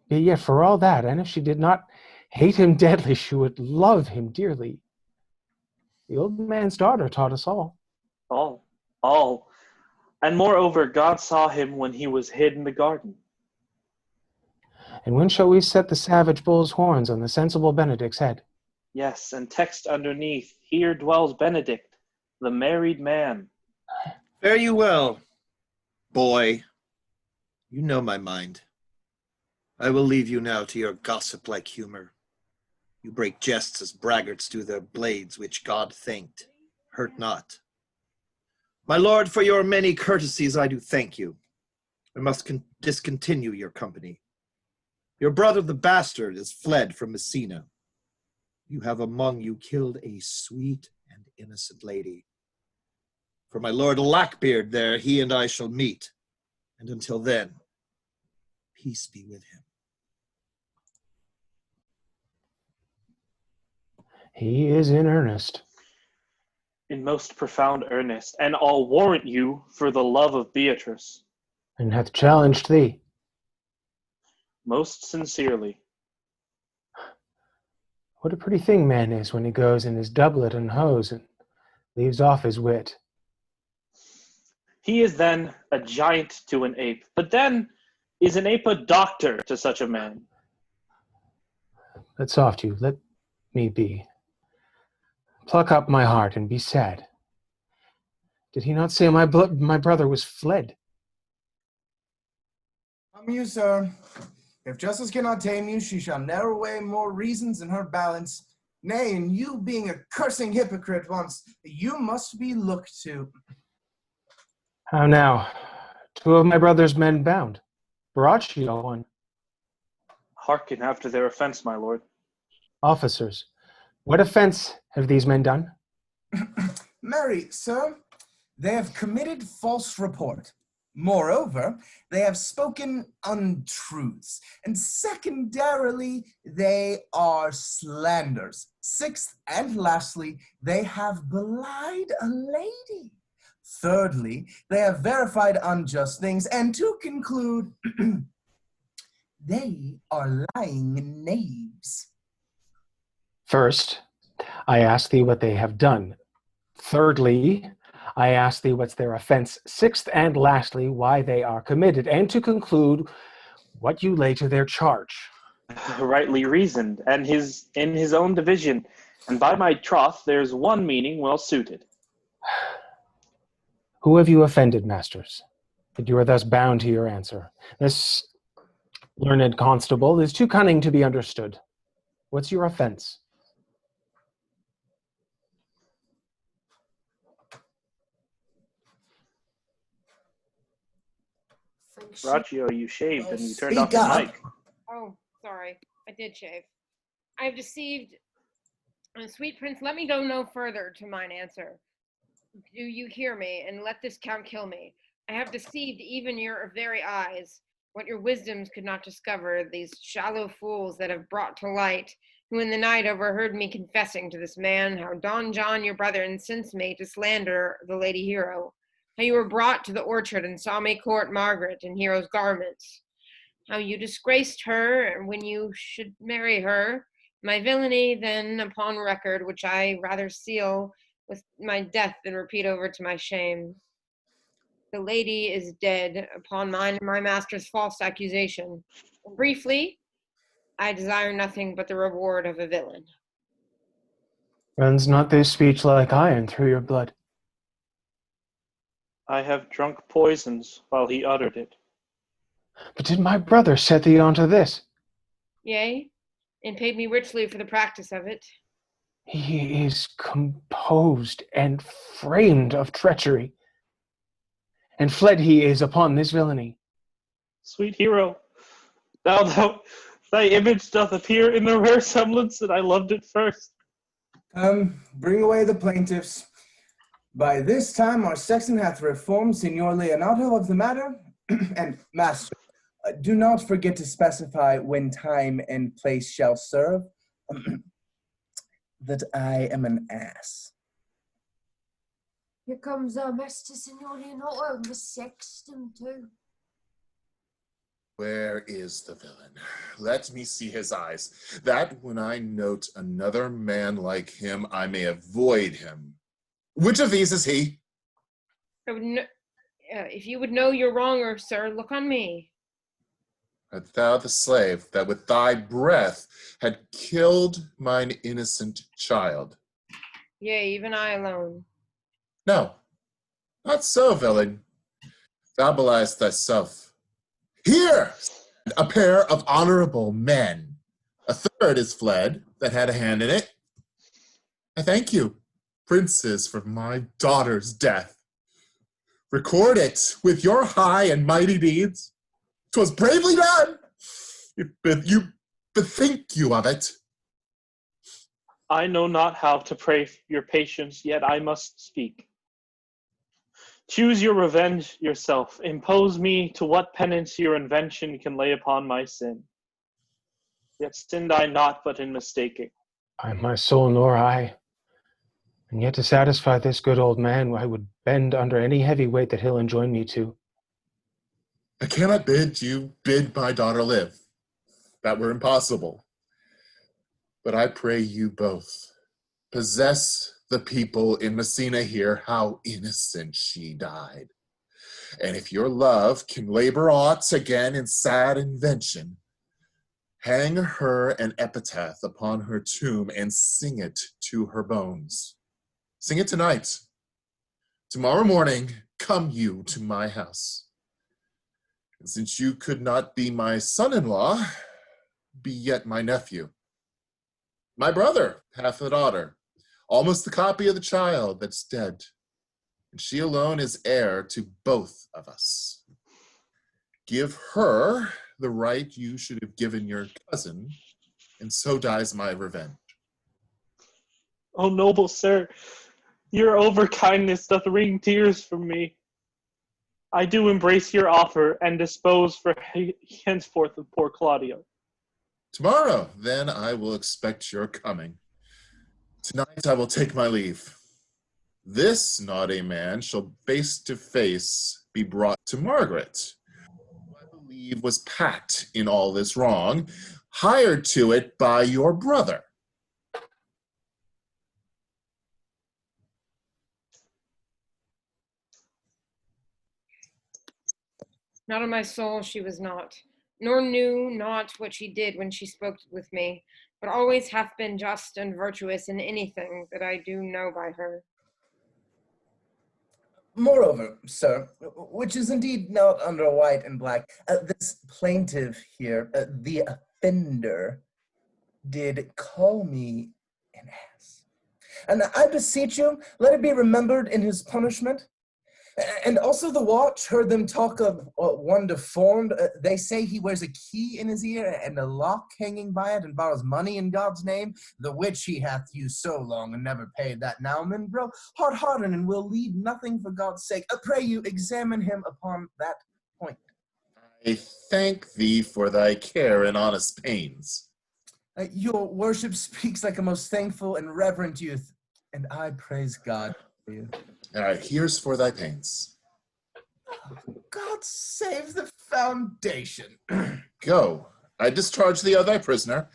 Yet for all that, and if she did not hate him deadly, she would love him dearly. The old man's daughter taught us all. All. And moreover, God saw him when he was hid in the garden. And when shall we set the savage bull's horns on the sensible Benedict's head? Yes, and text underneath, here dwells Benedict, the married man. Fare you well, boy. You know my mind. I will leave you now to your gossip-like humor. You break jests as braggarts do their blades, which God thanked. Hurt not. My lord, for your many courtesies I do thank you. I must discontinue your company. Your brother the bastard is fled from Messina. You have among you killed a sweet and innocent lady. For my lord Lackbeard there, he and I shall meet. And until then, peace be with him. He is in earnest. In most profound earnest, and I'll warrant you for the love of Beatrice. And hath challenged thee. Most sincerely. What a pretty thing man is when he goes in his doublet and hose and leaves off his wit. He is then a giant to an ape, but then is an ape a doctor to such a man? Let soft you, let me be. Pluck up my heart and be sad. Did he not say my brother was fled? Come you, sir. If justice cannot tame you, she shall narrow away more reasons in her balance, Nay, and you being a cursing hypocrite once, you must be looked to. How now? Two of my brother's men bound. Baraccio one. Hearken after their offense, my lord. Officers, what offense have these men done? Marry, sir, they have committed false report. Moreover, they have spoken untruths. And secondarily, they are slanders. Sixth and lastly, they have belied a lady. Thirdly, they have verified unjust things. And to conclude, they are lying knaves. First, I ask thee what they have done. Thirdly, I ask thee what's their offense. Sixth and lastly, why they are committed. And to conclude, what you lay to their charge. Rightly reasoned, and in his own division, and by my troth, there's one meaning well suited. Who have you offended, masters, that you are thus bound to your answer? This learned constable is too cunning to be understood. What's your offense? Braccio, you shaved and you turned off your mic. Oh, sorry. I did shave. I have deceived. Sweet prince, let me go no further to mine answer. Do you hear me, and let this count kill me? I have deceived even your very eyes. What your wisdoms could not discover, these shallow fools that have brought to light, who in the night overheard me confessing to this man how Don John your brother incensed me to slander the lady Hero, how you were brought to the orchard and saw me court Margaret in Hero's garments, how you disgraced her when you should marry her, my villainy then upon record, which I rather seal with my death than repeat over to my shame. The lady is dead upon mine and my master's false accusation. Briefly, I desire nothing but the reward of a villain. Runs not this speech like iron through your blood? I have drunk poisons while he uttered it. But did my brother set thee onto this? Yea, and paid me richly for the practice of it. He is composed and framed of treachery, and fled he is upon this villainy. Sweet Hero, thy image doth appear in the rare semblance that I loved it first. Bring away the plaintiffs. By this time our sexton hath reformed Signor Leonato of the matter, and master, do not forget to specify when time and place shall serve, that I am an ass. Here comes our Master Signor Leonato, the sexton too. Where is the villain? Let me see his eyes, that when I note another man like him, I may avoid him. Which of these is he? If you would know your wronger, sir, look on me. Art thou the slave that with thy breath had killed mine innocent child? Yea, even I alone. No, not so, villain. Thou beliest thyself. Here, a pair of honorable men. A third is fled that had a hand in it. I thank you, princes, for my daughter's death. Record it with your high and mighty deeds. 'Twas bravely done. You bethink you of it. I know not how to pray your patience, yet I must speak. Choose your revenge yourself. Impose me to what penance your invention can lay upon my sin. Yet sinned I not but in mistaking. I my soul nor I. And yet to satisfy this good old man, I would bend under any heavy weight that he'll enjoin me to. I cannot bid you bid my daughter live. That were impossible. But I pray you both, possess the people in Messina here how innocent she died. And if your love can labor aught again in sad invention, hang her an epitaph upon her tomb and sing it to her bones. Sing it tonight. Tomorrow morning, come you to my house. And since you could not be my son-in-law, be yet my nephew. My brother hath a daughter, almost the copy of the child that's dead, and she alone is heir to both of us. Give her the right you should have given your cousin, and so dies my revenge. O noble sir, your overkindness doth wring tears from me. I do embrace your offer, and dispose for henceforth of poor Claudio. Tomorrow, then, I will expect your coming. Tonight I will take my leave. This naughty man shall face to face be brought to Margaret, who I believe was packed in all this wrong, hired to it by your brother. Not on my soul she was not, nor knew not what she did when she spoke with me, but always hath been just and virtuous in anything that I do know by her. Moreover, sir, which is indeed not under white and black, this plaintiff here, the offender, did call me an ass. And I beseech you, let it be remembered in his punishment. And also the watch heard them talk of one deformed. They say he wears a key in his ear and a lock hanging by it and borrows money in God's name, the which he hath used so long and never paid. That now men grow hard-hearted and will leave nothing for God's sake. I pray you examine him upon that point. I thank thee for thy care and honest pains. Your worship speaks like a most thankful and reverent youth, and I praise God for you. Here's for thy pains. God save the foundation. Go, I discharge thee of thy prisoner,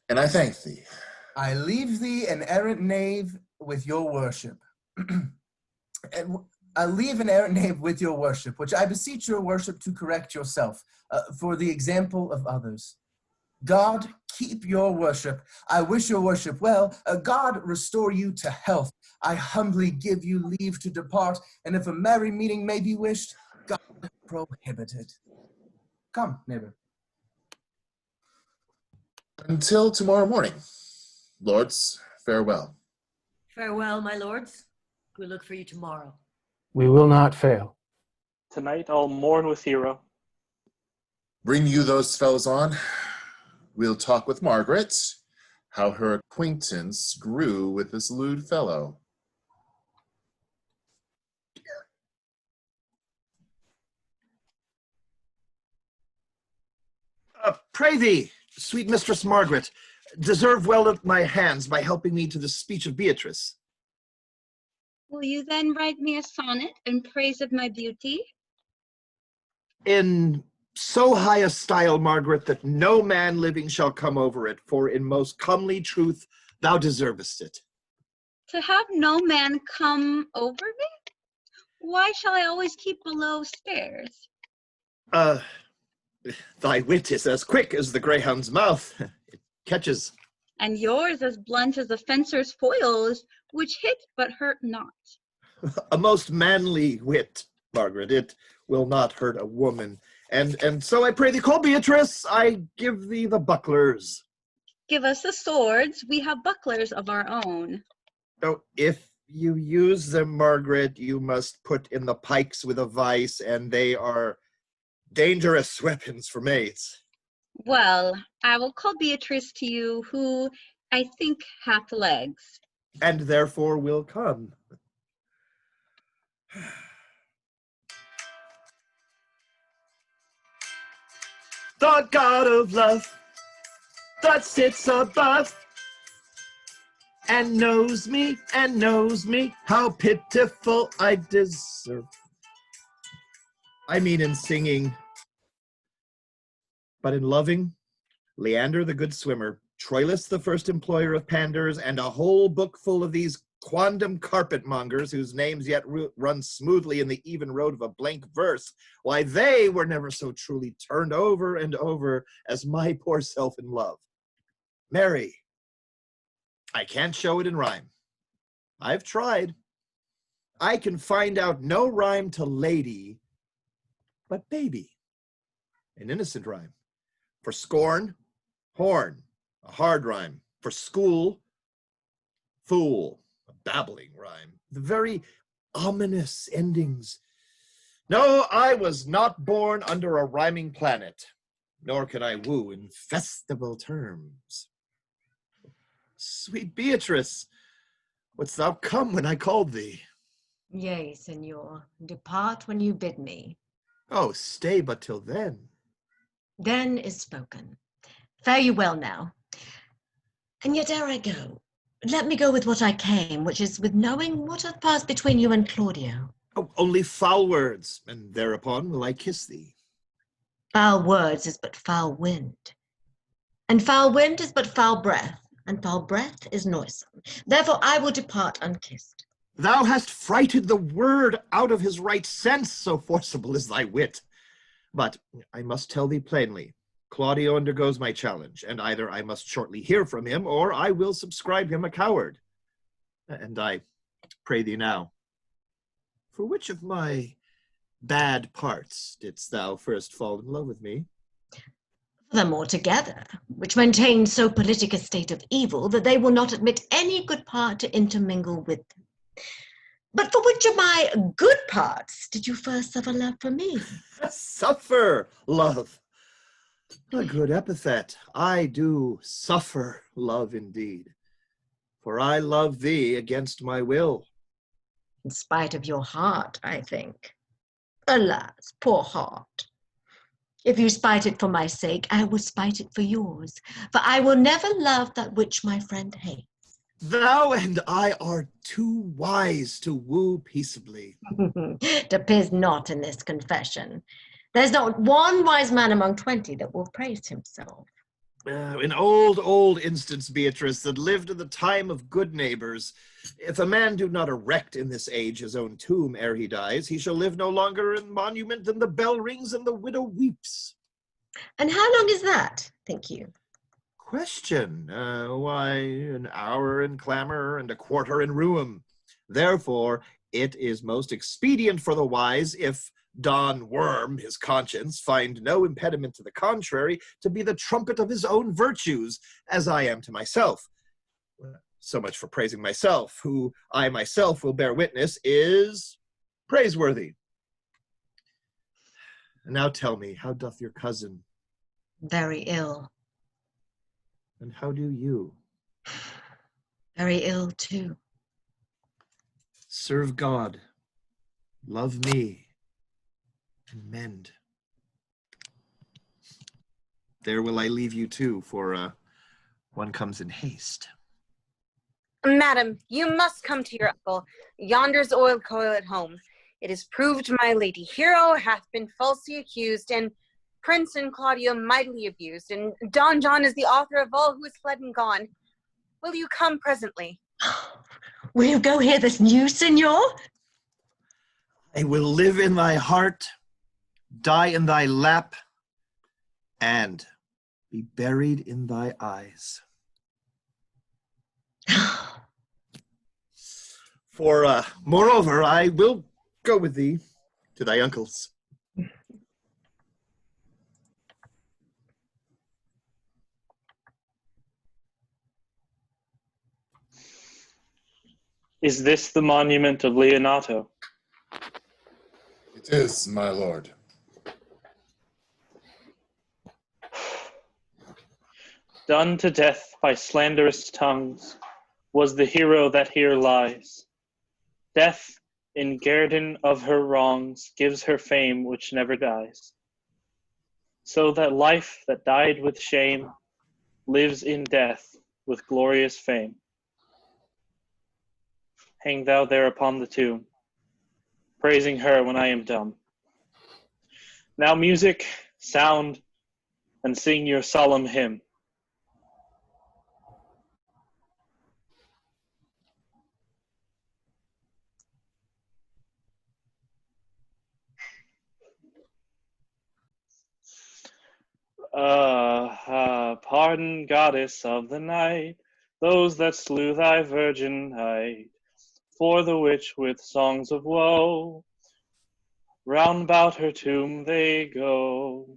and I thank thee. I leave thee an errant knave with your worship. I leave an errant knave with your worship, which I beseech your worship to correct yourself, for the example of others. God, keep your worship. I wish your worship well. God, restore you to health. I humbly give you leave to depart, and if a merry meeting may be wished, God prohibit it. Come, neighbor. Until tomorrow morning. Lords, farewell. Farewell, my lords. We'll look for you tomorrow. We will not fail. Tonight I'll mourn with Hero. Bring you those fellows on. We'll talk with Margaret, how her acquaintance grew with this lewd fellow. Pray thee, sweet Mistress Margaret, deserve well at my hands by helping me to the speech of Beatrice. Will you then write me a sonnet in praise of my beauty? In so high a style, Margaret, that no man living shall come over it, for in most comely truth thou deservest it. To have no man come over me? Why shall I always keep below stairs? Thy wit is as quick as the greyhound's mouth. It catches. And yours as blunt as a fencer's foils, which hit but hurt not. A most manly wit, Margaret. It will not hurt a woman. And so I pray thee, call Beatrice. I give thee the bucklers. Give us the swords. We have bucklers of our own. Oh, if you use them, Margaret, you must put in the pikes with a vice, and they are dangerous weapons for maids. Well, I will call Beatrice to you, who I think hath legs. And therefore will come. The God of love that sits above and knows me, how pitiful I deserve. I mean in singing, but in loving, Leander the good swimmer, Troilus the first employer of panders, and a whole book full of these quondam carpetmongers whose names yet run smoothly in the even road of a blank verse, why they were never so truly turned over and over as my poor self in love. Mary, I can't show it in rhyme. I've tried. I can find out no rhyme to lady but baby, an innocent rhyme. For scorn, horn, a hard rhyme. For school, fool, a babbling rhyme, the very ominous endings. No, I was not born under a rhyming planet, nor can I woo in festival terms. Sweet Beatrice, wouldst thou come when I called thee? Yea, Signor, depart when you bid me. Oh, stay but till then. Then is spoken. Fare you well now. And yet ere I go, let me go with what I came, which is with knowing what hath passed between you and Claudio. Oh, only foul words, and thereupon will I kiss thee. Foul words is but foul wind, and foul wind is but foul breath, and foul breath is noisome. Therefore I will depart unkissed. Thou hast frighted the word out of his right sense, so forcible is thy wit. But I must tell thee plainly, Claudio undergoes my challenge, and either I must shortly hear from him, or I will subscribe him a coward. And I pray thee now, for which of my bad parts didst thou first fall in love with me? Them all together, which maintain so politic a state of evil that they will not admit any good part to intermingle with them. But for which of my good parts did you first suffer love for me? Suffer love. A good epithet. I do suffer love indeed, for I love thee against my will. In spite of your heart, I think. Alas, poor heart. If you spite it for my sake, I will spite it for yours, for I will never love that which my friend hates. Thou and I are too wise to woo peaceably. Depends not in this confession. There's not one wise man among 20 that will praise himself. An old instance, Beatrice, that lived in the time of good neighbors. If a man do not erect in this age his own tomb ere he dies, he shall live no longer in monument than the bell rings and the widow weeps. And how long is that, think you? Question. Why, an hour in clamor and a quarter in ruin. Therefore, it is most expedient for the wise, if Don Worm, his conscience, find no impediment to the contrary, to be the trumpet of his own virtues, as I am to myself. So much for praising myself, who I myself will bear witness is praiseworthy. And now tell me, how doth your cousin? Very ill. And how do you? Very ill too. Serve God, love me, and mend. There will I leave you too, for one comes in haste. Madam, you must come to your uncle. Yonder's oil coil at home. It is proved my lady Hero hath been falsely accused, and Prince and Claudio mightily abused, and Don John is the author of all who is fled and gone. Will you come presently? Will you go hear this news, Signor? I will live in thy heart, die in thy lap, and be buried in thy eyes. For, moreover, I will go with thee to thy uncle's. Is this the monument of Leonato? It is, my lord. Done to death by slanderous tongues was the hero that here lies. Death, in guerdon of her wrongs, gives her fame which never dies. So that life that died with shame lives in death with glorious fame. Hang thou there upon the tomb, praising her when I am dumb. Now music, sound, and sing your solemn hymn. Pardon, goddess of the night, those that slew thy virgin night, for the which with songs of woe round about her tomb they go.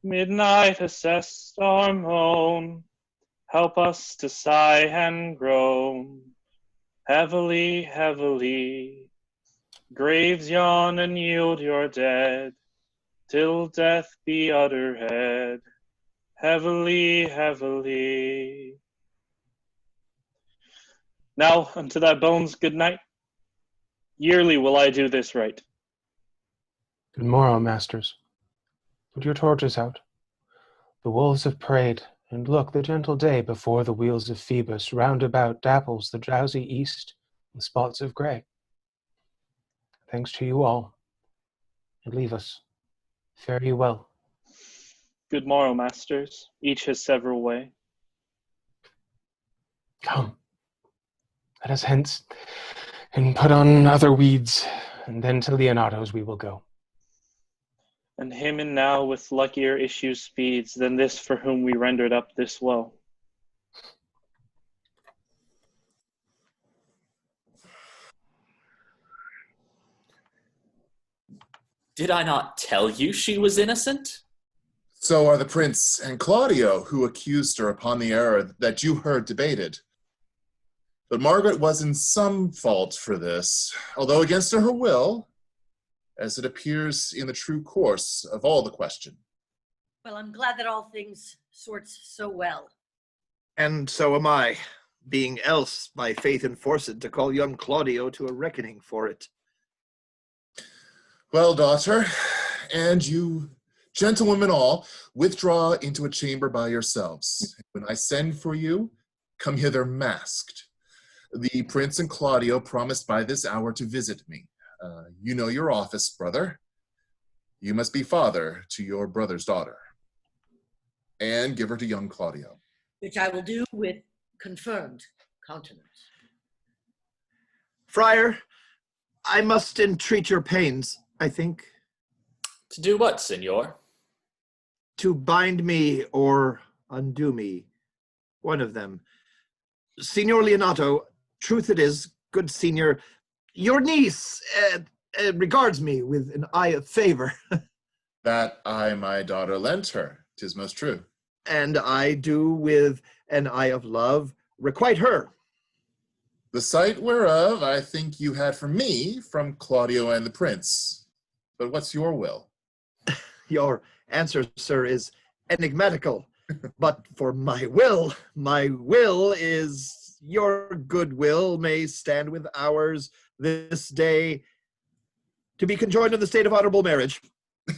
Midnight assessed our moan, help us to sigh and groan. Heavily, heavily, graves yawn and yield your dead, till death be utterhead. Heavily, heavily. Now unto thy bones good night. Yearly will I do this right. Good morrow, masters. Put your torches out. The wolves have preyed, and look, the gentle day before the wheels of Phoebus round about dapples the drowsy east in spots of grey. Thanks to you all, and leave us. Fare you well. Good morrow, masters, each his several way. Come, let us hence, and put on other weeds, and then to Leonato's we will go. And him and now with luckier issue speeds than this for whom we rendered up this woe. Did I not tell you she was innocent? So are the prince and Claudio, who accused her upon the error that you heard debated. But Margaret was in some fault for this, although against her will, as it appears in the true course of all the question. Well, I'm glad that all things sorts so well. And so am I, being else by faith enforced to call young Claudio to a reckoning for it. Well, daughter, and you gentlewomen all, withdraw into a chamber by yourselves. When I send for you, come hither masked. The prince and Claudio promised by this hour to visit me. You know your office, brother. You must be father to your brother's daughter. And give her to young Claudio. Which I will do with confirmed countenance. Friar, I must entreat your pains, I think. To do what, senor? To bind me or undo me. One of them. Signor Leonato, truth it is, good senior, your niece regards me with an eye of favor. That eye my daughter lent her, 'tis most true. And I do with an eye of love requite her. The sight whereof I think you had from me, from Claudio and the prince. But what's your will? Your answer, sir, is enigmatical. But for my will is your goodwill may stand with ours this day to be conjoined in the state of honorable marriage,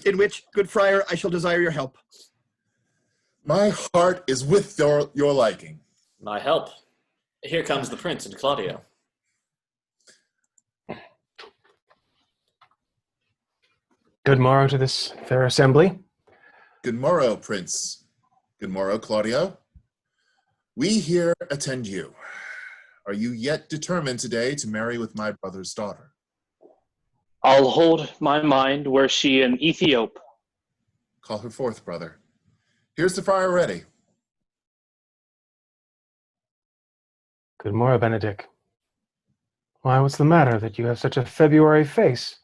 in which, good friar, I shall desire your help. My heart is with your liking. My help. Here comes the prince and Claudio. Good morrow to this fair assembly. Good morrow, prince. Good morrow, Claudio. We here attend you. Are you yet determined today to marry with my brother's daughter? I'll hold my mind were she an Ethiop. Call her forth, brother. Here's the friar ready. Good morrow, Benedict. Why, what's the matter that you have such a February face,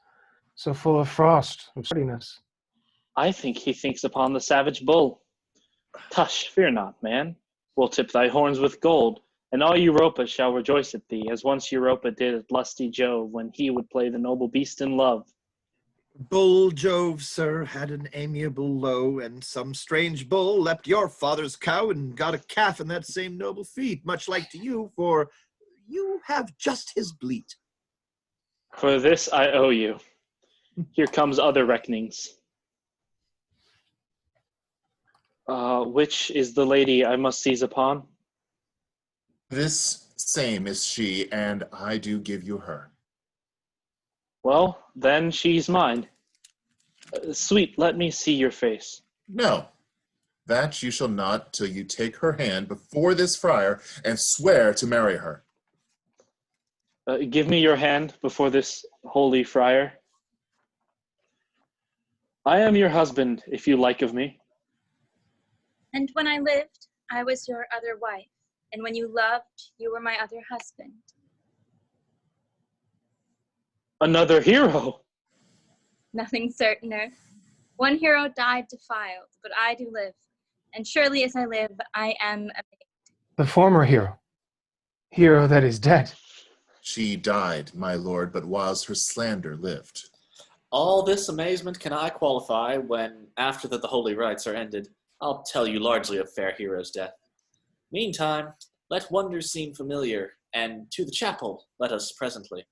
so full of frost and sturdiness? I think he thinks upon the savage bull. Tush, fear not, man. We'll tip thy horns with gold, and all Europa shall rejoice at thee, as once Europa did at lusty Jove, when he would play the noble beast in love. Bull Jove, sir, had an amiable low, and some strange bull leapt your father's cow and got a calf in that same noble feat, much like to you, for you have just his bleat. For this I owe you. Here comes other reckonings. Which is the lady I must seize upon? This same is she, and I do give you her. Well, then she's mine. Sweet, let me see your face. No, that you shall not till you take her hand before this friar and swear to marry her. Give me your hand before this holy friar. I am your husband, if you like of me. And when I lived, I was your other wife, and when you loved, you were my other husband. Another hero. Nothing certainer. One hero died defiled, but I do live, and surely as I live, I am a maid. The former hero. Hero that is dead. She died, my lord, but whilst her slander lived. All this amazement can I qualify when, after that the holy rites are ended, I'll tell you largely of fair hero's death. Meantime, let wonders seem familiar, and to the chapel let us presently.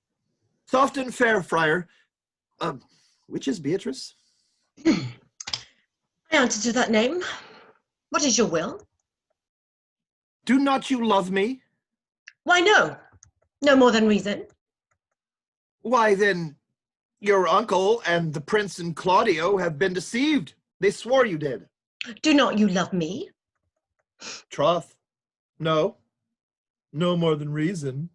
Soft and fair, friar. Which is Beatrice? I answer to that name. What is your will? Do not you love me? Why, no. No more than reason. Why, then, your uncle and the prince and Claudio have been deceived. They swore you did. Do not you love me? Troth, no. No more than reason.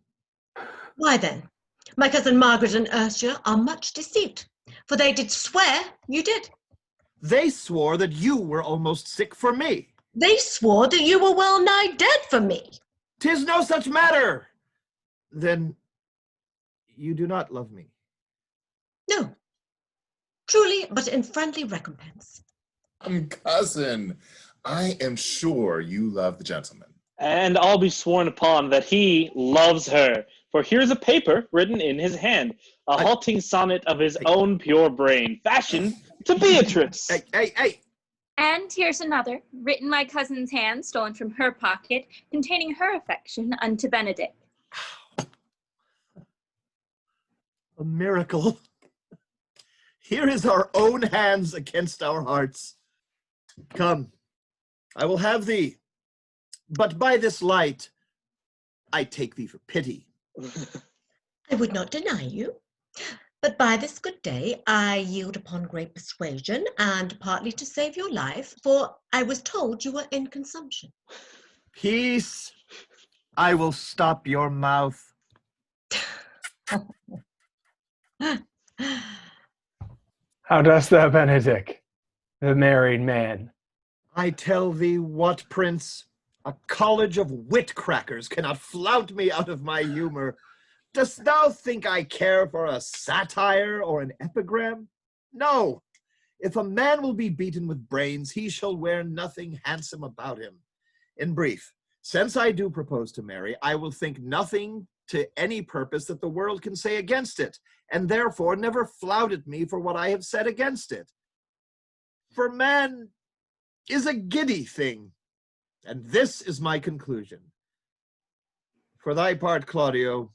Why then? My cousin Margaret and Ursula are much deceived, for they did swear you did. They swore that you were almost sick for me. They swore that you were well nigh dead for me. 'Tis no such matter. Then you do not love me. No, truly, but in friendly recompense. Cousin, I am sure you love the gentleman. And I'll be sworn upon that he loves her. For here's a paper written in his hand, a halting sonnet of his own pure brain, fashioned to Beatrice. Hey! And here's another, written my cousin's hand, stolen from her pocket, containing her affection unto Benedict. A miracle. Here is our own hands against our hearts. Come, I will have thee, but by this light, I take thee for pity. I would not deny you, but by this good day, I yield upon great persuasion, and partly to save your life, for I was told you were in consumption. Peace. I will stop your mouth. How dost thou, Benedict, the married man? I tell thee what, Prince, a college of wit crackers cannot flout me out of my humor. Dost thou think I care for a satire or an epigram? No. If a man will be beaten with brains, he shall wear nothing handsome about him. In brief, since I do propose to marry, I will think nothing to any purpose that the world can say against it, and therefore never flout at me for what I have said against it. For man is a giddy thing, and this is my conclusion. For thy part, Claudio,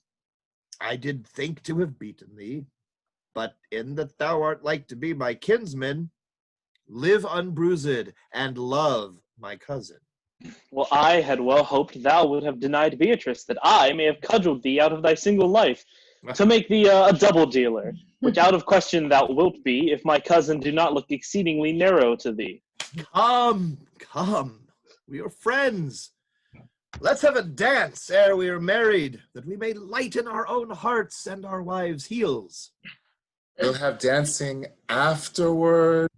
I did think to have beaten thee, but in that thou art like to be my kinsman, live unbruised and love my cousin. Well, I had well hoped thou would have denied Beatrice, that I may have cudgelled thee out of thy single life, to make thee a double dealer, which out of question thou wilt be, if my cousin do not look exceedingly narrow to thee. Come, we are friends. Let's have a dance ere we are married, that we may lighten our own hearts and our wives' heels. We'll have dancing afterward.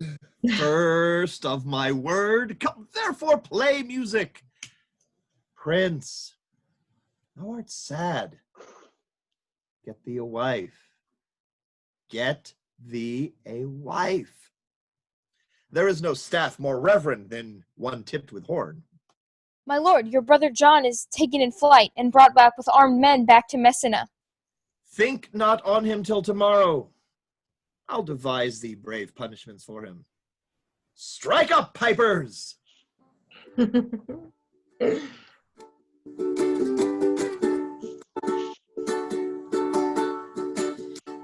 First of my word, come therefore play music. Prince, thou art sad. Get thee a wife. Get thee a wife. There is no staff more reverend than one tipped with horn. My lord, your brother John is taken in flight and brought back with armed men back to Messina. Think not on him till tomorrow. I'll devise thee brave punishments for him. Strike up, pipers!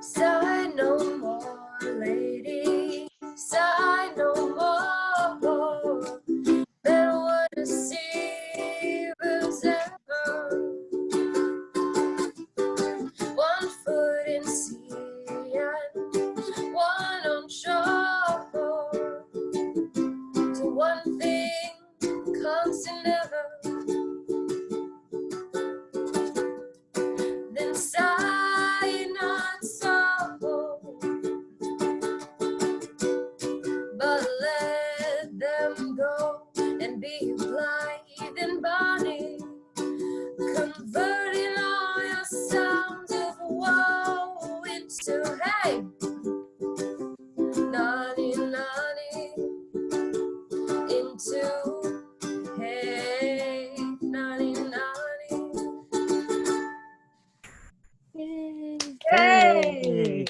Sigh no more, lady, sigh no more. There were deceivers ever, one foot in sea and one on shore. To one thing constant ever, Yay!